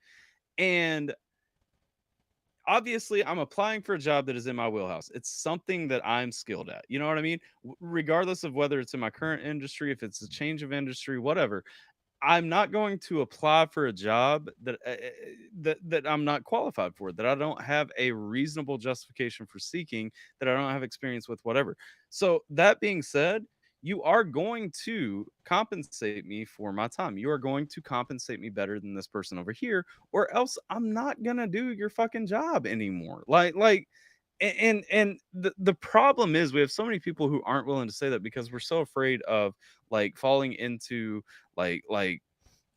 And obviously I'm applying for a job that is in my wheelhouse. It's something that I'm skilled at. You know what I mean? Regardless of whether it's in my current industry, if it's a change of industry, whatever, I'm not going to apply for a job that I'm not qualified for, that I don't have a reasonable justification for seeking, that I don't have experience with, whatever. So that being said, you are going to compensate me for my time. You are going to compensate me better than this person over here, or else I'm not gonna do your fucking job anymore. And the problem is we have so many people who aren't willing to say that because we're so afraid of like falling into like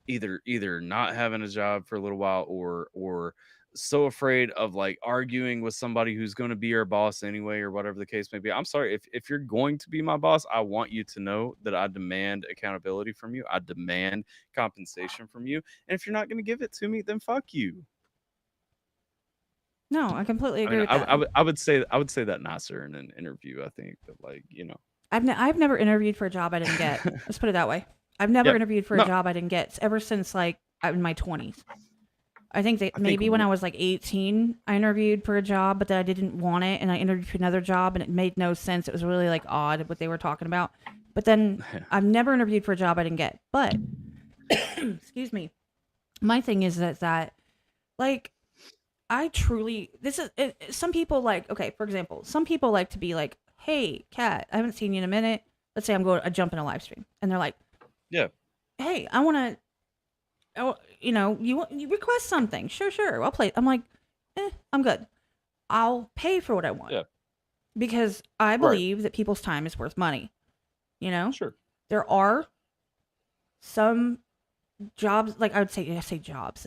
either not having a job for a little while, or so afraid of like arguing with somebody who's going to be your boss anyway, or whatever the case may be. I'm sorry, if you're going to be my boss, I want you to know that I demand accountability from you. I demand compensation from you. And if you're not going to give it to me, then fuck you. No, I completely I agree mean, with I, that. I would I would say I would say that nicer in an interview, I think, but I've never interviewed for a job I didn't get. Let's put it that way. I've never yeah. interviewed for a No, job I didn't get ever since I'm in my 20s. I think that I think maybe when I was like 18, I interviewed for a job, but then I didn't want it, and I interviewed for another job, and it made no sense. It was really like odd what they were talking about. But then I've never interviewed for a job I didn't get. But excuse me, my thing is that like I truly some people like, okay, for example, some people like to be like, hey, Kat, I haven't seen you in a minute. Let's say I jump in a live stream, and they're like, yeah, hey, I want to. Oh, you request something. Sure, sure. I'll play. I'm like, I'm good. I'll pay for what I want yeah, because I right, believe that people's time is worth money. You know, sure, there are some jobs, like I say jobs,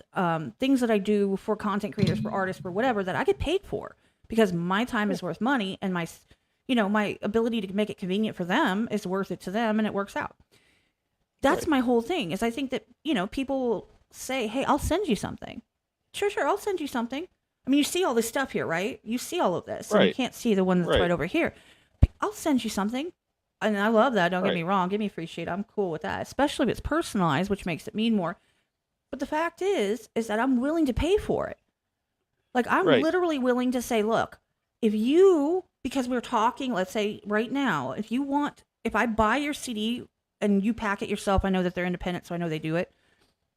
things that I do for content creators, for artists, for whatever that I get paid for because my time yeah, is worth money and my ability to make it convenient for them is worth it to them and it works out. That's right, my whole thing is I think that, people say, hey, I'll send you something. Sure, sure, I'll send you something. I mean, you see all this stuff here, right? You see all of this, and you right, can't see the one that's right, right over here. I'll send you something. And I love that. Don't get right, me wrong. Give me free shit. I'm cool with that, especially if it's personalized, which makes it mean more. But the fact is that I'm willing to pay for it. Like, I'm right. literally willing to say, look, because we're talking, let's say right now, if I buy your CD and you pack it yourself, I know that they're independent, so I know they do it.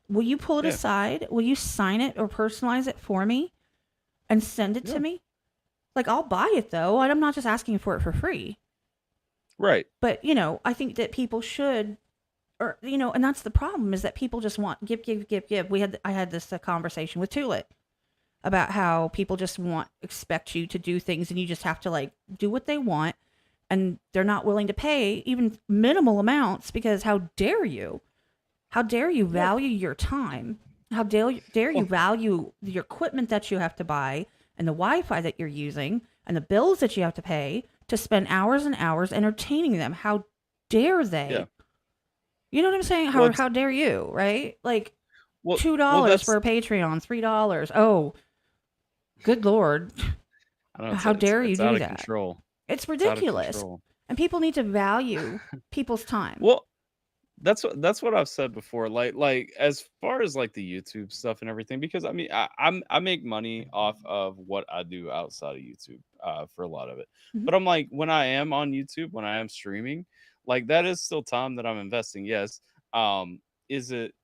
Will you pull it Yeah, aside? Will you sign it or personalize it for me and send it yeah, to me? Like, I'll buy it though, and I'm not just asking for it for free. Right. But, I think that people should, or, and that's the problem, is that people just want give, give, give, give. I had this conversation with Tulit about how people just expect you to do things, and you just have to like do what they want, and they're not willing to pay even minimal amounts, because how dare you? How dare you Yeah. value your time? How dare you Well, value your equipment that you have to buy, and the Wi-Fi that you're using, and the bills that you have to pay to spend hours and hours entertaining them? How dare yeah. they? You know what I'm saying? Well, How dare you, right? Like well, $2 that's for a Patreon, $3. Oh, good Lord. I know How dare you it's out do of that? control. It's It's out of ridiculous. control. And people need to value people's time. Well, that's what I've said before. Like as far as like the YouTube stuff and everything, because I mean I make money off of what I do outside of YouTube for a lot of it. Mhm. But I'm like, when I am on YouTube, when I am streaming, like that is still time that I'm investing. Yes. Is it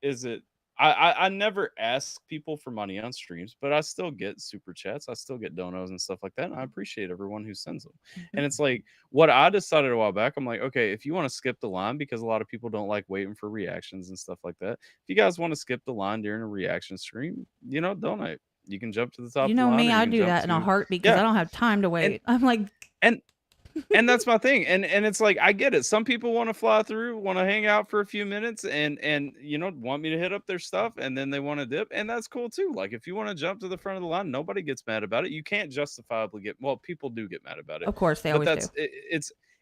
I never ask people for money on streams, but I still get super chats. I still get donos and stuff like that. And I appreciate everyone who sends them. Mhm. And it's like, what I decided a while back, I'm like, okay, if you want to skip the line, because a lot of people don't like waiting for reactions and stuff like that. If you guys want to skip the line during a reaction stream, donate. You can jump to the top You of the know line, me, or you I can do jump that in a to, heartbeat because yeah. I don't have time to And wait. I'm like, and and that's my thing. And it's like, I get it. Some people want to fly through, want to hang out for a few minutes, and want me to hit up their stuff, and then they want to dip, and that's cool too. Like, if you want to jump to the front of the line, nobody gets mad about it. You can't justifiably get, well, people do get mad about it, of course, they but always do.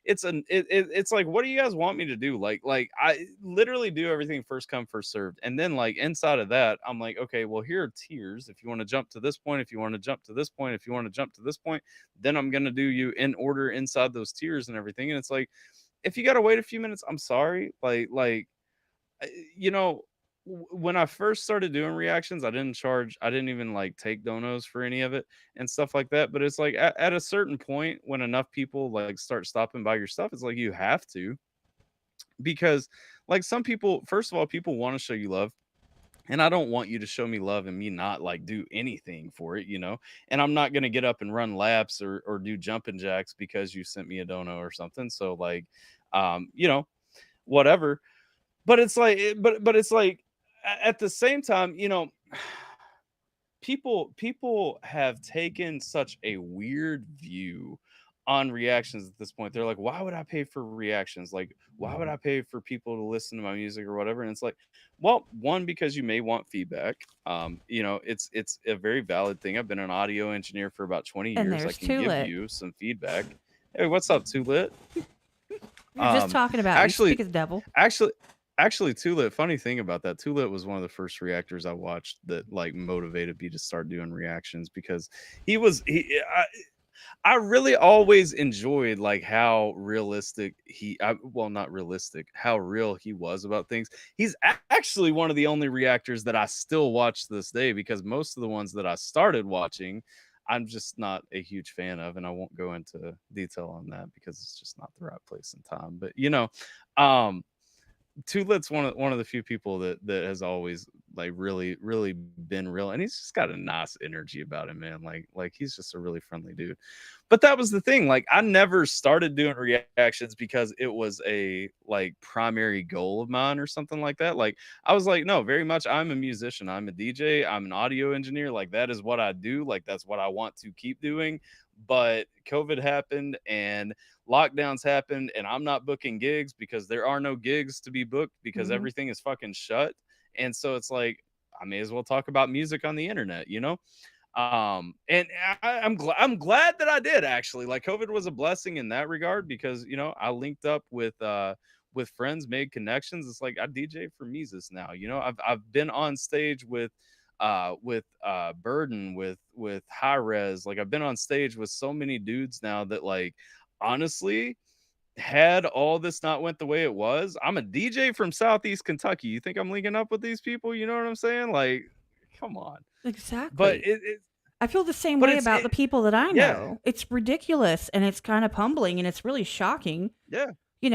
it's like, what do you guys want me to do? Like I literally do everything first come first served, and then like inside of that, I'm like, okay, well, here are tiers. If you want to jump to this point, if you want to jump to this point, if you want to jump to this point, then I'm gonna do you in order inside those tiers and everything. And it's like, if you gotta wait a few minutes, I'm sorry. Like uh, you know, when I first started doing reactions, I didn't charge. I didn't even like take donos for any of it and stuff like that. But it's like, at a certain point, when enough people like start stopping by your stuff, it's like you have to, because like some people, first of all, people want to show you love. And I don't want you to show me love and me not like do anything for it. And I'm not gonna get up and run laps or do jumping jacks because you sent me a dono or something. So like, whatever. But it's like, but it's like, at the same time, people have taken such a weird view on reactions at this point. They're like, why would I pay for reactions? Like, why would I pay for people to listen to my music or whatever? And it's like, well, one, because you may want feedback. It's a very valid thing. I've been an audio engineer for about 20 And years. I there's can give Tulit. you some feedback. Hey, what's up, Too Lit? We were just Um, talking about you. actually, Speak as devil. actually, actually, Tulit. Funny thing about that, Tulit was one of the first reactors I watched that like motivated me to start doing reactions, because I really always enjoyed like how realistic well, not realistic, how real he was about things. He's actually one of the only reactors that I still watch to this day, because most of the ones that I started watching, I'm just not a huge fan of, and I won't go into detail on that because it's just not the right place and time. But um Tulit's one of the few people that has always like really been real, and he's just got a nice energy about him, man. Like he's just a really friendly dude. But that was the thing. Like, I never started doing reactions because it was a like primary goal of mine or something like that. Like, I was like, no, very much. I'm a musician. I'm a DJ. I'm an audio engineer. Like, that is what I do. Like, that's what I want to keep doing. But COVID happened and lockdowns happened, and I'm not booking gigs because there are no gigs to be booked because Mhm. everything is fucking shut. And so it's like, I may as well talk about music on the internet. And I'm glad that I did, actually. Like, COVID was a blessing in that regard, because I linked up with friends, made connections. It's like, I DJ for Mises now. I've been on stage with Burden, with High Res. Like, I've been on stage with so many dudes now that, like, honestly, had all this not went the way it was, I'm a DJ from Southeast Kentucky. You think I'm linking up with these people? You know what I'm saying? Like, come on. But Exactly. it I feel the same but way it's about the it, people that I yeah, know. It's ridiculous, and it's kind of humbling, and it's really shocking, yeah,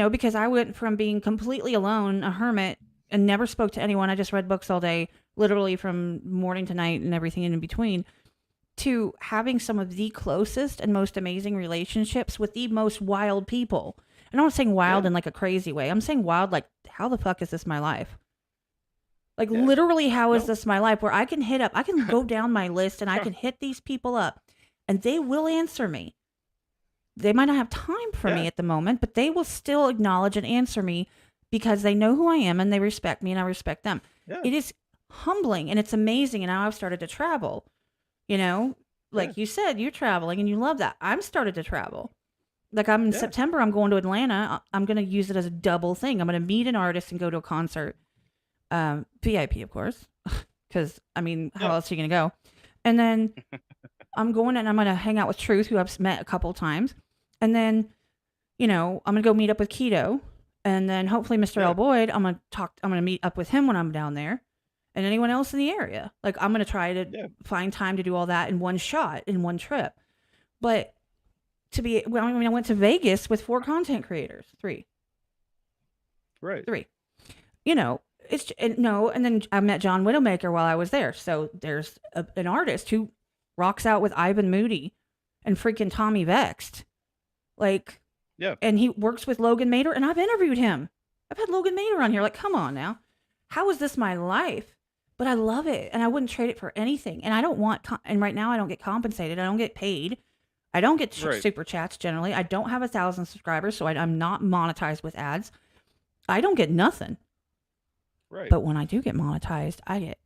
because I went from being completely alone, a hermit, and never spoke to anyone. I just read books all day, literally from morning to night and everything in between. to having some of the closest and most amazing relationships with the most wild people. And I'm not saying wild Yeah. in like a crazy way. I'm saying wild like, how the fuck is this my life? Like Yeah. literally, how is No. this my life? Where I can go down my list and I can hit these people up and they will answer me. They might not have time for Yeah. me at the moment, but they will still acknowledge and answer me because they know who I am and they respect me and I respect them. Yeah. It is humbling and it's amazing. And now I've started to travel, you know, Yeah. like you said, you're traveling and you love that. I'm started to travel. Like I'm in Yeah. September, I'm going to Atlanta. I'm going to use it as a double thing. I'm going to meet an artist and go to a concert. VIP, of course, because I mean, how Yeah. else are you going to go? And then I'm going and I'm going to hang out with Truth, who I've met a couple times. And then, you know, I'm going to go meet up with Keto. And then hopefully Mr. Yeah. L. Boyd, I'm going to meet up with him when I'm down there and anyone else in the area. Like I'm going to try to Yeah. find time to do all that in one shot, in one trip. But I went to Vegas with 4 content creators, 3. Right. 3. You know, and then I met John Widowmaker while I was there. So there's an artist who rocks out with Ivan Moody and freaking Tommy Vexed. Like, Yeah. and he works with Logan Mader, and I've interviewed him. I've had Logan Mader on here. Like, come on now. How is this my life? But I love it, and I wouldn't trade it for anything. And I don't want, and right now I don't get compensated. I don't get paid. I don't get Right. super chats generally. I don't have 1,000 subscribers, so I'm not monetized with ads. I don't get nothing. Right. But when I do get monetized, I get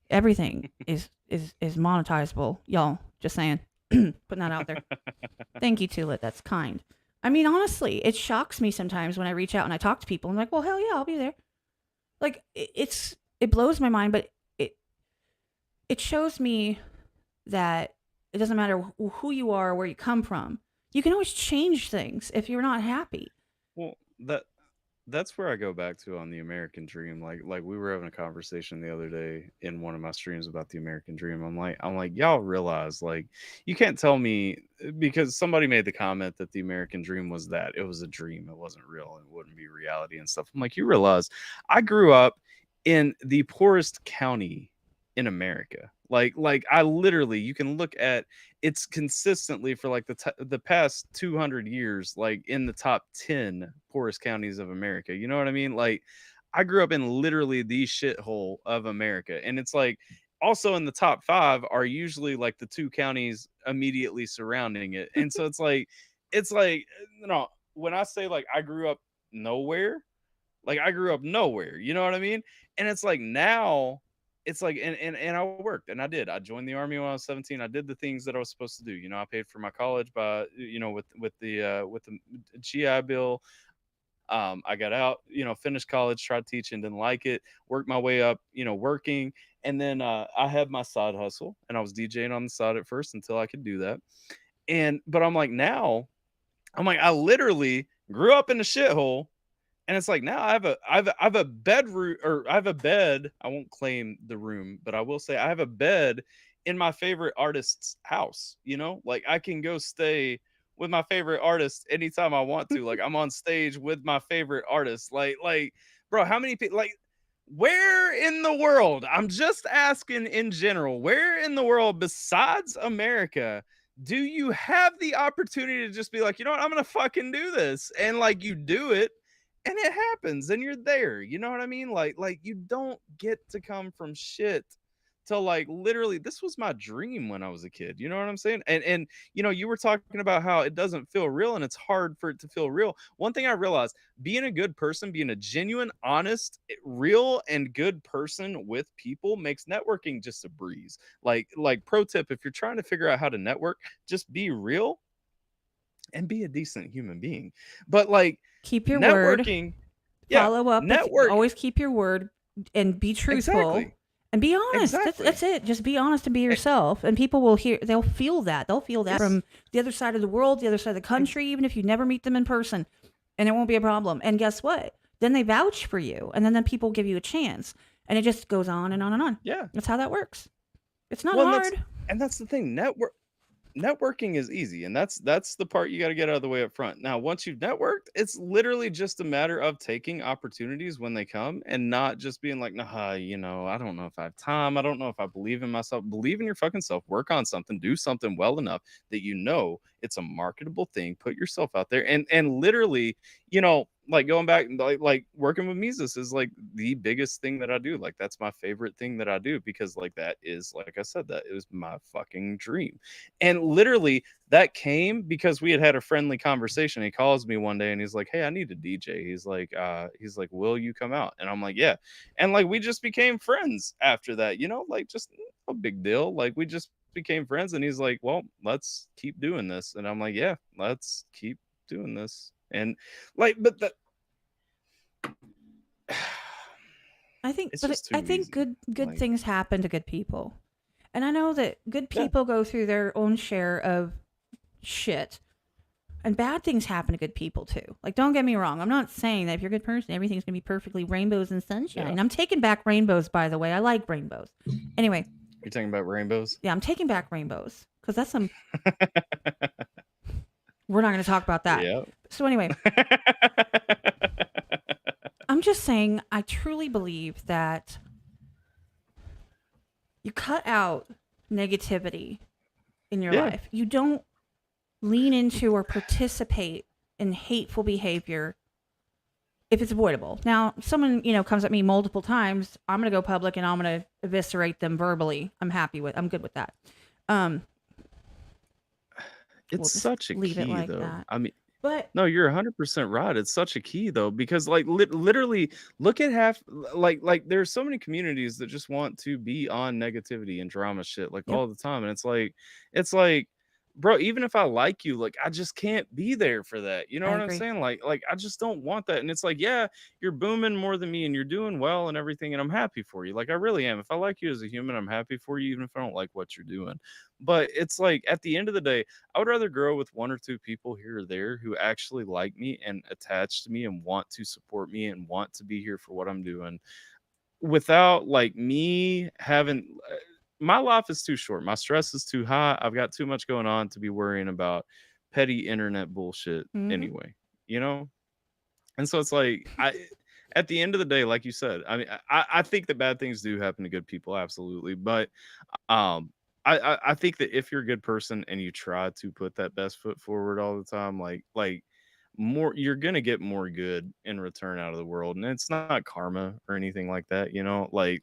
everything is monetizable. Y'all, just saying. Putting that out there. Thank you, Tulit. That's kind. I mean, honestly, it shocks me sometimes when I reach out and I talk to people. I'm like, well, hell yeah, I'll be there. Like, it blows my mind, but it shows me that it doesn't matter who you are or where you come from. You can always change things if you're not happy. Well, that's where I go back to on the American dream. Like we were having a conversation the other day in one of my streams about the American dream. I'm like, y'all realize, like, you can't tell me, because somebody made the comment that the American dream was that it was a dream, it wasn't real, and it wouldn't be reality and stuff. I'm like, you realize I grew up in the poorest county in America. Like I literally, you can look at, it's consistently for like the past 200 years, like in the top 10 poorest counties of America. You know what I mean? Like I grew up in literally the shithole of America, and it's like also in the top 5 are usually like the 2 counties immediately surrounding it. And so it's like you know, when I say like I grew up nowhere, like I grew up nowhere, you know what I mean? And it's like now it's like, and I worked, and I joined the army when I was 17. I did the things that I was supposed to do. You know, I paid for my college by, you know, with the GI Bill. I got out, you know, finished college, tried teaching, didn't like it, worked my way up, you know, working. And then I had my side hustle, and I was DJing on the side at first until I could do that. But I'm like, now I'm like, I literally grew up in a shithole. And it's like now I have a bedroom, or I have a bed. I won't claim the room, but I will say I have a bed in my favorite artist's house. You know, like I can go stay with my favorite artist anytime I want to. Like I'm on stage with my favorite artist. Like, bro, how many people, like, where in the world? I'm just asking in general, where in the world besides America do you have the opportunity to just be like, you know what, I'm gonna fucking do this, and like you do it and it happens and you're there, you know what I mean? Like you don't get to come from shit to, like, literally, this was my dream when I was a kid, you know what I'm saying? And you know, you were talking about how it doesn't feel real and it's hard for it to feel real. One thing I realized, being a good person, being a genuine, honest, real and good person with people makes networking just a breeze. Like pro tip, if you're trying to figure out how to network, just be real and be a decent human being. But like Keep your word. networking, yeah, Follow up. Always keep your word and be truthful. exactly, And be honest. exactly. That's it. Just be honest and be E- yourself. And people will they'll feel that. They'll feel that It's from the other side of the world, the other side of the country, even if you never meet them in person. And it won't be a problem. And guess what? Then they vouch for you. And then people give you a chance. And it just goes on and on and on. yeah. That's how that works. It's not Well, hard. and that's the thing. networking is easy, and that's the part you got to get out of the way up front. Now, once you've networked, it's literally just a matter of taking opportunities when they come and not just being like, nah, I don't know if I have time. I don't know if I believe in myself. Believe in your fucking self. Work on something. Do something well enough that it's a marketable thing. Put yourself out there, and literally, like going back and like working with Mises is like the biggest thing that I do. Like that's my favorite thing that I do because like that is like I said, that is my fucking dream. And literally that came because we had a friendly conversation. He calls me one day and he's like, "Hey, I need a DJ." He's like, "Will you come out?" And I'm like, "Yeah." And like we just became friends after that, like just no big deal. Like we just became friends and he's like, "Well, let's keep doing this." And I'm like, "Yeah, let's keep doing this." And like, but that I think, it's but just I too think easy. good Like, things happen to good people, and I know that good yeah, people go through their own share of shit, and bad things happen to good people too. Like, don't get me wrong. I'm not saying that if you're a good person, everything's gonna be perfectly rainbows and sunshine. yeah. I'm taking back rainbows, by the way. I like rainbows. Anyway, You're talking about rainbows? yeah, I'm taking back rainbows because that's some. We're not going to talk about that. Yeah. So anyway, I'm just saying I truly believe that you cut out negativity in your Yeah. life. You don't lean into or participate in hateful behavior if it's avoidable. Now, if someone, comes at me multiple times, I'm going to go public and I'm going to eviscerate them verbally. I'm good with that. We'll It's just such a leave it key, like though. that. I mean, But no, you're 100% right. It's such a key, though, because like literally, look at like there's so many communities that just want to be on negativity and drama shit like yep, all the time, and it's like, bro, even if I like you, like I just can't be there for that. You know I what I'm agree. saying? Like I just don't want that. And it's like, yeah, you're booming more than me, and you're doing well and everything, and I'm happy for you. Like I really am. If I like you as a human, I'm happy for you, even if I don't like what you're doing. But it's like at the end of the day, I would rather grow with one or two people here or there who actually like me and attach to me and want to support me and want to be here for what I'm doing without like me having my life is too short. My stress is too high. I've got too much going on to be worrying about petty internet bullshit Mm-hmm. anyway, you know? And so it's like at the end of the day, like you said, I mean, I think that bad things do happen to good people, absolutely. But um, I think that if you're a good person and you try to put that best foot forward all the time, like more, you're gonna get more good in return out of the world, and it's not karma or anything like that,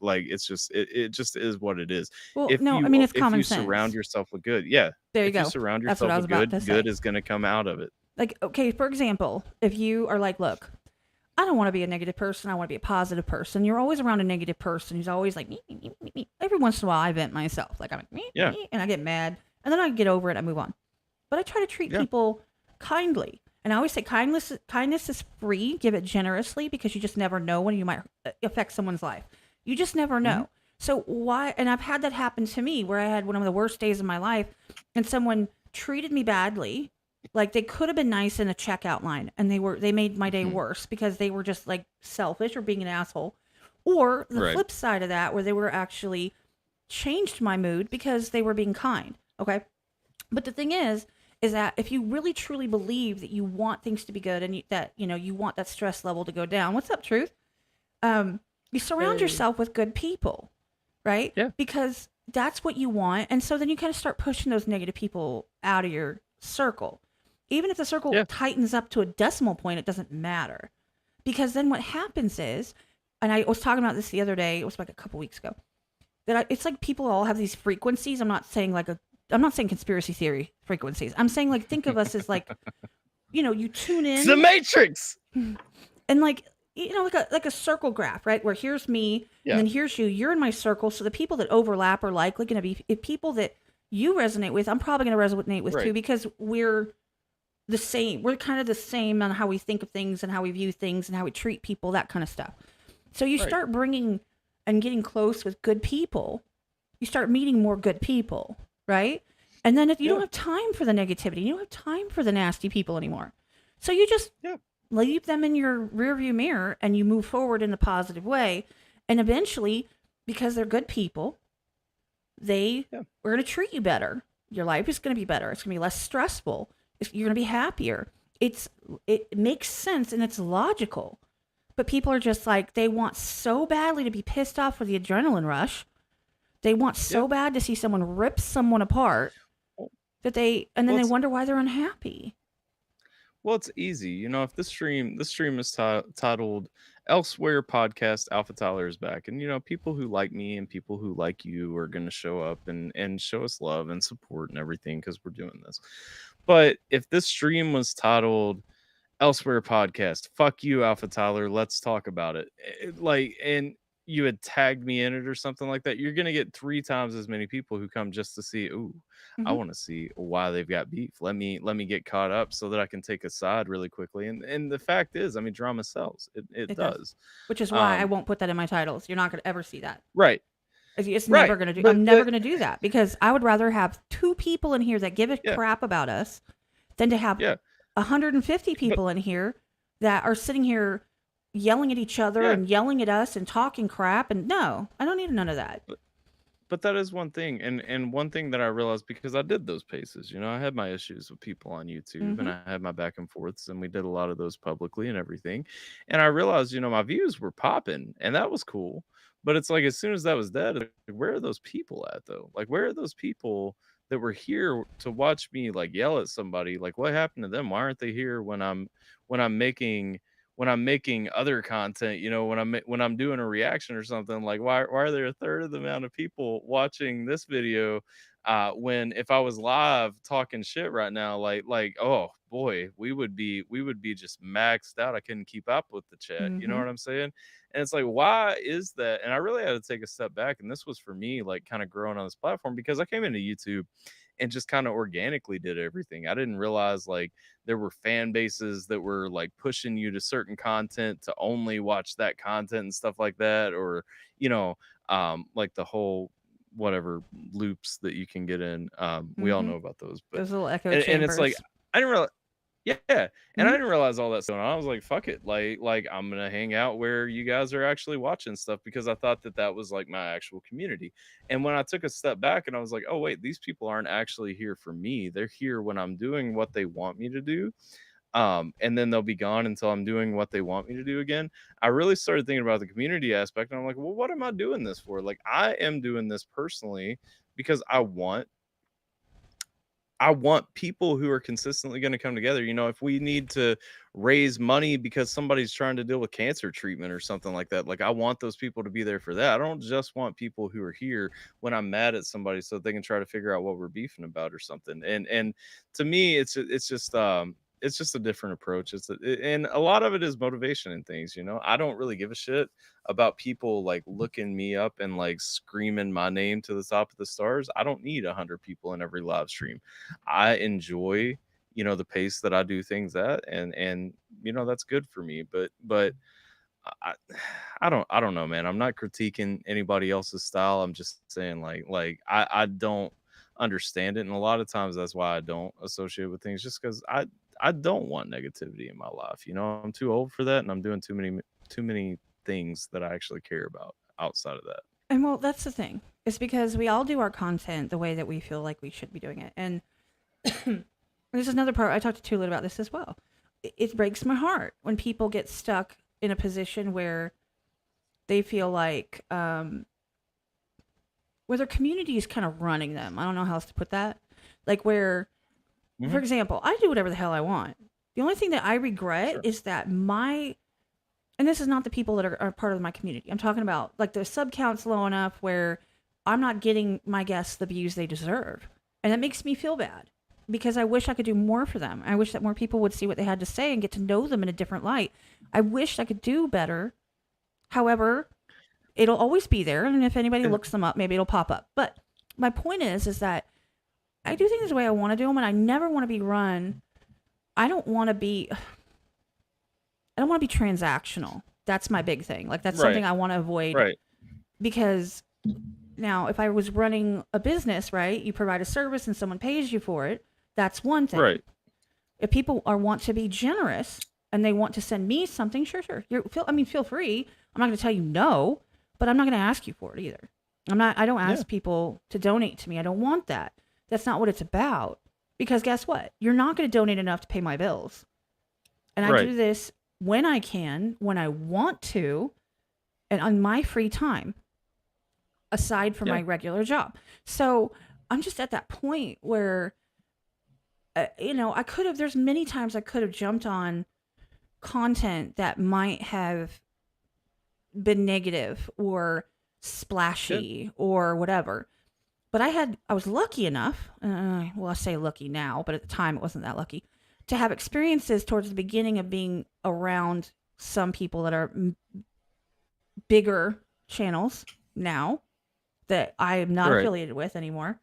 like it just is what it is. Well, If no, I you mean it's if common you surround sense. yourself with good, yeah, There you if you go. surround That's what yourself I was with about good, to good say. is gonna come out of it. Like, okay, for example, if you are like, look, I don't want to be a negative person. I want to be a positive person. You're always around a negative person who's always like, me, me, me, me, me. Every once in a while, I vent myself. Like, I'm like, me, Yeah, me, and I get mad. And then I get over it. I move on. But I try to treat yeah, people kindly. And I always say kindness is free. Give it generously because you just never know when you might affect someone's life. You just never hmm, know. So why? And I've had that happen to me where I had one of the worst days of my life and someone treated me badly. Like they could have been nice in a checkout line and they made my day hmm, worse because they were just like selfish or being an asshole. Or the right, flip side of that where they were actually changed my mood because they were being kind. Okay? But the thing is that if you really truly believe that you want things to be good and you want that stress level to go down. What's up, Truth? You surround hey, yourself with good people, right? yeah, Because that's what you want. And so then you kind of start pushing those negative people out of your circle. Even if the circle yeah, tightens up to a decimal point, it doesn't matter. Because then what happens is, and I was talking about this the other day, it was like a couple weeks ago, it's like people all have these frequencies. I'm not saying conspiracy theory frequencies. I'm saying like, think of us as like, you tune it's the in Matrix. and like like a circle graph, right? Where here's me and Yeah, then here's you. You're in my circle, so the people that overlap are likely going to be people that you resonate with. I'm probably going to resonate with too right, because we're the same. We're kind of the same on how we think of things and how we view things and how we treat people, that kind of stuff. So you right, start bringing and getting close with good people. You start meeting more good people, right? And then if you don't yeah, have time for the negativity, you don't have time for the nasty people anymore. So you just yeah, leave them in your rearview mirror and you move forward in a positive way. And eventually, because they're good people, they yeah, are going to treat you better. Your life is going to be better. It's going to be less stressful. You're going to be happier. It makes sense and it's logical. But people are just like, they want so badly to be pissed off for the adrenaline rush. They want so bad to see someone rip someone apart that they wonder why they're unhappy. Well, it's easy. You know, if this stream is titled Elsewhere Podcast, AlphaTyler is back. And, you know, people who like me and people who like you are going to show up and show us love and support and everything because we're doing this. But if this stream was titled Elsewhere Podcast, fuck you, AlphaTyler, let's talk about it. And you had tagged me in it or something like that, you're going to get 3 times as many people who come just to see, ooh, I want to see why they've got beef. Let me get caught up so that I can take a side really quickly. And the fact is, I mean, drama sells. It does. Which is why I won't put that in my titles. You're not going to ever see that. Right. It's never going to do. I'm never going to do that because I would rather have 2 people in here that give a crap about us than to have 150 people in here that are sitting here yelling at each other and yelling at us and talking crap. And no, I don't need none of that. But that is one thing. And one thing that I realized, because I did those paces, you know, I had my issues with people on YouTube and I had my back and forths, and we did a lot of those publicly and everything. And I realized, you know, my views were popping and that was cool. But it's like, as soon as that was dead, like, where are those people at though? Like, where are those people that were here to watch me like yell at somebody? Like, what happened to them? Why aren't they here when I'm making other content, you know, when I'm doing a reaction or something? Like, why are there a third of the amount of people watching this video when if I was live talking shit right now, like oh boy, we would be just maxed out. I couldn't keep up with the chat. You know what I'm saying? And it's like, why is that? And I really had to take a step back, and this was for me like kind of growing on this platform, because I came into YouTube and just kind of organically did everything. I didn't realize like there were fan bases that were like pushing you to certain content to only watch that content and stuff like that, or you know, like the whole whatever loops that you can get in. We all know about those, but those little echo and chambers. it's like I didn't realize. Yeah, and I didn't realize all that stuff. I was like, fuck it, like I'm gonna hang out where you guys are actually watching stuff, because I thought that was like my actual community. And when I took a step back and I was like, oh wait, these people aren't actually here for me. They're here when I'm doing what they want me to do. And then they'll be gone until I'm doing what they want me to do again. I really started thinking about the community aspect, and I'm like, well, what am I doing this for? Like, I am doing this personally because I want people who are consistently going to come together. You know, if we need to raise money because somebody's trying to deal with cancer treatment or something like that, like I want those people to be there for that. I don't just want people who are here when I'm mad at somebody so they can try to figure out what we're beefing about or something. And to me, it's just a different approach. And a lot of it is motivation and things, you know. I don't really give a shit about people like looking me up and like screaming my name to the top of the stars. I don't need 100 people in every live stream. I enjoy, you know, the pace that I do things at, and you know, that's good for me. But I don't know, man. I'm not critiquing anybody else's style. I'm just saying like I don't understand it, and a lot of times that's why I don't associate with things, just because I don't want negativity in my life. You know, I'm too old for that, and I'm doing too many things that I actually care about outside of that. And well, that's the thing. It's because we all do our content the way that we feel like we should be doing it. And this is another part. I talked to Tulip about this as well. It breaks my heart when people get stuck in a position where they feel like where their community is kind of running them. I don't know how else to put that. Like where, for example, I do whatever the hell I want. The only thing that I regret is that and this is not the people that are part of my community. I'm talking about like the sub count's low enough where I'm not getting my guests the views they deserve. And that makes me feel bad because I wish I could do more for them. I wish that more people would see what they had to say and get to know them in a different light. I wish I could do better. However, it'll always be there. And if anybody looks them up, maybe it'll pop up. But my point is that I do things the way I want to do them, and I never want to be run. I don't want to be transactional. That's my big thing. Like that's something I want to avoid. Right. Because now if I was running a business, right, you provide a service and someone pays you for it, that's one thing. Right. If people want to be generous and they want to send me something, sure. Feel free. I'm not going to tell you no, but I'm not going to ask you for it either. I don't ask people to donate to me. I don't want that. That's not what it's about. Because guess what? You're not going to donate enough to pay my bills. And I do this when I can, when I want to, and on my free time, aside from my regular job. So I'm just at that point where, I could have, there's many times I could have jumped on content that might have been negative or splashy or whatever. But I was lucky enough, well, I say lucky now, but at the time it wasn't that lucky, to have experiences towards the beginning of being around some people that are bigger channels now that I am not affiliated with anymore,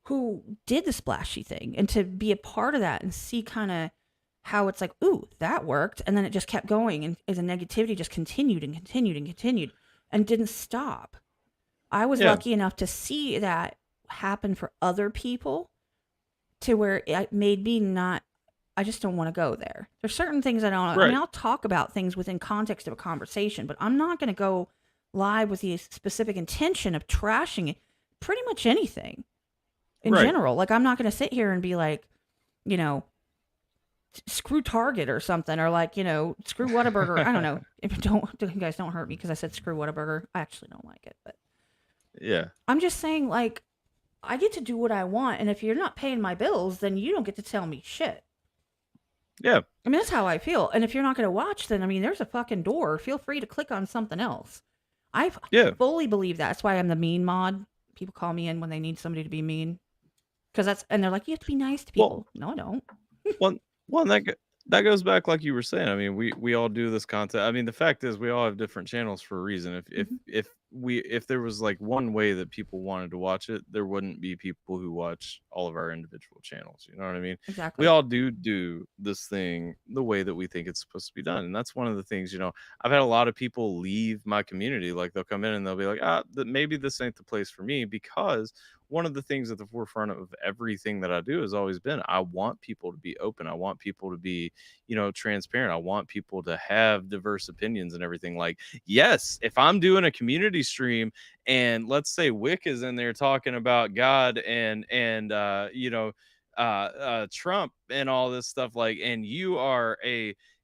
who did the splashy thing, and to be a part of that and see kind of how it's like, ooh, that worked. And then it just kept going, and the negativity just continued and continued and continued and didn't stop. I was lucky enough to see that happen for other people to where it made me not, I just don't want to go there. There's certain things I don't, I mean, I'll talk about things within context of a conversation, but I'm not going to go live with the specific intention of trashing pretty much anything in general. Like, I'm not going to sit here and be like, screw Target or something, or like, screw Whataburger. I don't know. You guys don't hurt me because I said screw Whataburger. I actually don't like it, but I'm just saying, like, I get to do what I want, and if you're not paying my bills, then you don't get to tell me shit. Yeah. I mean, that's how I feel. And if you're not going to watch, then, I mean, there's a fucking door. Feel free to click on something else. I fully believe that. That's why I'm the mean mod. People call me in when they need somebody to be mean. And they're like, you have to be nice to people. No, I don't. Well, that goes back, like you were saying. I mean, we all do this content. I mean, the fact is, we all have different channels for a reason. If there was like one way that people wanted to watch it, there wouldn't be people who watch all of our individual channels. You know what I mean? Exactly. We all do this thing the way that we think it's supposed to be done, and that's one of the things. I've had a lot of people leave my community. Like, they'll come in and they'll be like, maybe this ain't the place for me, because one of the things at the forefront of everything that I do has always been, I want people to be open. I want people to be, transparent. I want people to have diverse opinions and everything. Like, yes, if I'm doing a community stream and let's say Wick is in there talking about God and Trump and all this stuff, like, and you are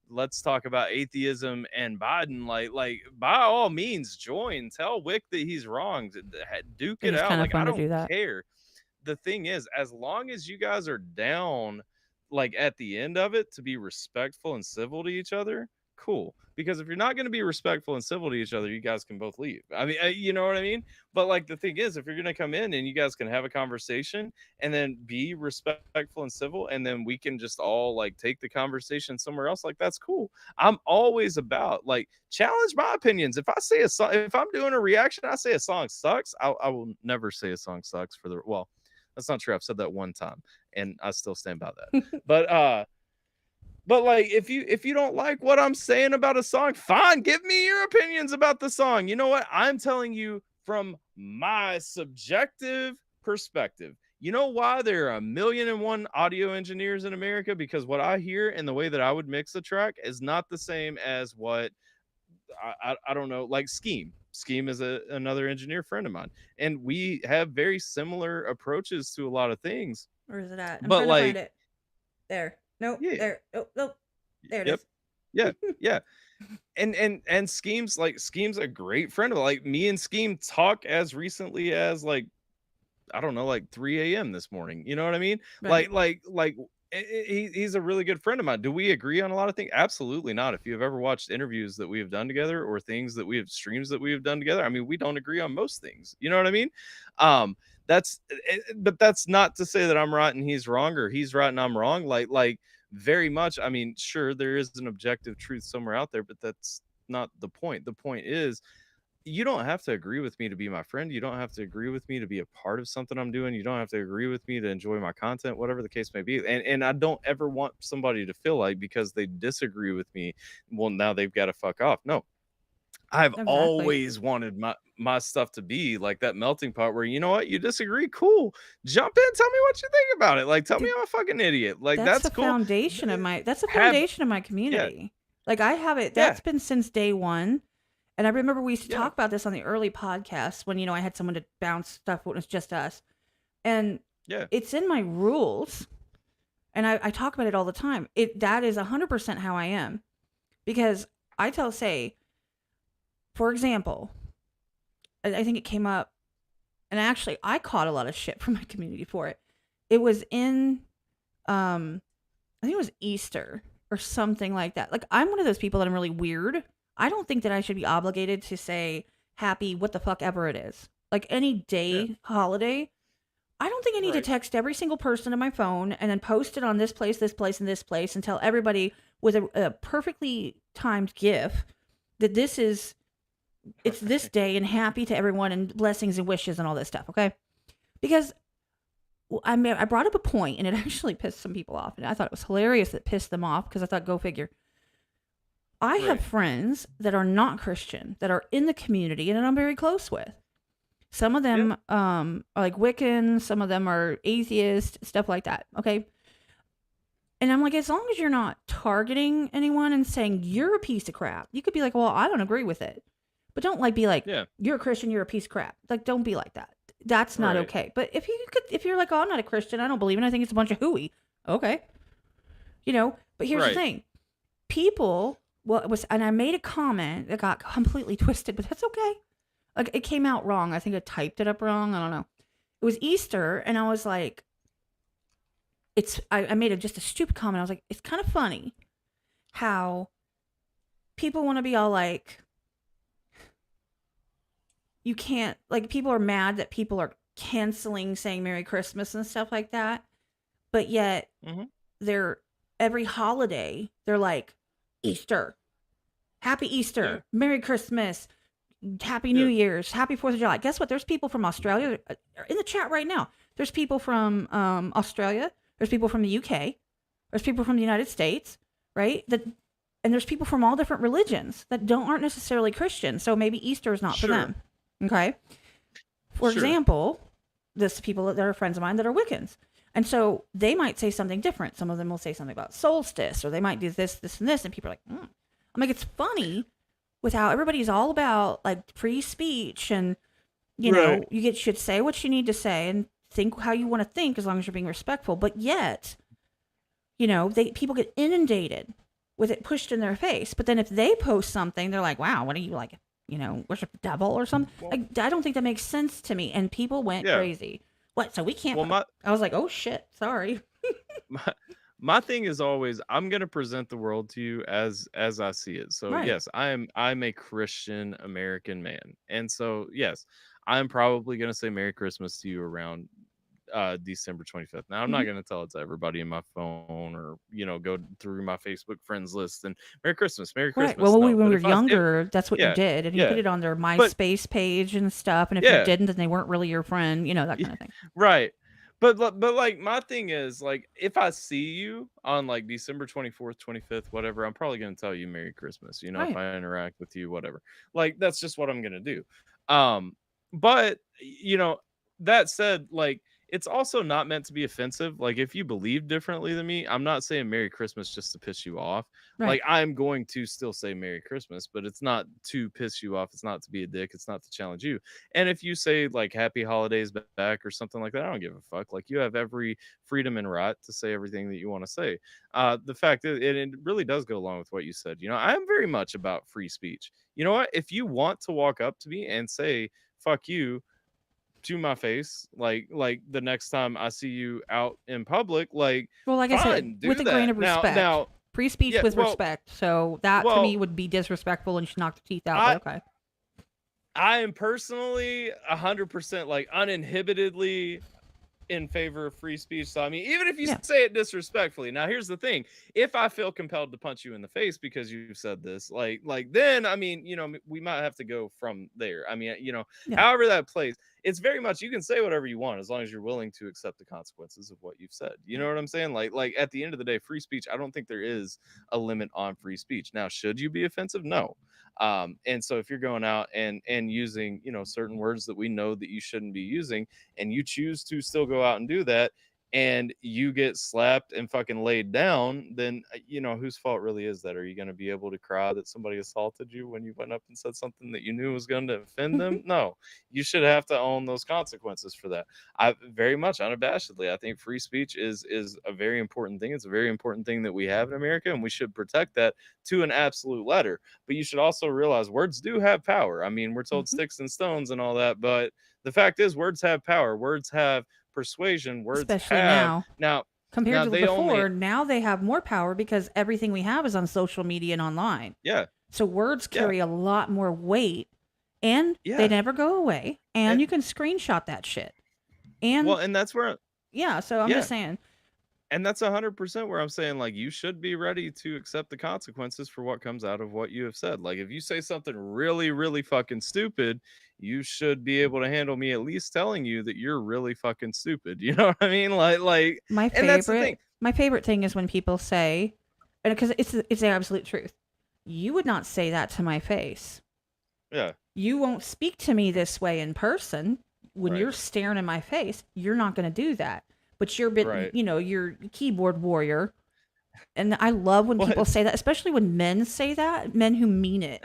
let's talk about atheism and Biden, like by all means join, tell Wick that he's wrong, duke it out. Like, I don't care. The thing is, as long as you guys are down, like, at the end of it, to be respectful and civil to each other, cool. Because if you're not going to be respectful and civil to each other, you guys can both leave. I mean, you know what I mean? But like, the thing is, if you're going to come in and you guys can have a conversation and then be respectful and civil, and then we can just all like take the conversation somewhere else, like, that's cool. I'm always about, like, challenge my opinions. If I say a song, if I'm doing a reaction, I say a song sucks, I will never say a song sucks well, that's not true. I've said that one time and I still stand by that. But like, if you don't like what I'm saying about a song, fine, give me your opinions about the song. You know what? I'm telling you from my subjective perspective. You know why there are 1,000,001 audio engineers in America? Because what I hear and the way that I would mix a track is not the same as what I don't know, like Scheme. Scheme is another engineer friend of mine, and we have very similar approaches to a lot of things. Where is it at? I'm trying to find it. There. Nope. Yeah. There. Oh, nope. There it is. Yeah. And Scheme's a great friend of, like, me and Scheme talk as recently as, like, I don't know, like 3 a.m. this morning. You know what I mean? Right. Like he's a really good friend of mine. Do we agree on a lot of things? Absolutely not. If you've ever watched interviews that we have done together or streams that we have done together, I mean, we don't agree on most things. You know what I mean? But that's not to say that I'm right and he's wrong, or he's right and I'm wrong. Like very much. I mean, sure, there is an objective truth somewhere out there, but that's not the point. The point is, you don't have to agree with me to be my friend. You don't have to agree with me to be a part of something I'm doing. You don't have to agree with me to enjoy my content, whatever the case may be. And I don't ever want somebody to feel like, because they disagree with me, well, now they've got to fuck off. No. I've always wanted my stuff to be like that melting pot where, you know what, you disagree, cool, jump in, tell me what you think about it. Like, tell me I'm a fucking idiot. Like, that's cool. Foundation of my foundation of my community. Yeah. Like, I have it. That's been since day one. And I remember we used to talk about this on the early podcasts when, I had someone to bounce stuff when it was just us. And Yeah. It's in my rules, and I talk about it all the time. That is 100% how I am, because say, for example, I think it came up, and actually I caught a lot of shit from my community for it. It was in, I think it was Easter or something like that. Like, I'm one of those people that I'm really weird. I don't think that I should be obligated to say happy what the fuck ever it is. Like, any Yeah. day, holiday, I don't think I need to Right. text every single person on my phone and then post it on this place, and this place, and tell everybody with a perfectly timed GIF that it's this Right. day and happy to everyone and blessings and wishes and all this stuff, okay? Because I brought up a point and it actually pissed some people off, and I thought it was hilarious that it pissed them off because I thought, go figure. I have Right. friends that are not Christian that are in the community and that I'm very close with. Some of Yeah. them are like Wiccan, some of them are atheist, stuff like that. Okay. And I'm like, as long as you're not targeting anyone and saying you're a piece of crap, you could be like, well, I don't agree with it. But don't like be like, Yeah. you're a Christian, you're a piece of crap. Like, don't be like that. That's not Right. okay. But if you're like, oh, I'm not a Christian, I don't believe in it, I think it's a bunch of hooey. Okay. But here's the Right. thing. People, well, it was, and I made a comment that got completely twisted, but that's okay. Like, it came out wrong. I think I typed it up wrong. I don't know. It was Easter, and I was like, I made just a stupid comment. I was like, it's kind of funny how people want to be all like, you can't, like, people are mad that people are canceling saying Merry Christmas and stuff like that. But yet, Hmm. they're, every holiday, they're like, Easter, Happy Yeah. Easter, Merry Christmas, Happy New Yeah. Year's, Happy 4th of July. Guess what? There's people from Australia in the chat right now. There's people from Australia. There's people from the UK. There's people from the United States, right? And there's people from all different religions that aren't necessarily Christian. So maybe Easter is not for Sure. them. Okay. For Sure. example, this people that are friends of mine that are Wiccans. And so they might say something different. Some of them will say something about solstice, or they might do this, this, and this. And people are like, I'm like, it's funny with how everybody's all about like free speech and, Right. you should say what you need to say and think how you want to think as long as you're being respectful. But yet, people get inundated with it pushed in their face. But then if they post something, they're like, wow, what are you like, worship the devil or something? Well. Like, I don't think that makes sense to me. And people went Yeah. crazy. What? So we can't. Well, my I was like, oh shit, sorry. my my thing is always I'm gonna present the world to you as I see it. So Right. yes, I'm a Christian American man, and so yes, I'm probably gonna say Merry Christmas to you around December 25th. Now I'm not Hmm. gonna tell it to everybody in my phone or go through my Facebook friends list and Merry Christmas, Merry Right. Christmas. Well, No, when but we were if I if younger, that's what you yeah, did, and you put yeah, it on their but MySpace page and stuff. And if you yeah, didn't, then they weren't really your friend. That kind of thing. right. But like my thing is like if I see you on like December 24th, 25th, whatever, I'm probably gonna tell you Merry Christmas. If Right. I interact with you, whatever. Like that's just what I'm gonna do. But that said, like it's also not meant to be offensive. Like if you believe differently than me, I'm not saying Merry Christmas just to piss you off. Right. Like I'm going to still say Merry Christmas, but it's not to piss you off. It's not to be a dick. It's not to challenge you. And if you say like happy holidays back or something like that, I don't give a fuck. Like you have every freedom and right to say everything that you want to say. The fact is, it really does go along with what you said. I'm very much about free speech. You know what? If you want to walk up to me and say, fuck you to my face, like the next time I see you out in public, like Well, like I said, fine, with do a grain that. of Now, respect. Free speech yeah, with respect. So that to me well, would be disrespectful and you should knock the teeth out. I But okay. I am personally 100% like uninhibitedly in favor of free speech. So I mean, even if you Yeah. say it disrespectfully, now here's the thing: if I feel compelled to punch you in the face because you've said this, like then I mean, we might have to go from there. I mean, Yeah. however that plays, it's very much you can say whatever you want as long as you're willing to accept the consequences of what you've said. You know what I'm saying? Like at the end of the day, free speech. I don't think there is a limit on free speech. Now, should you be offensive? No. And so if you're going out and using certain words that we know that you shouldn't be using and you choose to still go out and do that, and you get slapped and fucking laid down, then whose fault really is that? Are you going to be able to cry that somebody assaulted you when you went up and said something that you knew was going to offend them? No, you should have to own those consequences for that. I very much unabashedly, I think free speech is a very important thing. It's a very important thing that we have in America, and we should protect that to an absolute letter. But you should also realize words do have power. I mean, we're told Mhm. sticks and stones and all that, but the fact is words have power. Words have persuasion. Words Especially have now. now Compared now to they only before, now they have more power because everything we have is on social media and online. yeah, So words yeah, carry a lot more weight and they yeah. never go away. And And you can screenshot that shit. And well, and that's where yeah, so I'm yeah, just saying, and that's 100% where I'm saying, like, you should be ready to accept the consequences for what comes out of what you have said. Like, if you say something really, really fucking stupid, you should be able to handle me at least telling you that you're really fucking stupid. You know what I mean? my And that's the favorite thing. my favorite thing is when people say, and because it's the absolute truth. You would not say that to my face. Yeah, You won't speak to me this way in person. When right, you're staring in my face, you're not going to do that. But you're bit, right. you're a keyboard warrior. And I love when Well, people say that, especially when men say that, men who mean it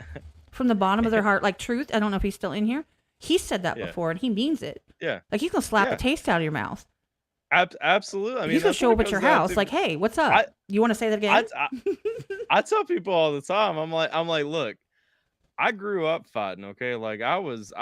from the bottom of their heart. Like Truth, I don't know if he's still in here. He said that yeah, before and he means it. yeah, Like he's going to slap the yeah. taste out of your mouth. Absolutely. I mean, He's going to that's what show it up at comes your down house to. like, hey, what's I, up? You want to say that I, again? I, I tell people all the time. I'm like, look, I grew up fighting, okay? Like I was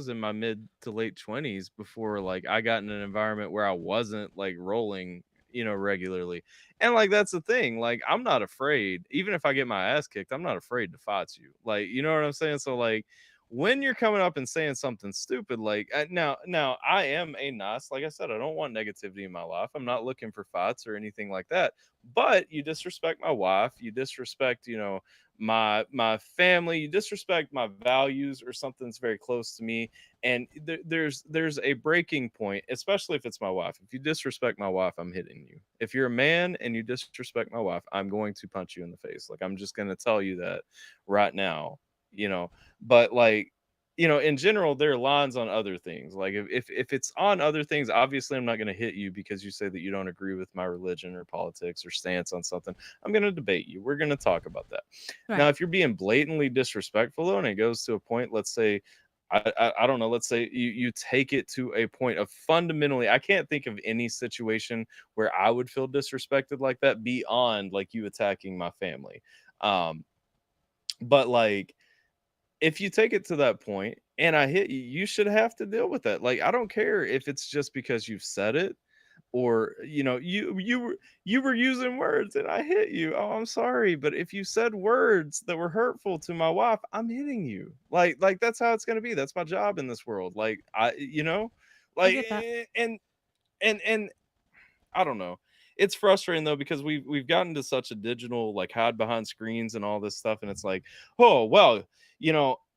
in my mid to late 20s before like I got in an environment where I wasn't like rolling, regularly. And like that's the thing. Like I'm not afraid, even if I get my ass kicked, I'm not afraid to fight you. Like, you know what I'm saying? So like when you're coming up and saying something stupid, like now I am a nice, like I said, I don't want negativity in my life. I'm not looking for fights or anything like that. But you disrespect my wife, you disrespect, my family, you disrespect my values or something that's very close to me, and there's a breaking point, especially if it's my wife. If you disrespect my wife, I'm hitting you. If you're a man and you disrespect my wife, I'm going to punch you in the face. Like I'm just going to tell you that right now, you know but like, in general, there are lines on other things. Like if it's on other things, obviously I'm not going to hit you because you say that you don't agree with my religion or politics or stance on something. I'm going to debate you. We're going to talk about that. Now, Right. if you're being blatantly disrespectful though, and it goes to a point, let's say, I don't know, let's say you take it to a point of fundamentally, I can't think of any situation where I would feel disrespected like that beyond like you attacking my family. Um, but like if you take it to that point and I hit you, you should have to deal with that. Like I don't care if it's just because you've said it, or you were using words and I hit you. Oh, I'm sorry, but if you said words that were hurtful to my wife, I'm hitting you. Like that's how it's going to be. That's my job in this world. Like I like get that. and I don't know. It's frustrating though because we've gotten to such a digital like hide behind screens and all this stuff, and it's like, oh well,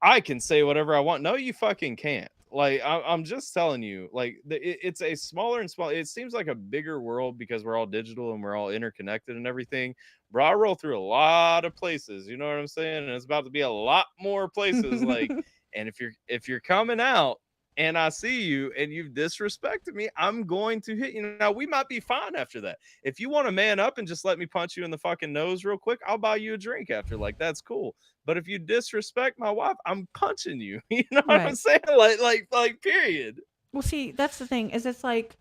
I can say whatever I want. No, you fucking can't. Like I'm just telling you, like it's a smaller and smaller. It seems like a bigger world because we're all digital and we're all interconnected and everything. Bro, I roll through a lot of places. You know what I'm saying? And it's about to be a lot more places. Like, and if you're coming out and I see you and you've disrespected me, I'm going to hit you. Now, we might be fine after that. If you want to man up and just let me punch you in the fucking nose real quick, I'll buy you a drink after. Like, that's cool. But if you disrespect my wife, I'm punching you. You know what I'm Right. saying? Like, period. Well, see, that's the thing. Is it's like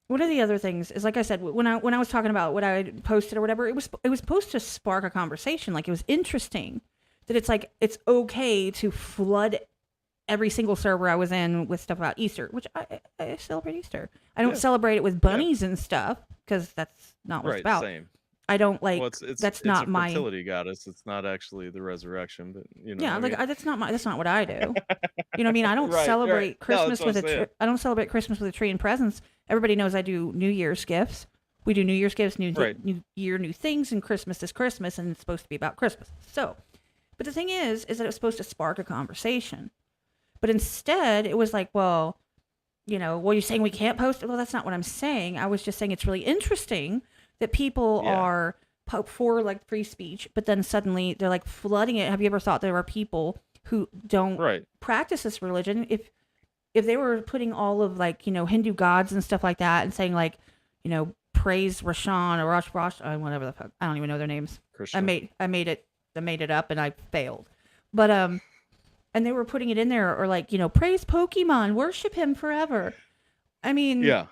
one of the other things is like I said when I was talking about what I posted or whatever, it was supposed to spark a conversation. Like it was interesting that it's like it's okay to flood every single server I was in with stuff about Easter, which I celebrate Easter. I don't Yeah. celebrate it with Yeah. bunnies and stuff because that's not what it's Right. about. Same. I don't Well, like it's that's it's a not my fertility goddess. It's not actually the resurrection, but you know what yeah I like mean? that's not what I do. You know what I mean? I don't Right. Right. celebrate No, that's Christmas what I'm with saying. I don't celebrate Christmas with a tree and presents. Everybody knows I do New Year's gifts. We do New Year's gifts, Right. new year, new things, and Christmas is Christmas, and it's supposed to be about Christmas. So, but the thing is that it was supposed to spark a conversation. But instead, it was like, well, you're saying we can't post it. Well, that's not what I'm saying. I was just saying it's really interesting that people Yeah. are for like free speech, but then suddenly they're like flooding it. Have you ever thought there are people who don't Right. practice this religion? If if they were putting all of like, Hindu gods and stuff like that and saying like, praise Rashan or Rosh, whatever the fuck, I don't even know their names. I Krishna. made I made it I made it up and I failed. But and they were putting it in there or like, praise Pokemon, worship him forever. I mean, Yeah,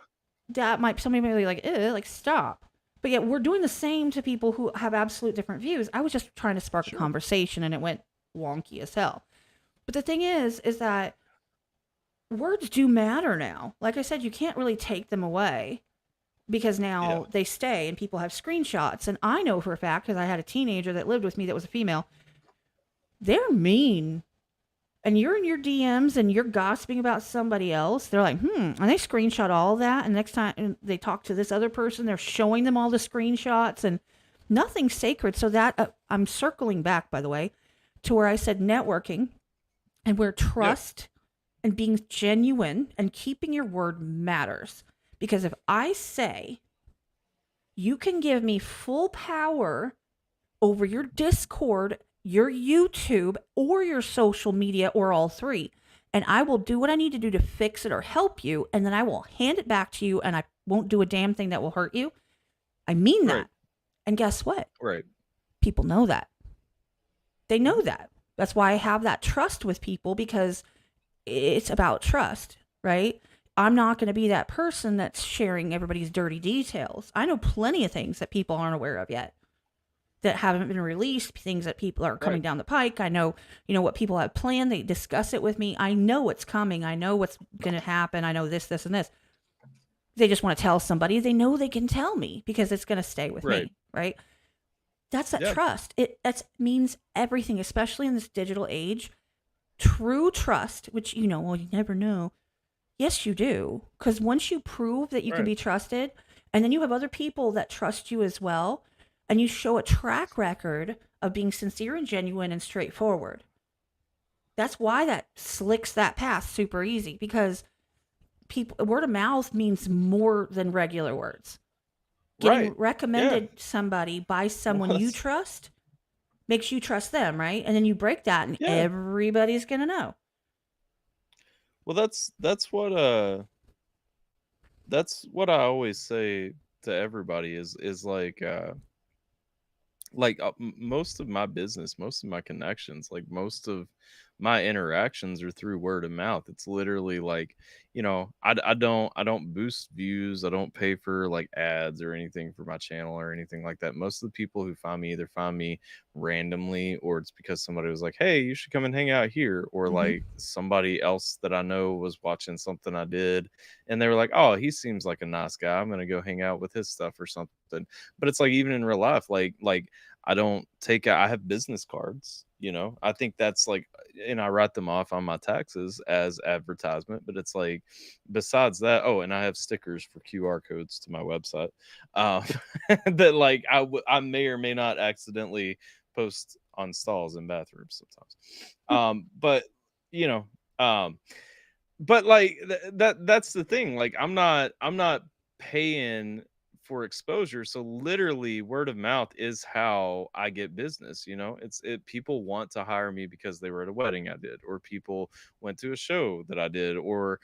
that might somebody might be like, like stop. But yet we're doing the same to people who have absolute different views. I was just trying to spark a sure. conversation and it went wonky as hell. But the thing is that words do matter now. Like I said, you can't really take them away because Yeah, now they stay and people have screenshots. And I know for a fact, because I had a teenager that lived with me that was a female, they're mean. And you're in your DMs and you're gossiping about somebody else. They're like, and they screenshot all that. And next time they talk to this other person, they're showing them all the screenshots and nothing's sacred. So that I'm circling back, by the way, to where I said networking and where yeah, trust and being genuine and keeping your word matters. Because if I say you can give me full power over your Discord, your YouTube, or your social media, or all three, and I will do what I need to do to fix it or help you, and then I will hand it back to you, and I won't do a damn thing that will hurt you. I mean right, that. And guess what? right. People know that. They Mhm. know that. That's why I have that trust with people because it's about trust, right? I'm not going to be that person that's sharing everybody's dirty details. I know plenty of things that people aren't aware of yet that haven't been released, things that people are coming Right, down the pike. I know, what people have planned. They discuss it with me. I know what's coming. I know what's going to happen. I know this, and this. They just want to tell somebody. They know they can tell me because it's going to stay with right. me, right? That's that Yeah, trust. That means everything, especially in this digital age. True trust, which well, you never know. Yes, you do, because once you prove that you can right. be trusted, and then you have other people that trust you as well, and you show a track record of being sincere and genuine and straightforward. That's why that slicks that path super easy because people word of mouth means more than regular words. Getting Right. Yeah. recommended somebody by Well, someone you trust makes you trust them, right? And then you break that and yeah. everybody's going to know. Well, that's what I always say to everybody is like most of my business, most of my connections, like most of my interactions are through word of mouth. It's literally like, I don't boost views, I don't pay for like ads or anything for my channel or anything like that. Most of the people who find me either find me randomly, or it's because somebody was like, hey, you should come and hang out here, or Mm-hmm. like somebody else that I know was watching something I did and they were like, oh, he seems like a nice guy, I'm gonna go hang out with his stuff or something. But it's like even in real life, like I don't take I have business cards, I think that's like, and I write them off on my taxes as advertisement, but it's like besides that, oh, and I have stickers for QR codes to my website. Um that like I may or may not accidentally post on stalls in bathrooms sometimes. But you know, um but like that's the thing. Like I'm not paying for exposure. So literally word of mouth is how I get business, people want to hire me because they were at a wedding I did, or people went to a show that I did, or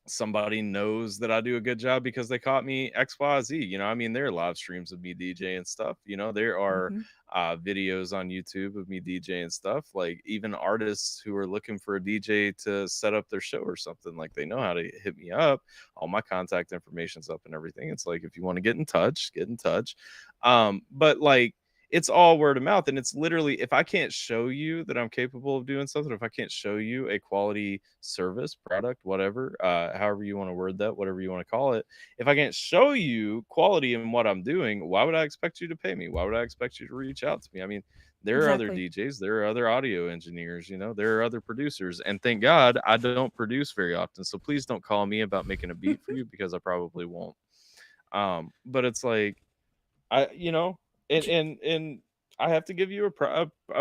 somebody knows that I do a good job because they caught me XYZ. I mean, there are live streams of me DJ and stuff. There are Mm-hmm. videos on YouTube of me DJ and stuff. Like even artists who are looking for a DJ to set up their show or something, like they know how to hit me up. All my contact information's up and everything. It's like if you want to get in touch, get in touch. But like it's all word of mouth, and it's literally if I can't show you that I'm capable of doing something, if I can't show you a quality service, product, whatever, however you want to word that, whatever you want to call it, if I can't show you quality in what I'm doing, why would I expect you to pay me? Why would I expect you to reach out to me? I mean, there are other Exactly. DJs, there are other audio engineers, there are other producers, and thank God I don't produce very often, so please don't call me about making a beat for you because I probably won't. But it's like I you know and I have to give you a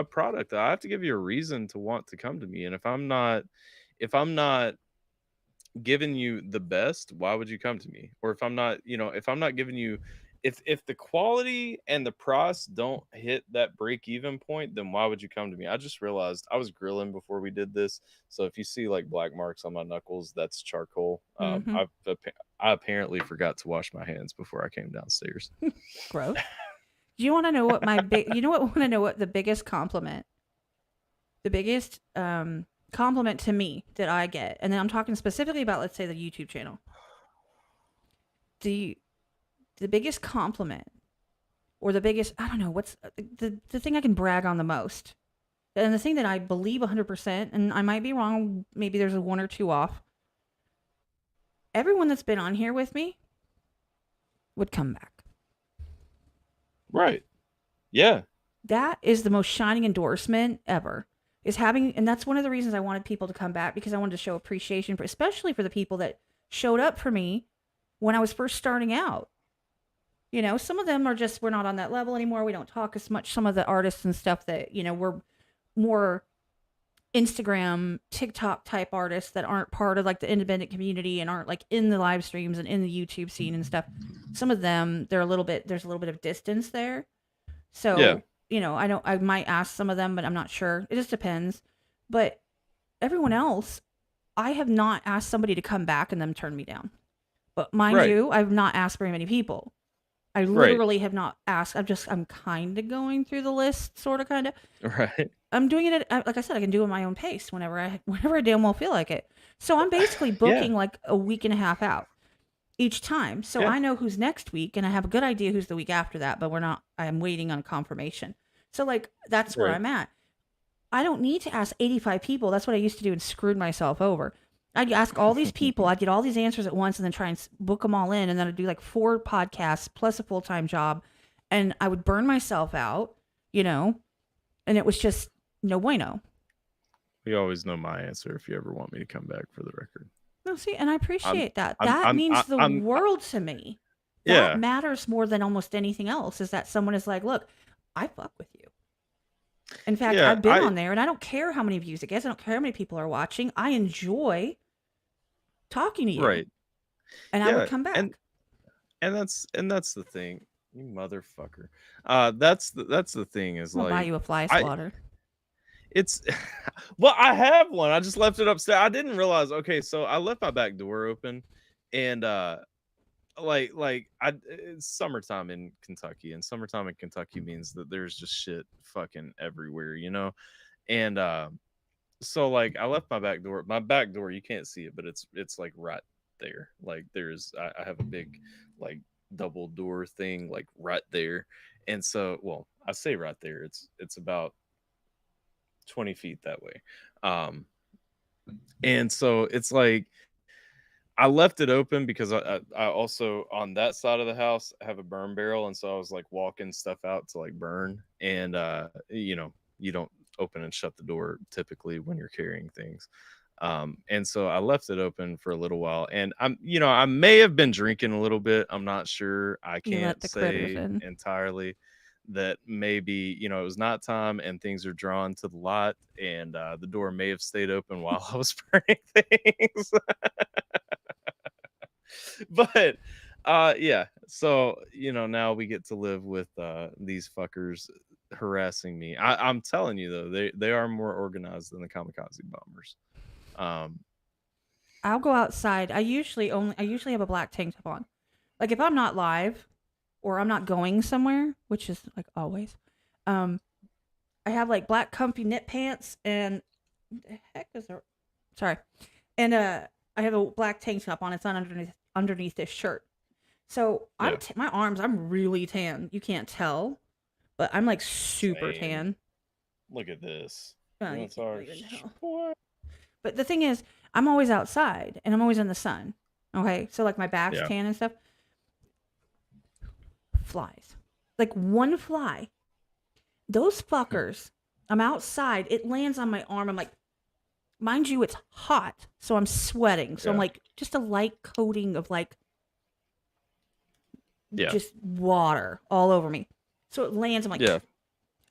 product. I have to give you a reason to want to come to me. And if I'm not giving you the best, why would you come to me? Or if I'm not giving you if the quality and the price don't hit that break even point, then why would you come to me? I just realized I was grilling before we did this, so if you see like black marks on my knuckles, that's charcoal. Mm-hmm. I apparently forgot to wash my hands before I came downstairs. Gross. Do you want to know what my big? You know what? Want to know what the biggest compliment? The biggest compliment to me that I get, and then I'm talking specifically about, let's say, the YouTube channel. The biggest compliment, or the biggest, I don't know, what's the thing I can brag on the most, and the thing that I believe 100%, and I might be wrong, maybe there's a one or two off. Everyone that's been on here with me would come back. Right. Yeah. That is the most shining endorsement ever. Is having, and that's one of the reasons I wanted people to come back, because I wanted to show appreciation for, especially for the people that showed up for me when I was first starting out. You know, some of them are just, we're not on that level anymore. We don't talk as much. Some of the artists and stuff that, you know, we're more Instagram, TikTok type artists that aren't part of like the independent community and aren't like in the live streams and in the YouTube scene and stuff. Some of them, there's a little bit of distance there. So, Yeah. you know, I might ask some of them, but I'm not sure. It just depends. But everyone else, I have not asked somebody to come back and them turn me down. But mind Right. you, I've not asked very many people. I literally have not asked. I'm kind of going through the list, sort of, kind of. Right. I'm doing it at, like I said, I can do it at my own pace whenever I damn well feel like it. So I'm basically booking like a week and a half out each time. So I know who's next week, and I have a good idea who's the week after that, but I'm waiting on confirmation. So like, that's where I'm at. I don't need to ask 85 people. That's what I used to do and screwed myself over. I'd ask all these people, I'd get all these answers at once and then try and book them all in. And then I'd do like 4 podcasts plus a full-time job. And I would burn myself out, you know, and it was just no bueno. You always know my answer if you ever want me to come back, for the record. No, see, and I appreciate that. That means the world to me. That matters more than almost anything else, is that someone is like, look, I fuck with you. In fact, I've been on there, and I don't care how many views it gets. I don't care how many people are watching. I enjoy talking to you. Right. And I would come back. And that's the thing. You motherfucker. That's the thing, is I'll like, buy you a fly swatter. It's well, I have one. I just left it upstairs. I didn't realize. Okay, so I left my back door open, and it's summertime in Kentucky, and summertime in Kentucky means that there's just shit fucking everywhere, you know. And so like I left my back door. My back door, you can't see it, but it's like right there. Like I have a big like double door thing like right there. And so, well, I say right there. It's about 20 feet that way. And so it's like I left it open because I also, on that side of the house, have a burn barrel, and so I was like walking stuff out to like burn, and you know, you don't open and shut the door typically when you're carrying things. And so I left it open for a little while, and I may have been drinking a little bit. I'm not sure. I can't say entirely. That maybe, it was not time and things are drawn to the lot, and the door may have stayed open while I was burning things. But yeah, so now we get to live with these fuckers harassing me. I'm telling you though, they are more organized than the kamikaze bombers. I'll go outside. I usually have a black tank top on. Like if I'm not live or I'm not going somewhere, which is like always, I have like black comfy knit pants and what the heck is there? Sorry. And I have a black tank top on. It's not underneath this shirt. So my arms, I'm really tan. You can't tell, but I'm like super tan. Look at this. Well, that's our But the thing is, I'm always outside and I'm always in the sun. Okay. So like my back's tan and stuff. Flies. Like one fly. Those fuckers, I'm outside. It lands on my arm. I'm like, mind you, it's hot. So I'm sweating. So I'm like, just a light coating of like, just water all over me. So it lands. I'm like, and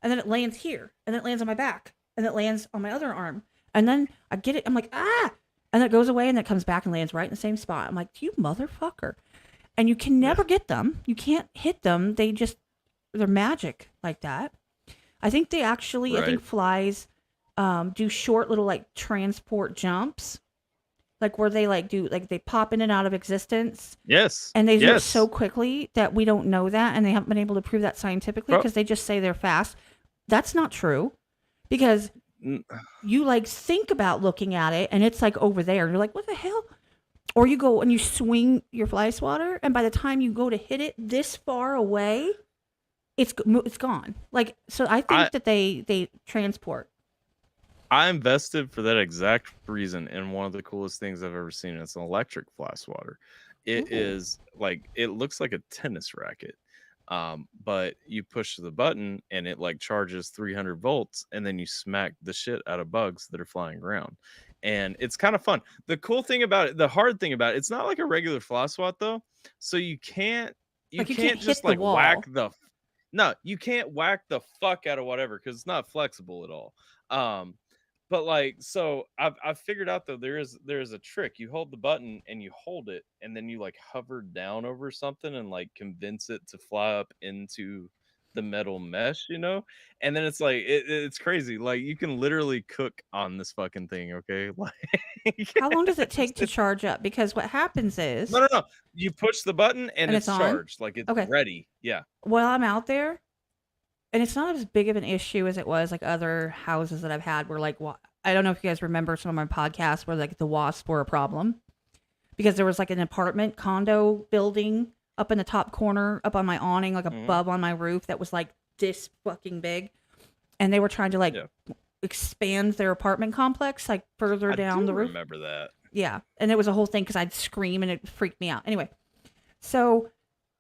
then it lands here. And then it lands on my back. And then it lands on my other arm. And then I get it. I'm like, ah. And then it goes away and then it comes back and lands right in the same spot. I'm like, you motherfucker. and you can Yeah. never get them. You can't hit them. They're magic like that. I think they actually, I Right. think flies do short little like transport jumps, like where they like do like they pop in and out of existence, Yes. and they do it so Yes. quickly that we don't know that, and they haven't been able to prove that scientifically Bro. because they just say they're fast. That's not true, because n- you like think about looking at it and it's like over there, and you're like, what the hell? Or you go and you swing your fly swatter, and by the time you go to hit it this far away, it's gone. Like, so I I think that they transport. I invested for that exact reason in one of the coolest things I've ever seen. It's an electric fly swatter. It Ooh. is like it looks like a tennis racket. But you push the button and it like charges 300 volts, and then you smack the shit out of bugs that are flying around. And it's kind of fun. The cool thing about it, the hard thing about it, it's not like a regular fly swat though. So you Like you can't can't just hit the like whack wall. no, you can't whack the fuck out of whatever because it's not flexible at all. Um, but like, so I've figured out though there is a trick. You hold the button and you hold it, and then you like hover down over something and like convince it to fly up into the metal mesh, and then it's like it's crazy. Like you can literally cook on this fucking thing. Okay, like How long does it it's, take to it's charge up? Because what happens no, is, no, no. You push the button and and it's it's on. charged. Like it's Okay. ready. Yeah. While I'm out there, and it's not as big of an issue as it was like other houses that I've had where like I don't know if you guys remember some of my podcasts where like the wasps were a problem because there was like an apartment condo building up in the top corner up on my awning, like Hmm. above on my roof, that was like this fucking big, and they were trying to like Yeah. expand their apartment complex like further I down do the roof. remember that. Yeah, and it was a whole thing because I'd scream and it freaked me out. Anyway, so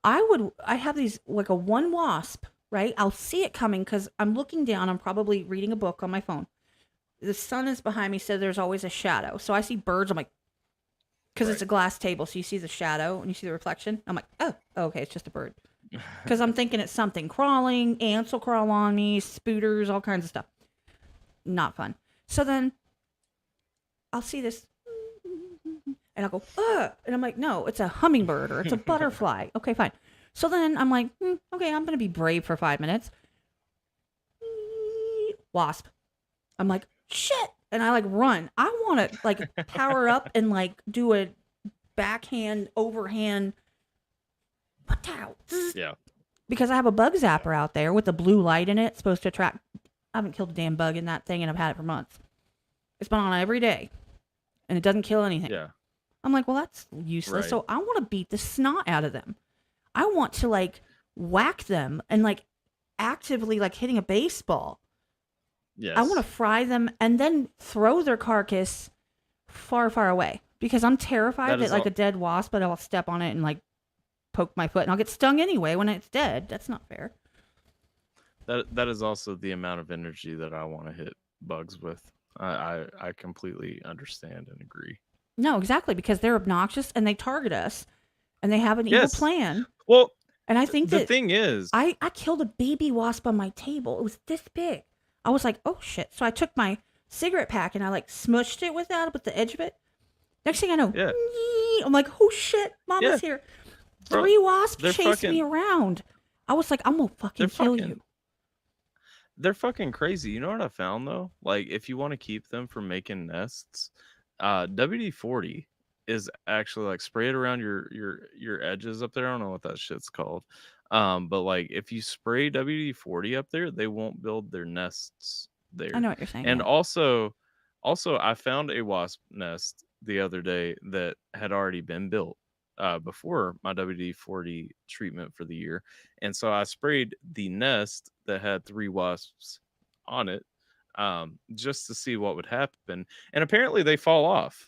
I have these like a one wasp, right? I'll see it coming because I'm looking down. I'm probably reading a book on my phone. The sun is behind me, so there's always a shadow. So I see birds. I'm like, because it's Right. a glass table, so you see the shadow and you see the reflection. I'm like, oh, okay, it's just a bird. Because I'm thinking it's something crawling. Ants will crawl on me, spooters, all kinds of stuff. Not fun. So then I'll see this, and I'll go, ugh. And I'm like, no, it's a hummingbird or it's a butterfly. Okay, fine. So then I'm like, okay, I'm going to be brave for 5 minutes. Wasp. I'm like, shit. And I like run. I want to like power up and like do a backhand, overhand, Yeah. because I have a bug zapper out there with the blue light in it. It's supposed to attract. I haven't killed a damn bug in that thing, and I've had it for months. It's been on every day, and it doesn't kill anything. Yeah. I'm like, well, that's useless. Right. So I want to beat the snot out of them. I want to like whack them and like actively like hitting a baseball. Yes. I want to fry them and then throw their carcass far, far away because I'm terrified That that is like all- a dead wasp, but I'll step on it and like poke my foot and I'll get stung anyway when it's dead. That's not fair. that is also the amount of energy that I want to hit bugs with. I completely understand and agree. No, exactly, because they're obnoxious and they target us and they have an evil Yes. plan. Well, And I think the that thing is, I killed a baby wasp on my table. It was this big. I was like, oh shit. So I took my cigarette pack and I like smushed it with the edge of it. Next thing I know, Yeah. I'm like, oh shit, mama's here. Bro, 3 wasps they're chased me fucking- around. I was like, I'm gonna fucking they're kill fucking you. they're fucking crazy. You know what I found though? Like if you want to keep them from making nests, WD-40 is actually like spray it around your edges up there. I don't know what that shit's called. But like if you spray WD-40 up there, they won't build their nests there. I know what you're saying. And yeah. also I found a wasp nest the other day that had already been built before my WD-40 treatment for the year. And so I sprayed the nest that had 3 wasps on it just to see what would happen. And apparently they fall off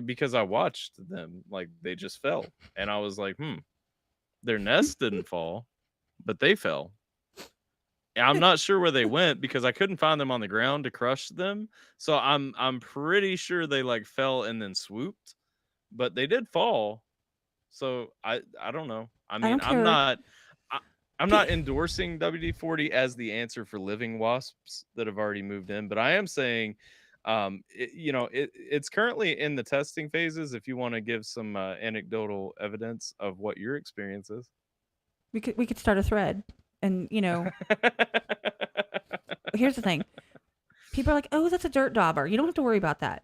because I watched them, like they just fell. And I was like, their nest didn't fall, but they fell. I'm not sure where they went because I couldn't find them on the ground to crush them. So I'm pretty sure they like fell and then swooped, but they did fall. So I don't know. I mean, don't care. I'm not endorsing WD-40 as the answer for living wasps that have already moved in, but I am saying It's currently in the testing phases. If you want to give some anecdotal evidence of what your experience is. We could start a thread, and here's the thing: people are like, "Oh, that's a dirt dauber." You don't have to worry about that.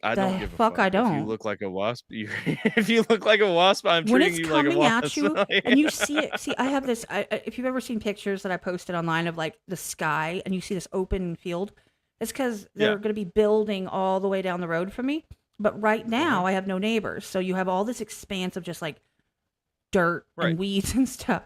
I don't The give a fuck, fuck. I If you don't. look like a wasp, if you look like a wasp, I'm When treating it's you like a coming at wasp. you Like, and you see it, see, I have this. If you've ever seen pictures that I posted online of like the sky and you see this open field, it's because they're yeah. going to be building all the way down the road from me. But right Uh-huh. now, I have no neighbors, so you have all this expanse of just like dirt Right. and weeds and stuff.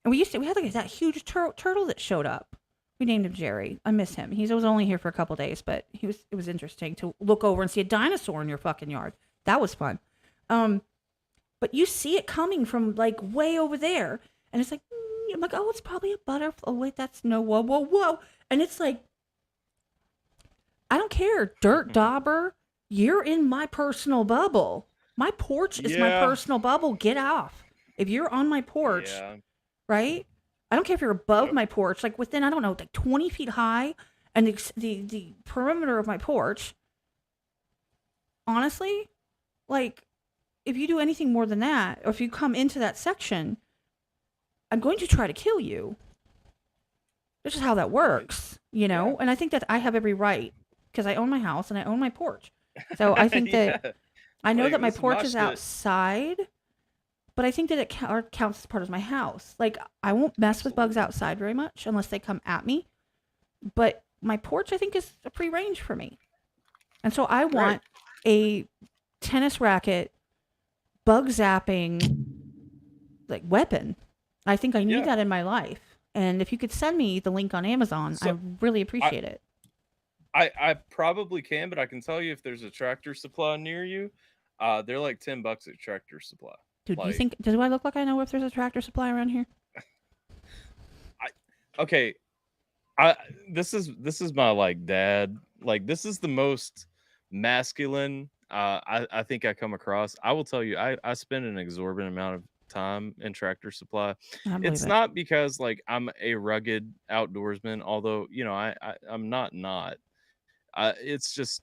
And we had like that huge turtle that showed up. We named him Jerry. I miss him. He was only here for a couple days, but it was interesting to look over and see a dinosaur in your fucking yard. That was fun. Um, but you see it coming from like way over there, and it's like I'm like, oh, it's probably a butterfly. Oh wait, that's no, whoa, whoa, whoa, and it's like I don't care, dirt dauber, you're in my personal bubble. My porch is my Yeah. personal bubble. Get off. If you're on my porch, Yeah. right? I don't care if you're above Yep. my porch, like within I don't know, like 20 feet high, and the perimeter of my porch. Honestly, like if you do anything more than that, or if you come into that section, I'm going to try to kill you. This is how that Right. works, Yeah. And I think that I have every right because I own my house and I own my porch. So I think that Yeah. I know Like, that my this is my porch is shit. outside, but I think that it counts as part of my house. Like I won't mess with bugs Absolutely. outside very much unless they come at me, but my porch I think is a free range for me. And so I Right. want a tennis racket bug zapping like weapon. I think I need Yeah. that in my life. And if you could send me the link on Amazon, I So really I, appreciate it. I probably can, but I can tell you if there's a Tractor Supply near you, they're like $10 at Tractor Supply. Dude, do you Like, think do I look like I know if there's a tractor supply around here? I okay, I this is my like dad. Like, this is the most masculine I think I come across. I will tell you, I spend an exorbitant amount of time in Tractor Supply. I believe It's it. not because like I'm a rugged outdoorsman, although I'm not. It's just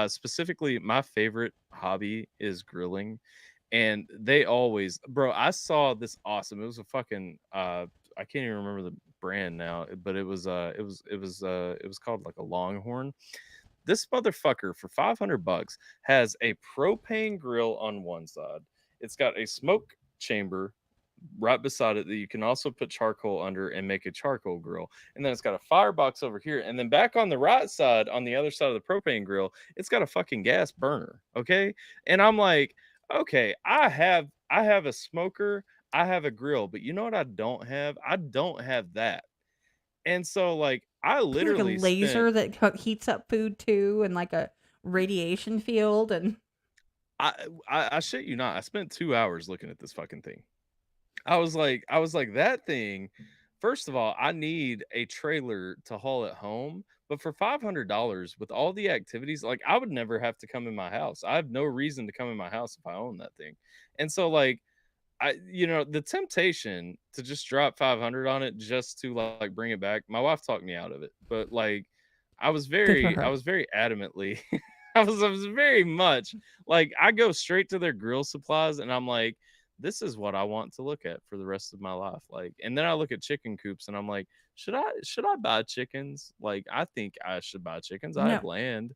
specifically my favorite hobby is grilling, and they always, bro. I saw this awesome. It was a fucking I can't even remember the brand now, but it was called like a Longhorn. This motherfucker for $500 has a propane grill on one side. It's got a smoke chamber right beside it that you can also put charcoal under and make a charcoal grill. And then it's got a firebox over here. And then back on the right side, on the other side of the propane grill, it's got a fucking gas burner. Okay. And I'm like, okay, I have a smoker, I have a grill, but you know what I don't have? I don't have that. And so like I Like a literally spent laser that heats up food too, and like a radiation field, and I I shit you not, I spent 2 hours looking at this fucking thing. I was like, that thing, first of all, I need a trailer to haul it home. But for $500 with all the activities, like I would never have to come in my house. I have no reason to come in my house if I own that thing. And so like the temptation to just drop 500 on it just to like bring it back. My wife talked me out of it. But like good for I her. was very adamantly I was very much like I go straight to their grill supplies and I'm like, this is what I want to look at for the rest of my life. Like, and then I look at chicken coops and I'm like, should I buy chickens? Like, I think I should buy chickens. I have No, land.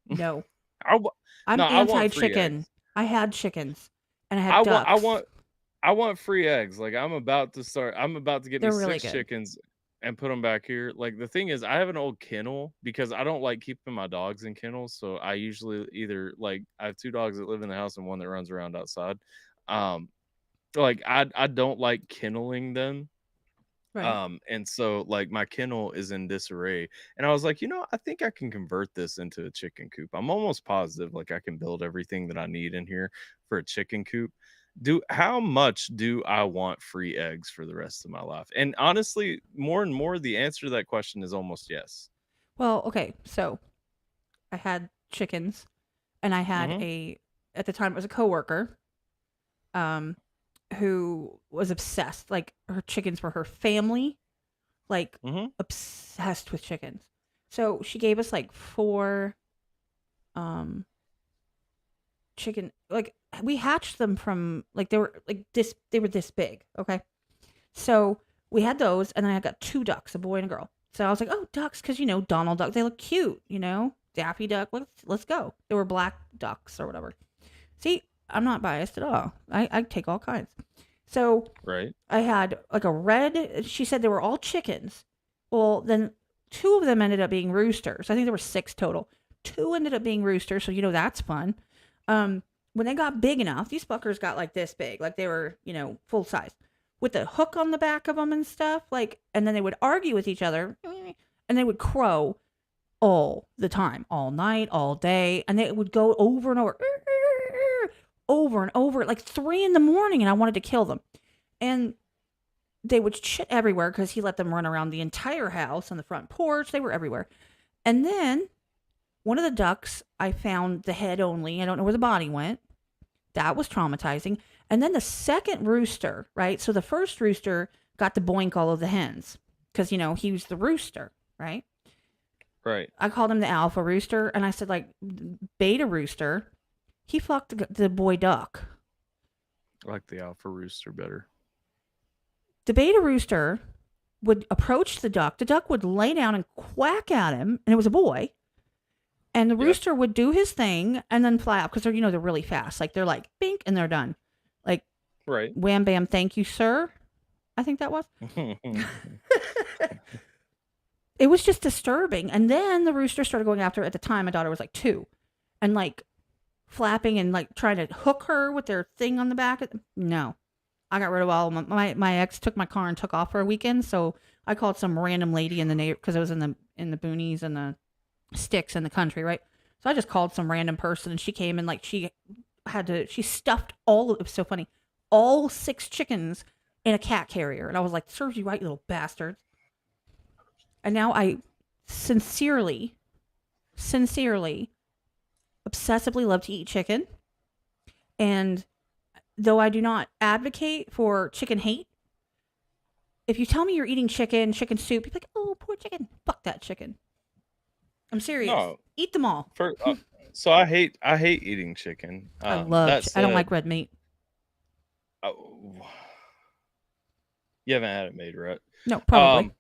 no, I wa- I'm no, I want free anti-chicken. eggs. I had chickens, and I had I want I ducks. want I want free eggs. Like, I'm about to get me They're really 6 good. chickens and put them back here. Like, the thing is, I have an old kennel because I don't like keeping my dogs in kennels, so I usually either like I have 2 dogs that live in the house and one that runs around outside. Um, like, I don't like kenneling them. Right. And so, like, my kennel is in disarray, and I was like, I think I can convert this into a chicken coop. I'm almost positive, like, I can build everything that I need in here for a chicken coop. How much do I want free eggs for the rest of my life? And honestly, more and more, the answer to that question is almost yes. Well, okay, so I had chickens, and I had Mhm, at the time it was a coworker, um, who was obsessed. Like her chickens were her family, like mhm. obsessed with chickens. So she gave us like four. um chicken, like we hatched them from like they were this big, okay? So we had those, and then I got two ducks, a boy and a girl. So I was like, oh, ducks, because Donald Duck, they look cute, Daffy Duck, let's go. They were black ducks or whatever. See, I'm not biased at all. I take all kinds. So Right. I had like a red. She said they were all chickens. Well, then two of them ended up being roosters. I think there were six total. Two ended up being roosters, so that's fun. When they got big enough, these fuckers got like this big, like they were, full size, with the hook on the back of them and stuff. Like, and then they would argue with each other, and they would crow all the time, all night, all day, and it would go over and over and over, like 3 a.m, and I wanted to kill them. And they would shit everywhere because he let them run around the entire house on the front porch. They were everywhere. And then one of the ducks, I found the head only. I don't know where the body went. That was traumatizing. And then the second rooster, right? So the first rooster got to boink all of the hens because, he was the rooster, right? Right. I called him the alpha rooster, and I said, like, beta rooster, he fucked the boy duck. I like the alpha rooster better. The beta rooster would approach the duck. The duck would lay down and quack at him, and it was a boy. And the rooster would do his thing and then fly out because they're really fast. Like, they're like, bink, and they're done. Like, right. Wham, bam, thank you, sir. I think that was. It was just disturbing. And then the rooster started going after her. At the time, my daughter was like 2. And like flapping and like trying to hook her with their thing on the back. No. I got rid of all of my ex took my car and took off for a weekend. So I called some random lady in the neighbor because I was in the boonies and the sticks in the country, right? So I just called some random person, and she came, and like she stuffed it was so funny, all 6 chickens in a cat carrier. And I was like, serves you right, you little bastards. And now I sincerely, obsessively love to eat chicken. And though I do not advocate for chicken hate, if you tell me you're eating chicken soup, you're like, oh, poor chicken. Fuck that chicken. I'm serious. No, eat them all. So I hate eating chicken. I don't like red meat. You haven't had it made, right? No, probably.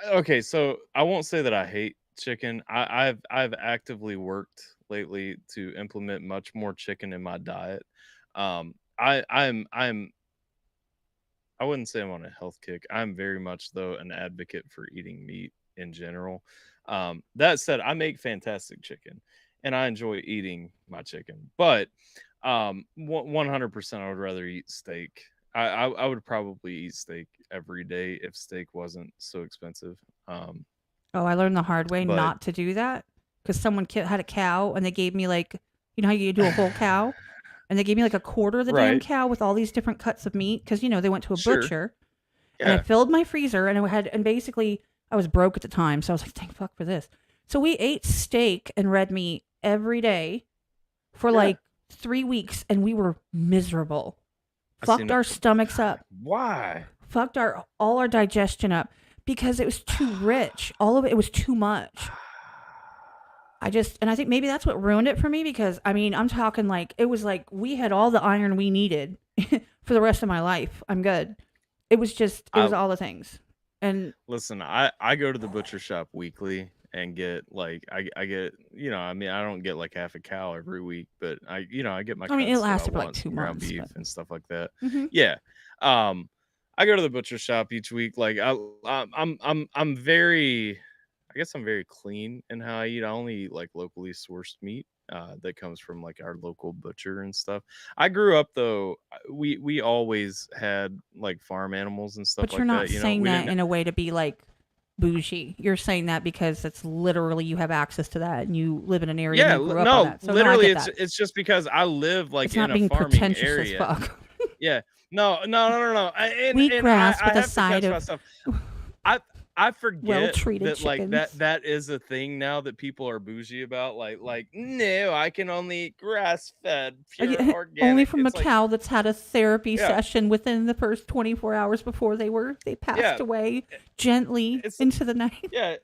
Okay, so I won't say that I hate chicken. I've actively worked lately to implement much more chicken in my diet. I wouldn't say I'm on a health kick. I'm very much though an advocate for eating meat in general. That said, I make fantastic chicken and I enjoy eating my chicken, but 100% I would rather eat steak. I would probably eat steak every day if steak wasn't so expensive. I learned the hard way not to do that because someone had a cow and they gave me like, how you do a whole cow, and they gave me like a quarter of the damn cow with all these different cuts of meat because they went to a butcher. And I filled my freezer and basically I was broke at the time, so I was like, thank fuck for this. So we ate steak and red meat every day for like 3 weeks, and we were miserable. Fucked our stomachs up. Why? Fucked all our digestion up because it was too rich. All of it was too much. I think maybe that's what ruined it for me because, I'm talking like, it was like we had all the iron we needed for the rest of my life. I'm good. It was all the things. And listen, I go to the butcher shop weekly and get like I get I don't get like half a cow every week, but I get my it lasted for like 2 months, beef and stuff like that. Mm-hmm. Yeah. I go to the butcher shop each week. Like I'm very, I guess I'm very clean in how I eat. I only eat like locally sourced meat that comes from like our local butcher and stuff. I grew up though, we always had like farm animals and stuff like that. But you're not saying that in a way to be like bougie. You're saying that because it's literally you have access to that and you live in an area and you grew up on that. So literally it's just because I live like it's in not being a farming pretentious area. As fuck. Yeah. No. Wheat grass with a side of I forget well-treated that chickens. like that is a thing now that people are bougie about. Like no, I can only eat grass-fed, pure organic. Only from a cow that's had a therapy session within the first 24 hours before they passed away gently into the night. Yeah.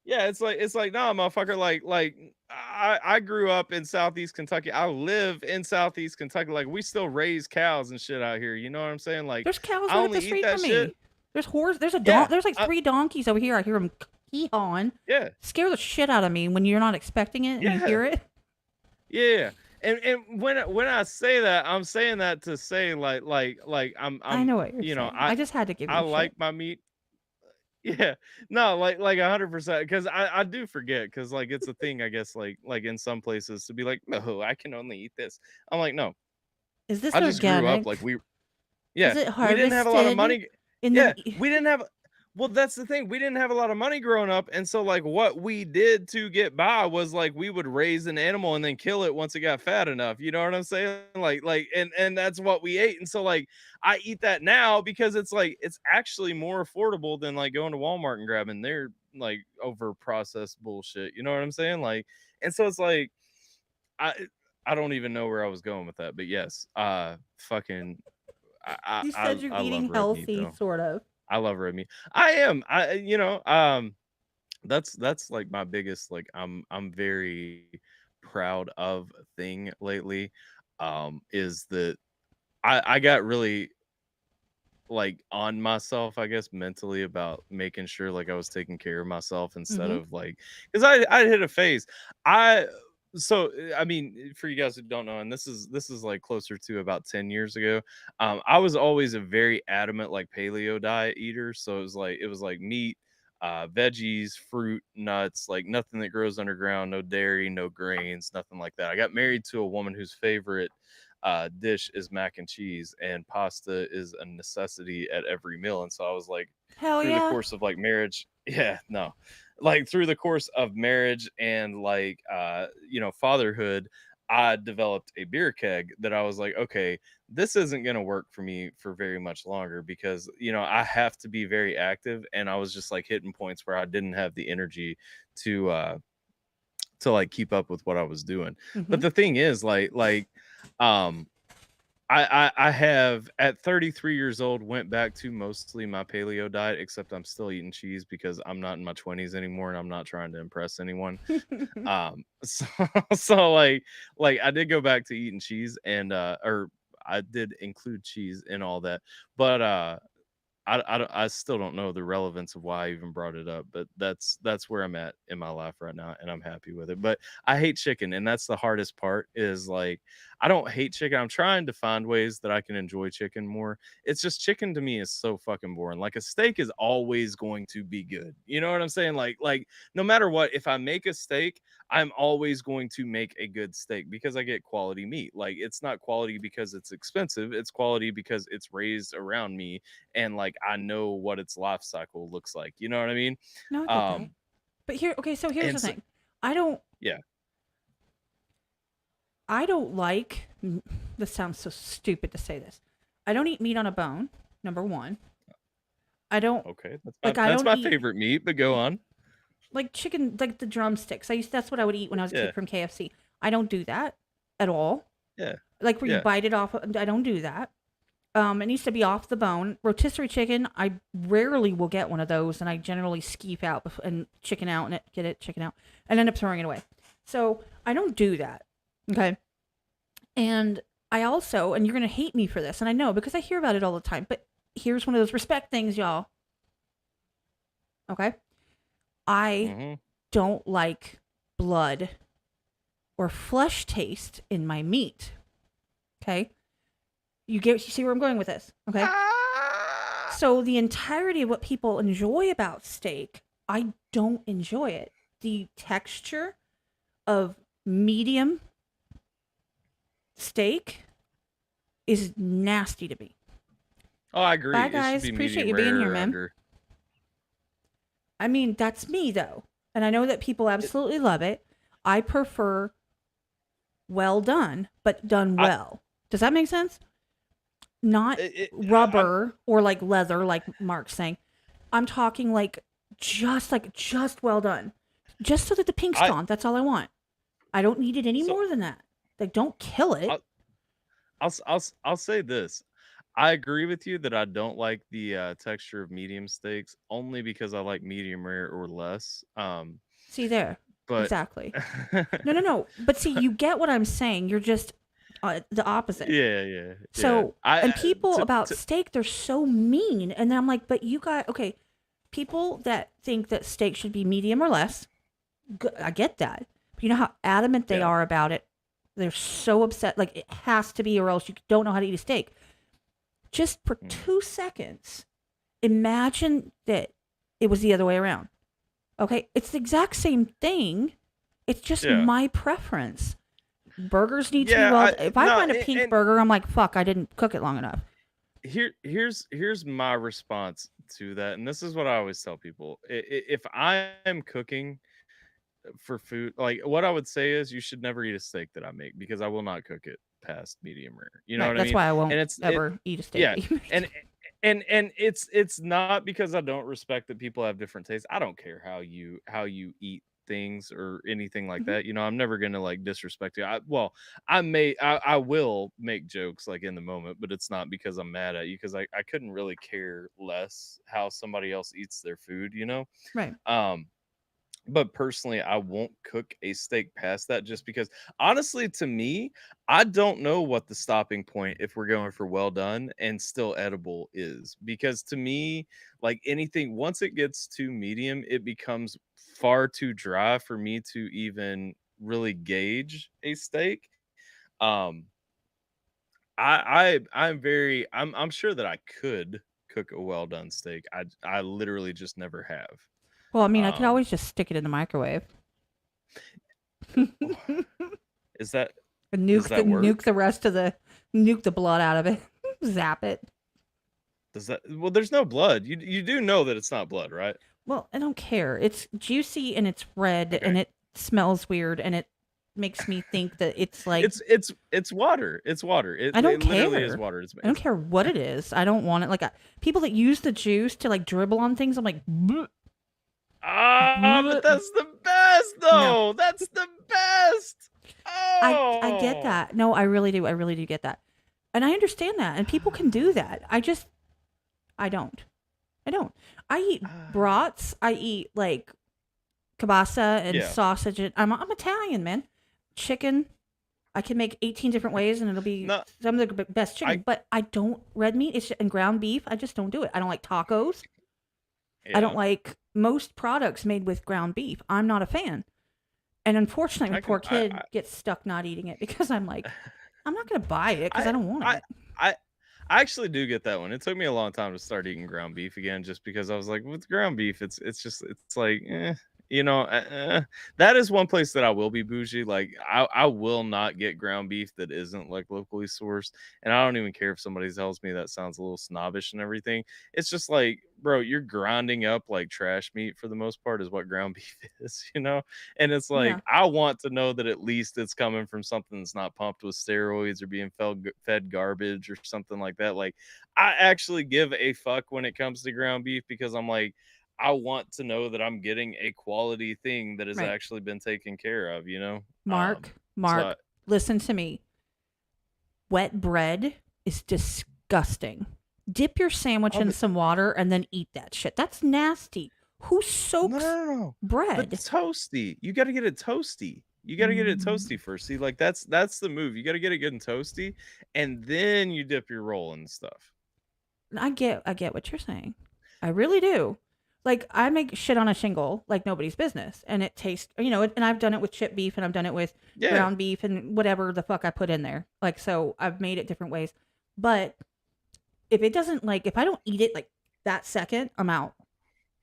Yeah, it's like, nah, motherfucker, like I grew up in Southeast Kentucky. I live in Southeast Kentucky. Like we still raise cows and shit out here. You know what I'm saying? Like There's cows I right up the only eat street that from shit. me. There's horse. There's a Yeah. There's like 3 donkeys over here. I hear them hee-hawing. Yeah. Scare the shit out of me when you're not expecting it and you Yeah. hear it. Yeah. And when I say that, I'm saying that to say like I I'm know what you're you know, saying. I just had to give I you like shit. my meat. Yeah. No, like 100% because I do forget because like it's a thing, I guess, like in some places to be like, no, I can only eat this. I'm like, no, Is this I just grew up organic? like Is yeah, it we didn't have a lot of harvested money. in Yeah, the? we didn't have well, that's the thing. We didn't have a lot of money growing up, and so like what we did to get by was like we would raise an animal and then kill it once it got fat enough. You know what I'm saying? Like and that's what we ate. And so like I eat that now because it's like it's actually more affordable than like going to Walmart and grabbing their like over processed bullshit. You know what I'm saying? Like and so it's like I I don't even know where I was going with that, but yes, fucking You said you're I love eating red meat healthy, though. sort of. I love red meat. I am. That's like my biggest like I'm very proud of thing lately. Is that I got really like on myself, I guess, mentally about making sure like I was taking care of myself instead Mm-hmm. of like because I hit a phase. I so I mean for you guys who don't know, and this is like closer to about 10 years ago. I was always a very adamant like paleo diet eater. So it was like meat, veggies, fruit, nuts, like nothing that grows underground, no dairy, no grains, nothing like that. I got married to a woman whose favorite dish is mac and cheese, and pasta is a necessity at every meal. And so I was like, Hell through the yeah. course of like marriage, yeah, no, like through the course of marriage and like, fatherhood, I developed a beer keg that I was like, okay, this isn't going to work for me for very much longer because, I have to be very active. And I was just like hitting points where I didn't have the energy to, like keep up with what I was doing. Mm-hmm. But the thing is um I have at 33 years old went back to mostly my paleo diet, except I'm still eating cheese because I'm not in my 20s anymore and I'm not trying to impress anyone. So, so I did go back to eating cheese and or I did include cheese in all that, but I still don't know the relevance of why I even brought it up, but that's where I'm at in my life right now, and I'm happy with it. But I hate chicken, and that's the hardest part. Is like I don't hate chicken. I'm trying to find ways that I can enjoy chicken more. It's just chicken to me is so fucking boring. Like a steak is always going to be good. You know what I'm saying? Like no matter what, if I make a steak, I'm always going to make a good steak because I get quality meat. Like it's not quality because it's expensive. It's quality because it's raised around me and like I know what its life cycle looks like. You know what I mean? No, I get that. Um But okay, so here's and the so, thing. I don't yeah. I don't like this sounds so stupid to say this. I don't eat meat on a bone, number 1. I don't Okay, that's my like I that's don't my eat favorite meat, but go on. like chicken like the drumsticks. That's what I would eat when I was a Yeah. kid from KFC. I don't do that at all. Yeah. Like where you Yeah. bite it off. I don't do that. It needs to be off the bone. Rotisserie chicken, I rarely will get one of those, and I generally skeef out and chicken out and get it chicken out, and end up throwing it away. So I don't do that. Okay. And I also, and you're gonna hate me for this, and I know because I hear about it all the time. But here's one of those respect things, y'all. Okay. I Mhm. don't like blood or flesh taste in my meat. Okay. You see where I'm going with this. Okay. Ah! So the entirety of what people enjoy about steak, I don't enjoy it. The texture of medium steak is nasty to me. Oh, I agree. Bye, It should guys. be Appreciate medium you being rare here, or man. under. I mean, that's me, though. And I know that people It, absolutely love it. I prefer well done, but done I, well. Does that make sense? Not I'm rubber or like leather, like Mark's saying. I'm talking like just well done. Just so that the pink's I gone. That's all I want. I don't need it any so more than that. Like, don't kill it. I, I'll say this. I agree with you that I don't like the texture of medium steaks only because I like medium rare or less. See there. But Exactly. No, no, no. But see, you get what I'm saying. You're just the opposite. yeah, yeah, yeah. So, and people about To steak, they're so mean. And then I'm like, but you got, okay, people that think that steak should be medium or less, I get that. But you know how adamant they yeah. are about it? They're so upset. Like, it has to be, or else you don't know how to eat a steak. Just for Mm. 2 seconds, imagine that it was the other way around. Okay, it's the exact same thing. It's just Yeah. my preference. Burgers need to be Yeah, well. If I no, find a pink burger, I'm like, fuck, I didn't cook it long enough. here's my response to that, and this is what I always tell people. If I am cooking for food, like what I would say is you should never eat a steak that I make because I will not cook it past medium rare. You know Right. what I That's mean? why I won't And it's it ever eat a steak. yeah, and and it's not because I don't respect that people have different tastes. I don't care how you eat things or anything like Mhm. that. I'm never gonna like disrespect you. I will make jokes like in the moment, but it's not because I'm mad at you because I couldn't really care less how somebody else eats their food. Right. Um but personally, I won't cook a steak past that just because honestly, to me, I don't know what the stopping point if we're going for well done and still edible is. Because to me, like anything, once it gets too medium, it becomes far too dry for me to even really gauge a steak. Um, I'm sure that I could cook a well done steak. I literally just never have. Well, I mean, I could Um, always just stick it in the microwave. is that And does that work? nuke the blood out of it. Zap it. Does that well, there's no blood. You do know that it's not blood, right? Well, I don't care. It's juicy and it's red Okay. and it smells weird and it makes me think that it's like It's water. It's water. I It don't literally is care. water. I don't care what it is. I don't want it. Like people that use the juice to like dribble on things, I'm like, bleh, But bleh. that's the best No. though. That's the best. I get Oh. that. No, I really do. I really do get that. And I understand that. And people can do that. I don't. I don't. I eat brats. I eat like kielbasa and Yeah. sausage. And I'm Italian, man. Chicken. I can make 18 different ways and it'll be No, some of the best chicken. I But I don't red meat and ground beef. I just don't do it. I don't like tacos. I don't yeah. like most products made with ground beef. I'm not a fan. And unfortunately, my I poor can kid gets stuck not eating it because I'm like, I'm not going to buy it because I don't want I it. I I actually do get that one. It took me a long time to start eating ground beef again, just because I was like, with ground beef, it's like, that is one place that I will be bougie. Like, I will not get ground beef that isn't like locally sourced, and I don't even care if somebody tells me that sounds a little snobbish and everything. It's just like, bro, you're grinding up like trash meat for the most part, is what ground beef is. And it's Yeah. like, I want to know that at least it's coming from something that's not pumped with steroids or being fed garbage or something like that. Like, I actually give a fuck when it comes to ground beef because I'm like, I want to know that I'm getting a quality thing that has Right. actually been taken care of. So Mark, listen to me. Wet bread is disgusting. Dip your sandwich oh, in but some water and then eat that shit. That's nasty. Who no, soaks no, no, no. But bread? toasty. You got to get it toasty. You got to get it toasty first. See, like that's the move. You got to get it good and toasty, and then you dip your roll and stuff. I get what you're saying. I really do. Like I make shit on a shingle like nobody's business, and it tastes, and I've done it with chipped beef, and I've done it with Yeah. ground beef, and whatever the fuck I put in there. Like so, I've made it different ways. But if it doesn't if I don't eat it like that second, I'm out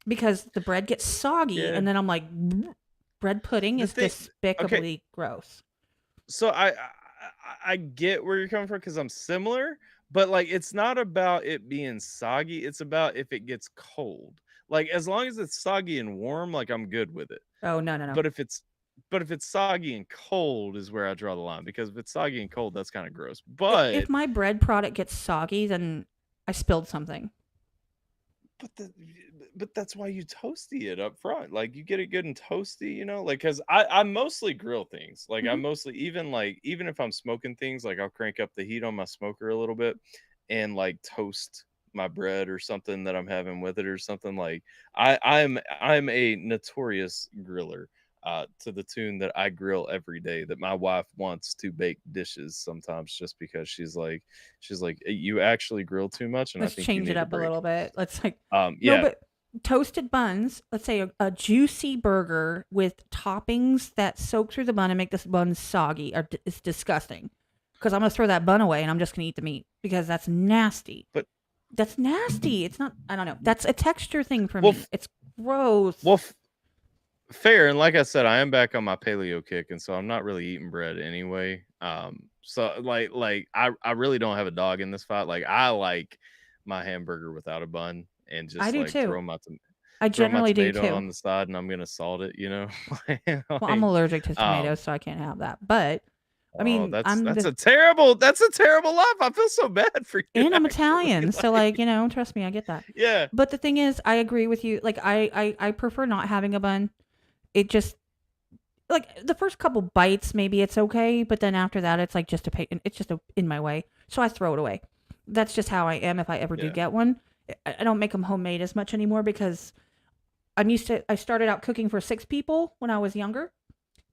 because the bread gets soggy, Yeah. and then I'm like, "Bleh." Bread pudding The is thing. Okay. despicably gross. So I get where you're coming from because I'm similar, but like it's not about it being soggy. It's about if it gets cold. Like as long as it's soggy and warm, like I'm good with it. Oh no no no. But if it's soggy and cold is where I draw the line because if it's soggy and cold, that's kind of gross. If But my bread product gets soggy, then I spilled something. but the but that's why you toasty it up front. Like you get it good and toasty. Like because I mostly grill things. Like I Hmm. mostly even if I'm smoking things, like I'll crank up the heat on my smoker a little bit and like toast my bread or something that I'm having with it or something. Like I'm a notorious griller. To the tune that I grill every day, that my wife wants to bake dishes sometimes just because she's like, you actually grill too much and I Let's think you change it need a up a break. little bit. Let's like no, Yeah, but toasted buns. Let's say a juicy burger with toppings that soak through the bun and make this bun soggy. It's disgusting. Because I'm gonna throw that bun away and I'm just gonna eat the meat because that's nasty. but That's nasty. It's not. I don't know. That's a texture thing for well, me. It's gross. well, fair. And like I said, I am back on my paleo kick, and so I'm not really eating bread anyway. So I really don't have a dog in this fight. Like I like my hamburger without a bun and I just do like too. I throw my generally do tomato too. on the side and I'm gonna salt it, you know? Well, I'm like allergic to um tomatoes, so I can't have that. But I oh mean, that's a terrible life. I feel so bad for you and I'm actually. Italian, so like trust me, I get that. Yeah. But the thing is, I agree with you. Like I prefer not having a bun. It just like the first couple bites, maybe it's okay, but then after that, it's like just it's just in my way, so I throw it away. That's just how I am. If I ever do Yeah. get one, I don't make them homemade as much anymore because I started out cooking for 6 people when I was younger,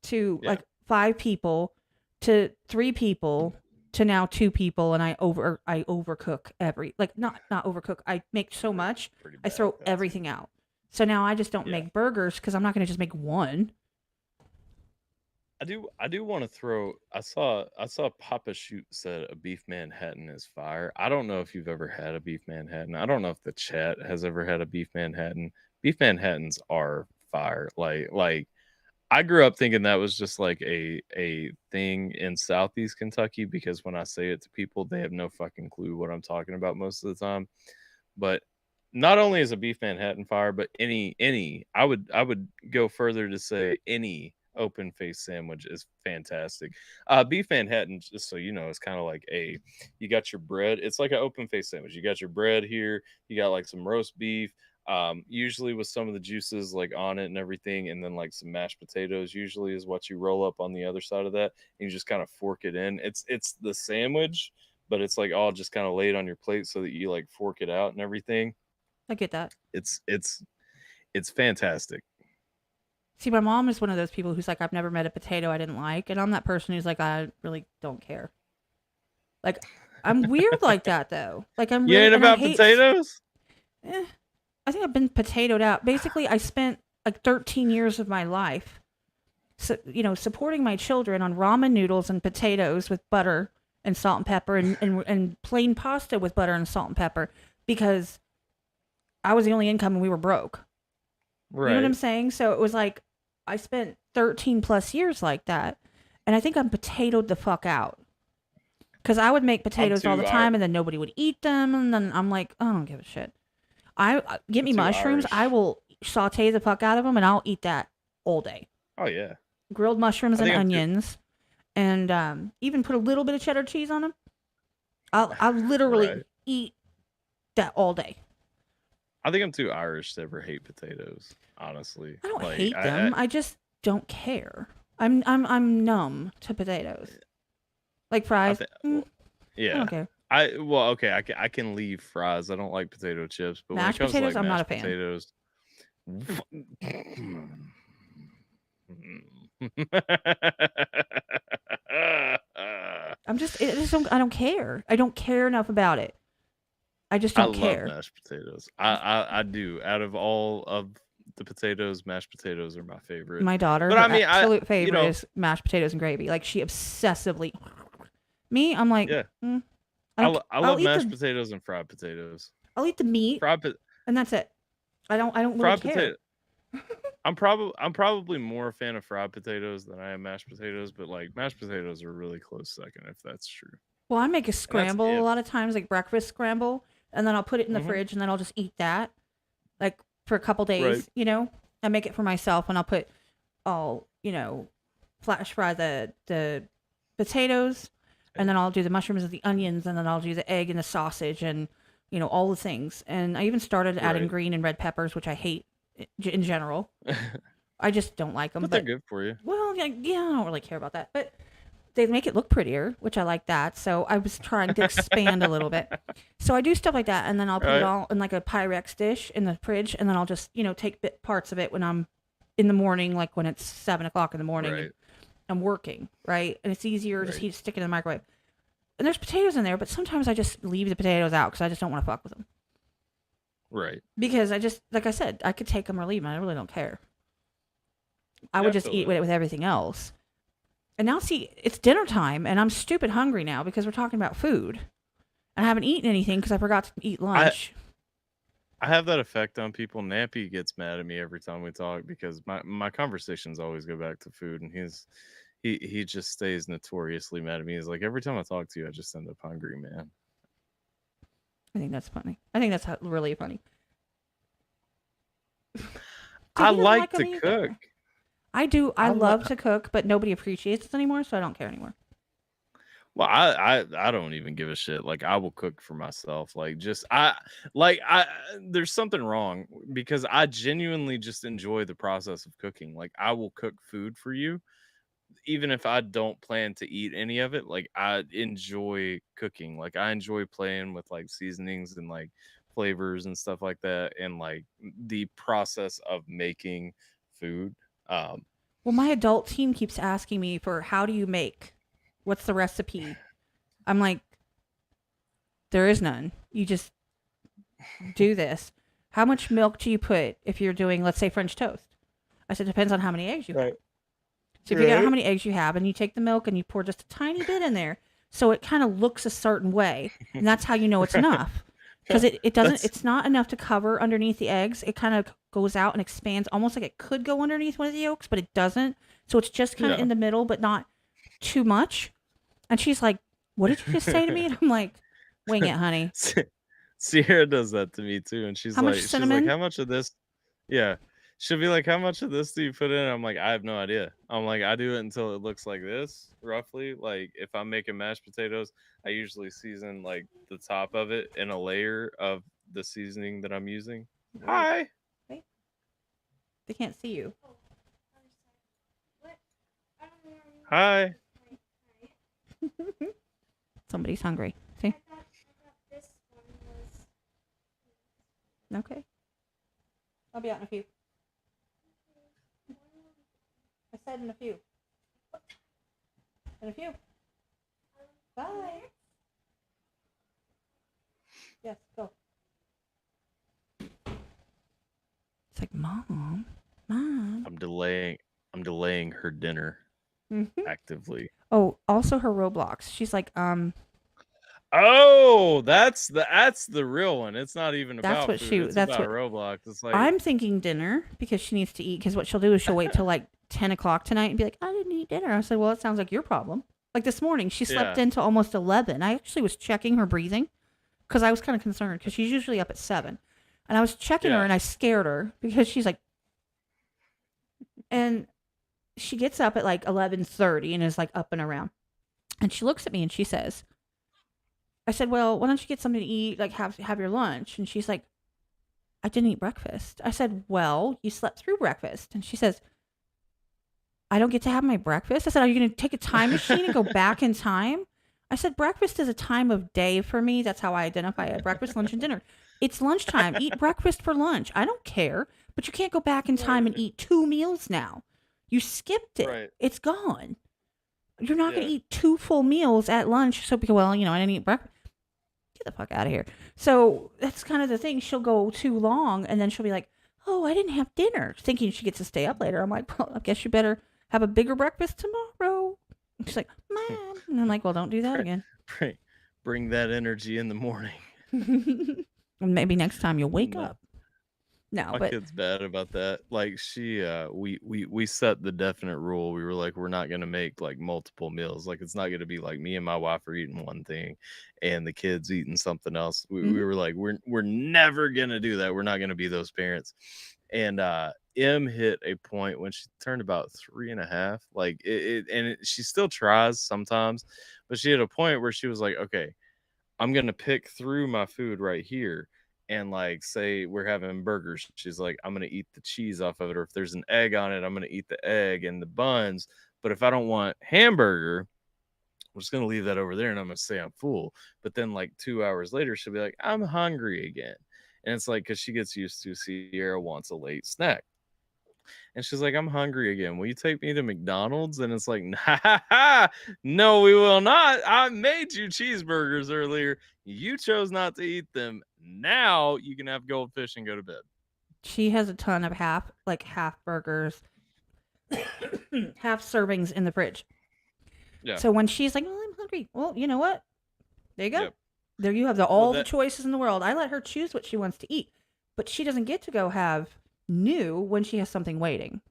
to Yeah. like 5 people, to 3 people, to now 2 people, and I overcook not overcook. I make so much, Pretty I bad throw at that too. everything out. So now I just don't Yeah. make burgers because I'm not going to just make one. I do want to throw. I saw Papa Shoot said a beef Manhattan is fire. I don't know if you've ever had a beef Manhattan. I don't know if the chat has ever had a beef Manhattan. Beef Manhattans are fire. Like I grew up thinking that was just like a thing in Southeast Kentucky because when I say it to people, they have no fucking clue what I'm talking about most of the time. But not only is a beef Manhattan fire, but any I would go further to say any open face sandwich is fantastic. Beef Manhattan, just so you know, is kind of like you got your bread. It's like an open face sandwich. You got your bread here. You got like some roast beef, usually with some of the juices like on it and everything, and then like some mashed potatoes. Usually is what you roll up on the other side of that, and you just kind of fork it in. It's the sandwich, but it's like all just kind of laid on your plate so that you like fork it out and everything. I get that. It's fantastic. See, my mom is one of those people who's like, I've never met a potato I didn't like, and I'm that person who's like, I really don't care. Like, I'm weird like that though. Like, I'm You really, ain't and I about hate. potatoes? Eh, I think I've been potatoed out. Basically, I spent like 13 years of my life, supporting my children on ramen noodles and potatoes with butter and salt and pepper, and plain pasta with butter and salt and pepper, because I was the only income and we were broke. You know what I'm Right. saying? So it was like I spent 13 plus years like that, and I think I'm potatoed the fuck out. Because I would make I'm potatoes all the too time, and then nobody would eat them, and then I'm like, I don't give a shit. Get I'm me too mushrooms. I Irish. will saute the fuck out of them, and I'll eat that all day. Oh yeah. Grilled mushrooms I and think I'm too onions, and even put a little bit of cheddar cheese on them. I'll literally right. eat that all day. I think I'm too Irish to ever hate potatoes, honestly. I don't Like hate them. I just don't care. I'm numb to potatoes. Like I fries. think I don't yeah. care. Okay, I can leave fries. I don't like potato chips, but when it Mashed comes to potatoes, like I'm not a mashed fan. potatoes, I just don't. I don't care. I don't care enough about it. I just I don't love care. mashed potatoes. I do. Out of all of the potatoes, mashed potatoes are my favorite. My daughter, But I her mean, absolute you favorite know, is mashed potatoes and gravy. Like she obsessively. Me, I'm like, yeah, I don't. I I'll love eat mashed the. potatoes and fried potatoes. I'll eat the meat, Fried po- and that's it. I don't really fried care. potato. I'm probably more a fan of fried potatoes than I am mashed potatoes, but like mashed potatoes are a really close second if that's true. Well, I make a And that's scramble a if. lot of times, like breakfast scramble, and then I'll put it in the Hmm. fridge, and then I'll just eat that, like for a couple Right. days. I make it for myself, and I'll flash fry the potatoes, and then I'll do the mushrooms and the onions, and then I'll do the egg and the sausage, and all the things. And I even started adding Right. green and red peppers, which I hate in general. I just don't like them. But they're But good for you. well, yeah, I don't really care about that. But they make it look prettier, which I like that. So I was trying to expand a little bit. So I do stuff like that, and then I'll put it Right. all in like a Pyrex dish in the fridge, and then I'll just take parts of it when I'm in the morning, like when it's 7 o'clock in the morning and Right. I'm working, right? And it's easier just Right. stick it in the microwave. And there's potatoes in there, but sometimes I just leave the potatoes out because I just don't want to fuck with them. Right. Because I just, like I said, I could take them or leave them. I really don't care. I would just eat Definitely. it with everything else. And now, see, it's dinner time, and I'm stupid hungry now because we're talking about food. And I haven't eaten anything because I forgot to eat lunch. I have that effect on people. Nappy gets mad at me every time we talk because my conversations always go back to food, and he just stays notoriously mad at me. He's like, every time I talk to you, I just end up hungry, man. I think that's funny. I think that's really funny. I He doesn't like them to either. cook. I do. I I love li- to cook, but nobody appreciates it anymore, so I don't care anymore. Well, I don't even give a shit. Like I will cook for myself. I there's something wrong because I genuinely just enjoy the process of cooking. Like I will cook food for you even if I don't plan to eat any of it. Like I enjoy cooking. Like I enjoy playing with like seasonings and like flavors and stuff like that and like the process of making food. Um Well, my adult team keeps asking me for how do you make? What's the recipe? I'm like, there is none. You just do this. How much milk do you put if you're doing, let's say, French toast? I said, depends on how many eggs you have. So if you get how many eggs you have and you take the milk and you pour just a tiny bit in there, so it kind of looks a certain way, and that's how you know it's enough. Because it doesn't, That's it's not enough to cover underneath the eggs. It kind of goes out and expands almost like it could go underneath one of the yolks, but it doesn't. So it's just kind of yeah. in the middle, but not too much. And she's like, what did you just say to me? And I'm like, wing it, honey. Sierra does that to me too, and How much she's like, cinnamon? how much of this? Yeah, she'll be like, how much of this do you put in? I'm like, I have no idea. I'm like, I do it until it looks like this, roughly. Like if I'm making mashed potatoes, I usually season like the top of it in a layer of the seasoning that I'm using. Wait, Hi, wait. They can't see you. hi. Somebody's hungry. See? Okay. I'll be out in a few. I said in a few. In a few. Bye. Yes, go. It's like, Mom. I'm delaying her dinner actively. Oh, also her Roblox. She's like, Oh, that's the real one. It's not even that's about what food. It's that's about what Roblox. It's like, I'm thinking dinner because she needs to eat. Because what she'll do is she'll wait till like 10 o'clock tonight and be like, I didn't eat dinner. I said, well, it sounds like your problem. Like this morning, she slept yeah, until almost 11. I actually was checking her breathing because I was kind of concerned because she's usually up at 7. And I was checking her yeah. and I scared her because she's like, and she gets up at like 11:30 and is like up and around. And she looks at me and she says, I said, well, why don't you get something to eat? Like have your lunch. And she's like, I didn't eat breakfast. I said, well, you slept through breakfast. And she says, I don't get to have my breakfast. I said, are you going to take a time machine and go back in time? I said, breakfast is a time of day for me. That's how I identify it. Breakfast, lunch, and dinner. It's lunchtime. Eat breakfast for lunch. I don't care. But you can't go back in time and Right. eat 2 meals now. You skipped it. Right. It's gone. You're not going Yeah. to eat 2 full meals at lunch. So, well, I didn't eat breakfast. Get the fuck out of here. So that's kind of the thing. She'll go too long and then she'll be like, oh, I didn't have dinner, thinking she gets to stay up later. I'm like, well, I guess you better have a bigger breakfast tomorrow. And she's like, Mom. And I'm like, well, don't do that again. Bring that energy in the morning. And maybe next time you'll wake No. up. No, My but kid's bad about that. Like we set the definite rule. We were like, we're not gonna make like multiple meals. Like it's not gonna be like me and my wife are eating one thing and the kids eating something else. We were like, we're never gonna do that. We're not gonna be those parents. And M hit a point when she turned about 3.5. Like she still tries sometimes, but she hit a point where she was like, okay, I'm gonna pick through my food right here. And like, say we're having burgers, she's like, I'm gonna eat the cheese off of it, or if there's an egg on it, I'm gonna eat the egg and the buns. But if I don't want hamburger, I'm just gonna leave that over there and I'm gonna say I'm full. But then like 2 hours later, she'll be like, I'm hungry again. And it's like, because she gets used to Sierra wants a late snack. And she's like, I'm hungry again. Will you take me to McDonald's? And it's like, no, we will not. I made you cheeseburgers earlier. You chose not to eat them. Now you can have goldfish and go to bed. She has a ton of half burgers, half servings in the fridge. Yeah. So when she's like, "Oh, I'm hungry," well, you know what? There you go. Yep. There you have Well, all the choices in the world. I let her choose what she wants to eat, but she doesn't get to go have new when she has something waiting.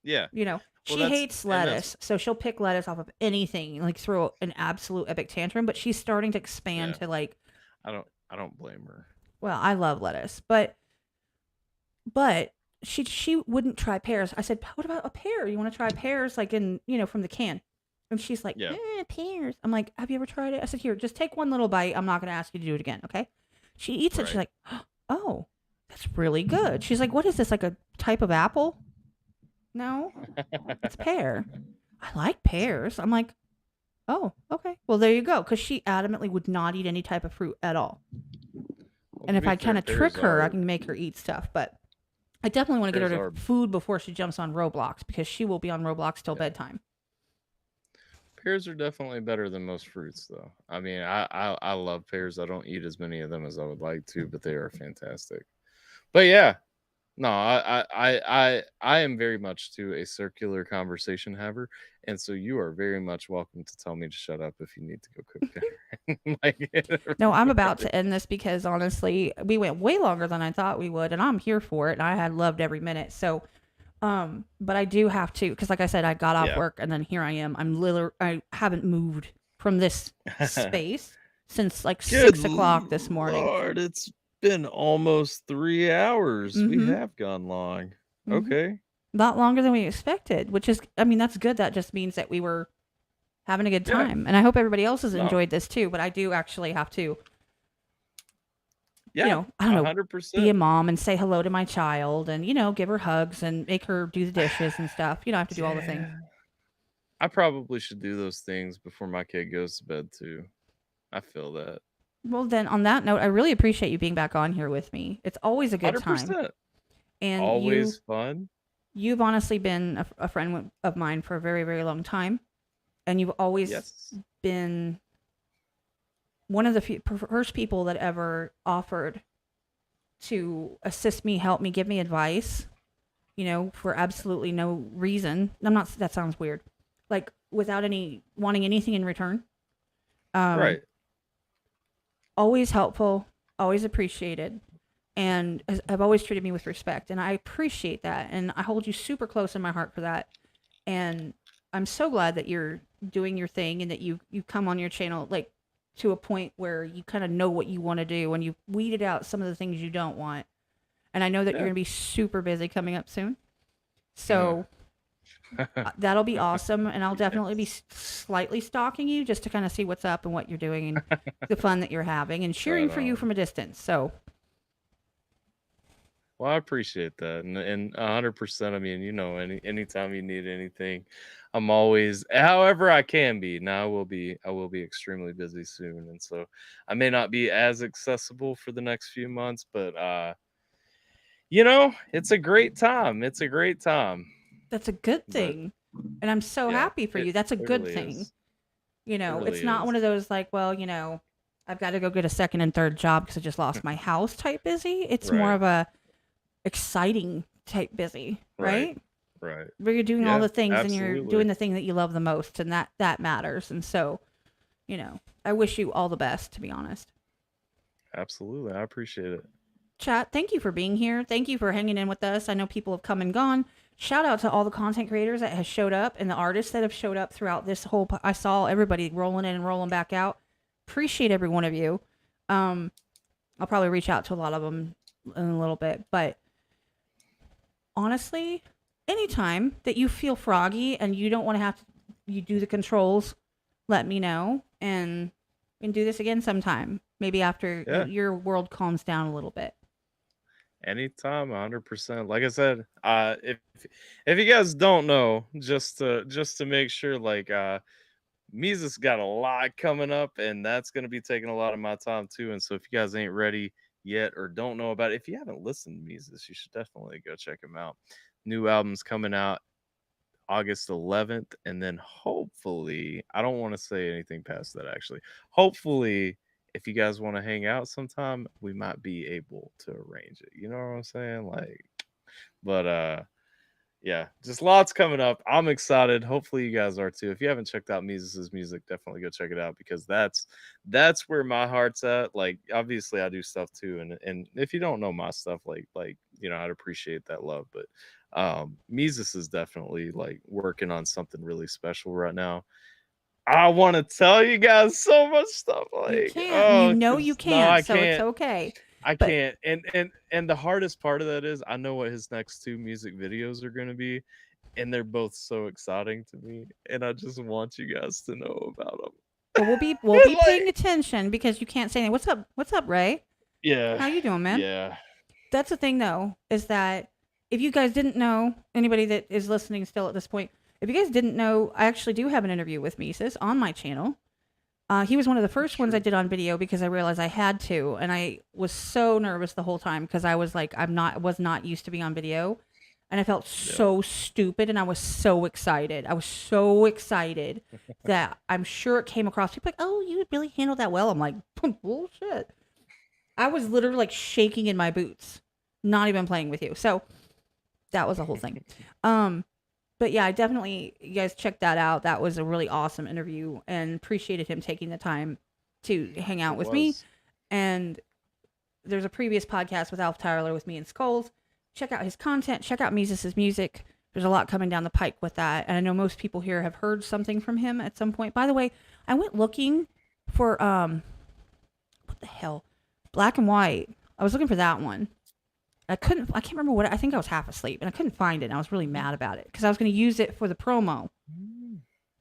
Yeah. You know, Well, she hates lettuce, so she'll pick lettuce off of anything, like throw an absolute epic tantrum. But she's starting to expand to like, I don't blame her. well, I love lettuce, but she wouldn't try pears. I said, what about a pear? You want to try pears, like in from the can? And she's like, Yeah. pears. I'm like, have you ever tried it? I said, here, just take one little bite. I'm not going to ask you to do it again, okay? She eats it. She's like, oh, that's really good. She's like, what is this, like a type of apple? No, it's pear. I like pears. I'm like, oh, okay. Well, there you go. Because she adamantly would not eat any type of fruit at all. Well, and if I kind of trick her, I can make her eat stuff. But I definitely want to get her to food before she jumps on Roblox, because she will be on Roblox till bedtime. Pears are definitely better than most fruits, though. I mean, I love pears. I don't eat as many of them as I would like to, but they are fantastic. But yeah, no, I am very much to a circular conversation haver, and so you are very much welcome to tell me to shut up if you need to go cook dinner. No, I'm about to end this because honestly, we went way longer than I thought we would, and I'm here for it, and I had loved every minute. So, but I do have to, because like I said, I got off work and then here I am. I haven't moved from this space since like 6 o'clock this morning. Lord, it's been almost 3 hours. We have gone long. Okay. A lot longer than we expected, which is, I mean, that's good. That just means that we were having a good time. And I hope everybody else has enjoyed this too, but I do actually have to, I don't know, 100%. be a mom and say hello to my child and, give her hugs and make her do the dishes and stuff. I have to do all the things. I probably should do those things before my kid goes to bed too. I feel that. Well, then on that note, I really appreciate you being back on here with me. It's always a good 100%. Time. And always fun. You've honestly been a friend of mine for a very, very long time. And you've always been one of the first people that ever offered to assist me, help me, give me advice, for absolutely no reason. That sounds weird. Like without wanting anything in return. Right. Always helpful, always appreciated. And have always treated me with respect. And I appreciate that. And I hold you super close in my heart for that. And I'm so glad that you're doing your thing and that you come on your channel like to a point where you kind of know what you want to do and you've weeded out some of the things you don't want. And I know that you're going to be super busy coming up soon. So that'll be awesome. And I'll definitely be slightly stalking you just to kind of see what's up and what you're doing and the fun that you're having and cheering for you from a distance. So. Well, I appreciate that. And 100%, I mean, anytime you need anything, I'm always, however I can be. Now I will be extremely busy soon. And so I may not be as accessible for the next few months, but, it's a great time. It's a great time. That's a good thing. And I'm so happy for you. That's a good thing. It's not one of those like, well, I've got to go get a second and third job because I just lost my house type busy. It's more of a exciting type busy, right? Right. Where you're doing all the things and you're doing the thing that you love the most, and that matters. And so, I wish you all the best, to be honest. Absolutely. I appreciate it. Chat, thank you for being here. Thank you for hanging in with us. I know people have come and gone. Shout out to all the content creators that have showed up and the artists that have showed up throughout this whole. I saw everybody rolling in and rolling back out. Appreciate every one of you. I'll probably reach out to a lot of them in a little bit, but honestly, anytime that you feel froggy and you don't want to have to, you do the controls, let me know and we can do this again sometime. Maybe after your world calms down a little bit. Anytime, 100%. Like I said, if you guys don't know, just to make sure, like Mises got a lot coming up, and that's gonna be taking a lot of my time too. And so if you guys ain't ready yet or don't know about it, if you haven't listened to Mises, you should definitely go check him out. New albums coming out August 11th, and then hopefully, I don't want to say anything past that actually. Hopefully, if you guys want to hang out sometime, we might be able to arrange it. You know what I'm saying? Like, but yeah, just lots coming up. I'm excited. Hopefully you guys are too. If you haven't checked out Mises's music, definitely go check it out because that's where my heart's at. Like obviously I do stuff too. And if you don't know my stuff, like I'd appreciate that love. But Mises is definitely like working on something really special right now. I want to tell you guys so much stuff. You Like, can't. You oh, know you no, I can't, so it's can't. okay. I But can't. And the hardest part of that is I know what his next two music videos are gonna be, and they're both so exciting to me, and I just want you guys to know about them. well, we'll be paying Like, attention because you can't say anything. What's up? What's up, Ray? yeah, How you doing, man? yeah. That's the thing, though, is that if you guys didn't know, anybody that is listening still at this point, if you guys didn't know, I actually do have an interview with Mises on my channel. He was one of the first ones I did on video because I realized I had to, and I was so nervous the whole time because I was like, was not used to being on video, and I felt so stupid, and I was so excited. I was so excited that I'm sure it came across. People like, oh, you really handled that well. I'm like, bullshit. I was literally like shaking in my boots, not even playing with you. So that was the whole thing. But yeah, I definitely, you guys check that out. That was a really awesome interview and appreciated him taking the time to hang out with me. And there's a previous podcast with AlphaTyler with me and Skulls. Check out his content. Check out Mises's music. There's a lot coming down the pike with that. And I know most people here have heard something from him at some point. By the way, I went looking for, what the hell? Black and White. I was looking for that one. I can't remember what, I think I was half asleep and I couldn't find it. And I was really mad about it because I was going to use it for the promo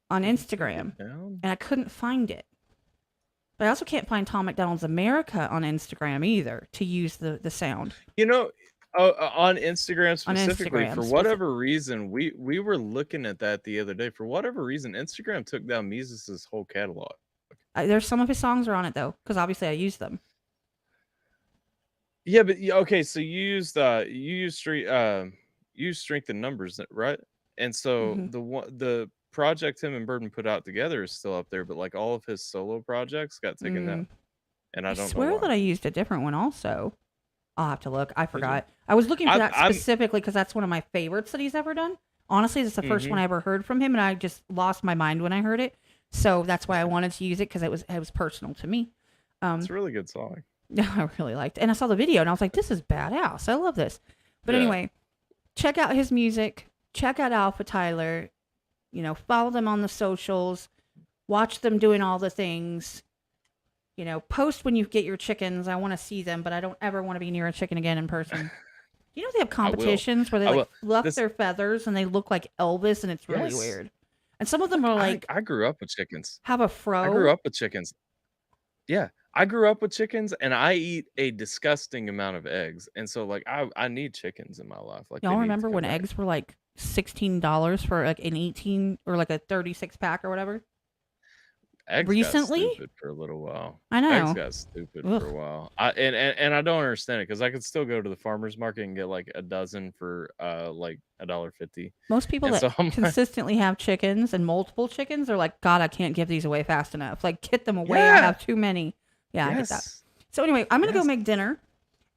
on Instagram and I couldn't find it. But I also can't find Tom McDonald's America on Instagram either to use the sound. You know, on Instagram specifically, for whatever reason, we were looking at that the other day. For whatever reason, Instagram took down Mises's whole catalog. There's some of his songs are on it though, because obviously I used them. Yeah, but okay, so you used strength in numbers, right? And so the project him and Burden put out together is still up there, but like all of his solo projects got taken down. And I don't swear know why. that I used a different one also. I'll have to look. I forgot. I was looking for that specifically because that's one of my favorites that he's ever done. Honestly, it's the first one I ever heard from him, and I just lost my mind when I heard it. So that's why I wanted to use it because it was personal to me. It's a really good song. I really liked it. And I saw the video and I was like, this is badass. I love this. But anyway, check out his music. Check out AlphaTyler. You know, follow them on the socials. Watch them doing all the things. You know, post when you get your chickens. I want to see them, but I don't ever want to be near a chicken again in person. You know they have competitions where they like fluff their feathers and they look like Elvis and it's really weird. And some of them are like... I grew up with chickens. Have a fro. I grew up with chickens. Yeah. I grew up with chickens and I eat a disgusting amount of eggs. And so like I need chickens in my life. Like y'all remember when eggs were like $16 for like an 18 or like a 36 pack or whatever? Eggs recently got stupid for a little while. I know. Eggs got stupid for a while. And I don't understand it because I could still go to the farmer's market and get like a dozen for like $1.50. Most people that consistently have chickens and multiple chickens are like, God, I can't give these away fast enough. Like, get them away. I have too many. Yeah, I get that. So anyway, I'm going to go make dinner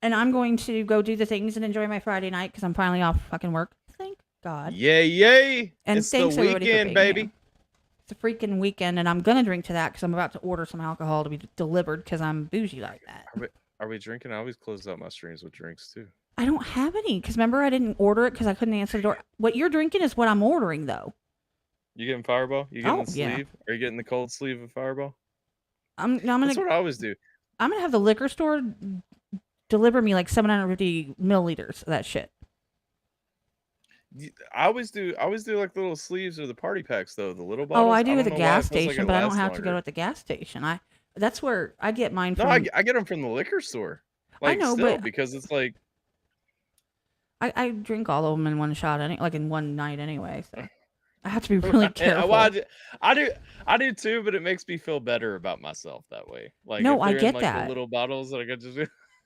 and I'm going to go do the things and enjoy my Friday night because I'm finally off fucking work. Thank God. Yay. And it's thanks the weekend, baby. Here. It's a freaking weekend and I'm going to drink to that because I'm about to order some alcohol to be delivered because I'm bougie like that. Are we drinking? I always close out my streams with drinks too. I don't have any because remember I didn't order it because I couldn't answer the door. What you're drinking is what I'm ordering though. You getting Fireball? You getting the sleeve? Are you getting the cold sleeve of Fireball? That's what I always do. I'm gonna have the liquor store deliver me like 750 milliliters of that shit. I always do like the little sleeves or the party packs though, the little bottles. Oh, I do at the gas station, but I don't have to go at the gas station. That's where I get mine from. No, I get them from the liquor store. Like, I know, but because it's like I drink all of them in one shot, like in one night anyway. So I have to be really Right. careful. I do too, but it makes me feel better about myself that way. Like No, if I they're in get like the that. little bottles, like I just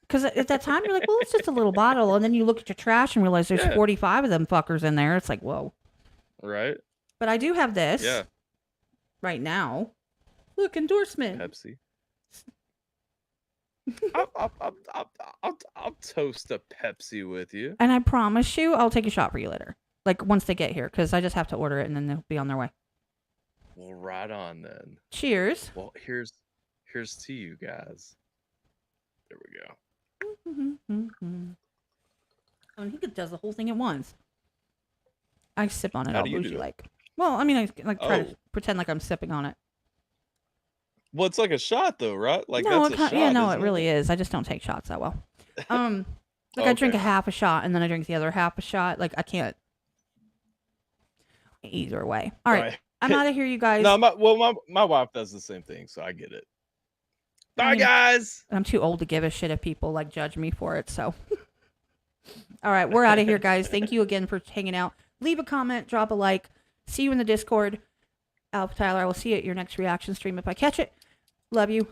Because at that time, you're like, well, it's just a little bottle. And then you look at your trash and realize there's yeah, 45 of them fuckers in there. It's like, whoa. right, But I do have this yeah, right now. Look, endorsement. Pepsi. I'll toast a Pepsi with you. And I promise you, I'll take a shot for you later. Like, once they get here. Because I just have to order it and then they'll be on their way. Well, right on then. Cheers. Well, here's to you guys. There we go. I mean, he does the whole thing at once. I sip on it How all do you bougie do it? like. Well, I mean, I like try Oh, to pretend like I'm sipping on it. well, it's like a shot though, right? Like No, that's a shot. yeah, no, it isn't really is. I just don't take shots that well. Like I drink a Okay. half a shot and then I drink the other half a shot. Like I can't. Either way. All right, Right. I'm out of here, you guys. No, my wife does the same thing, so I get it. I Bye, mean, guys. I'm too old to give a shit if people like judge me for it. So, all right, we're out of here, guys. Thank you again for hanging out. Leave a comment, drop a like. See you in the Discord. AlphaTyler, I will see you at your next reaction stream if I catch it. Love you.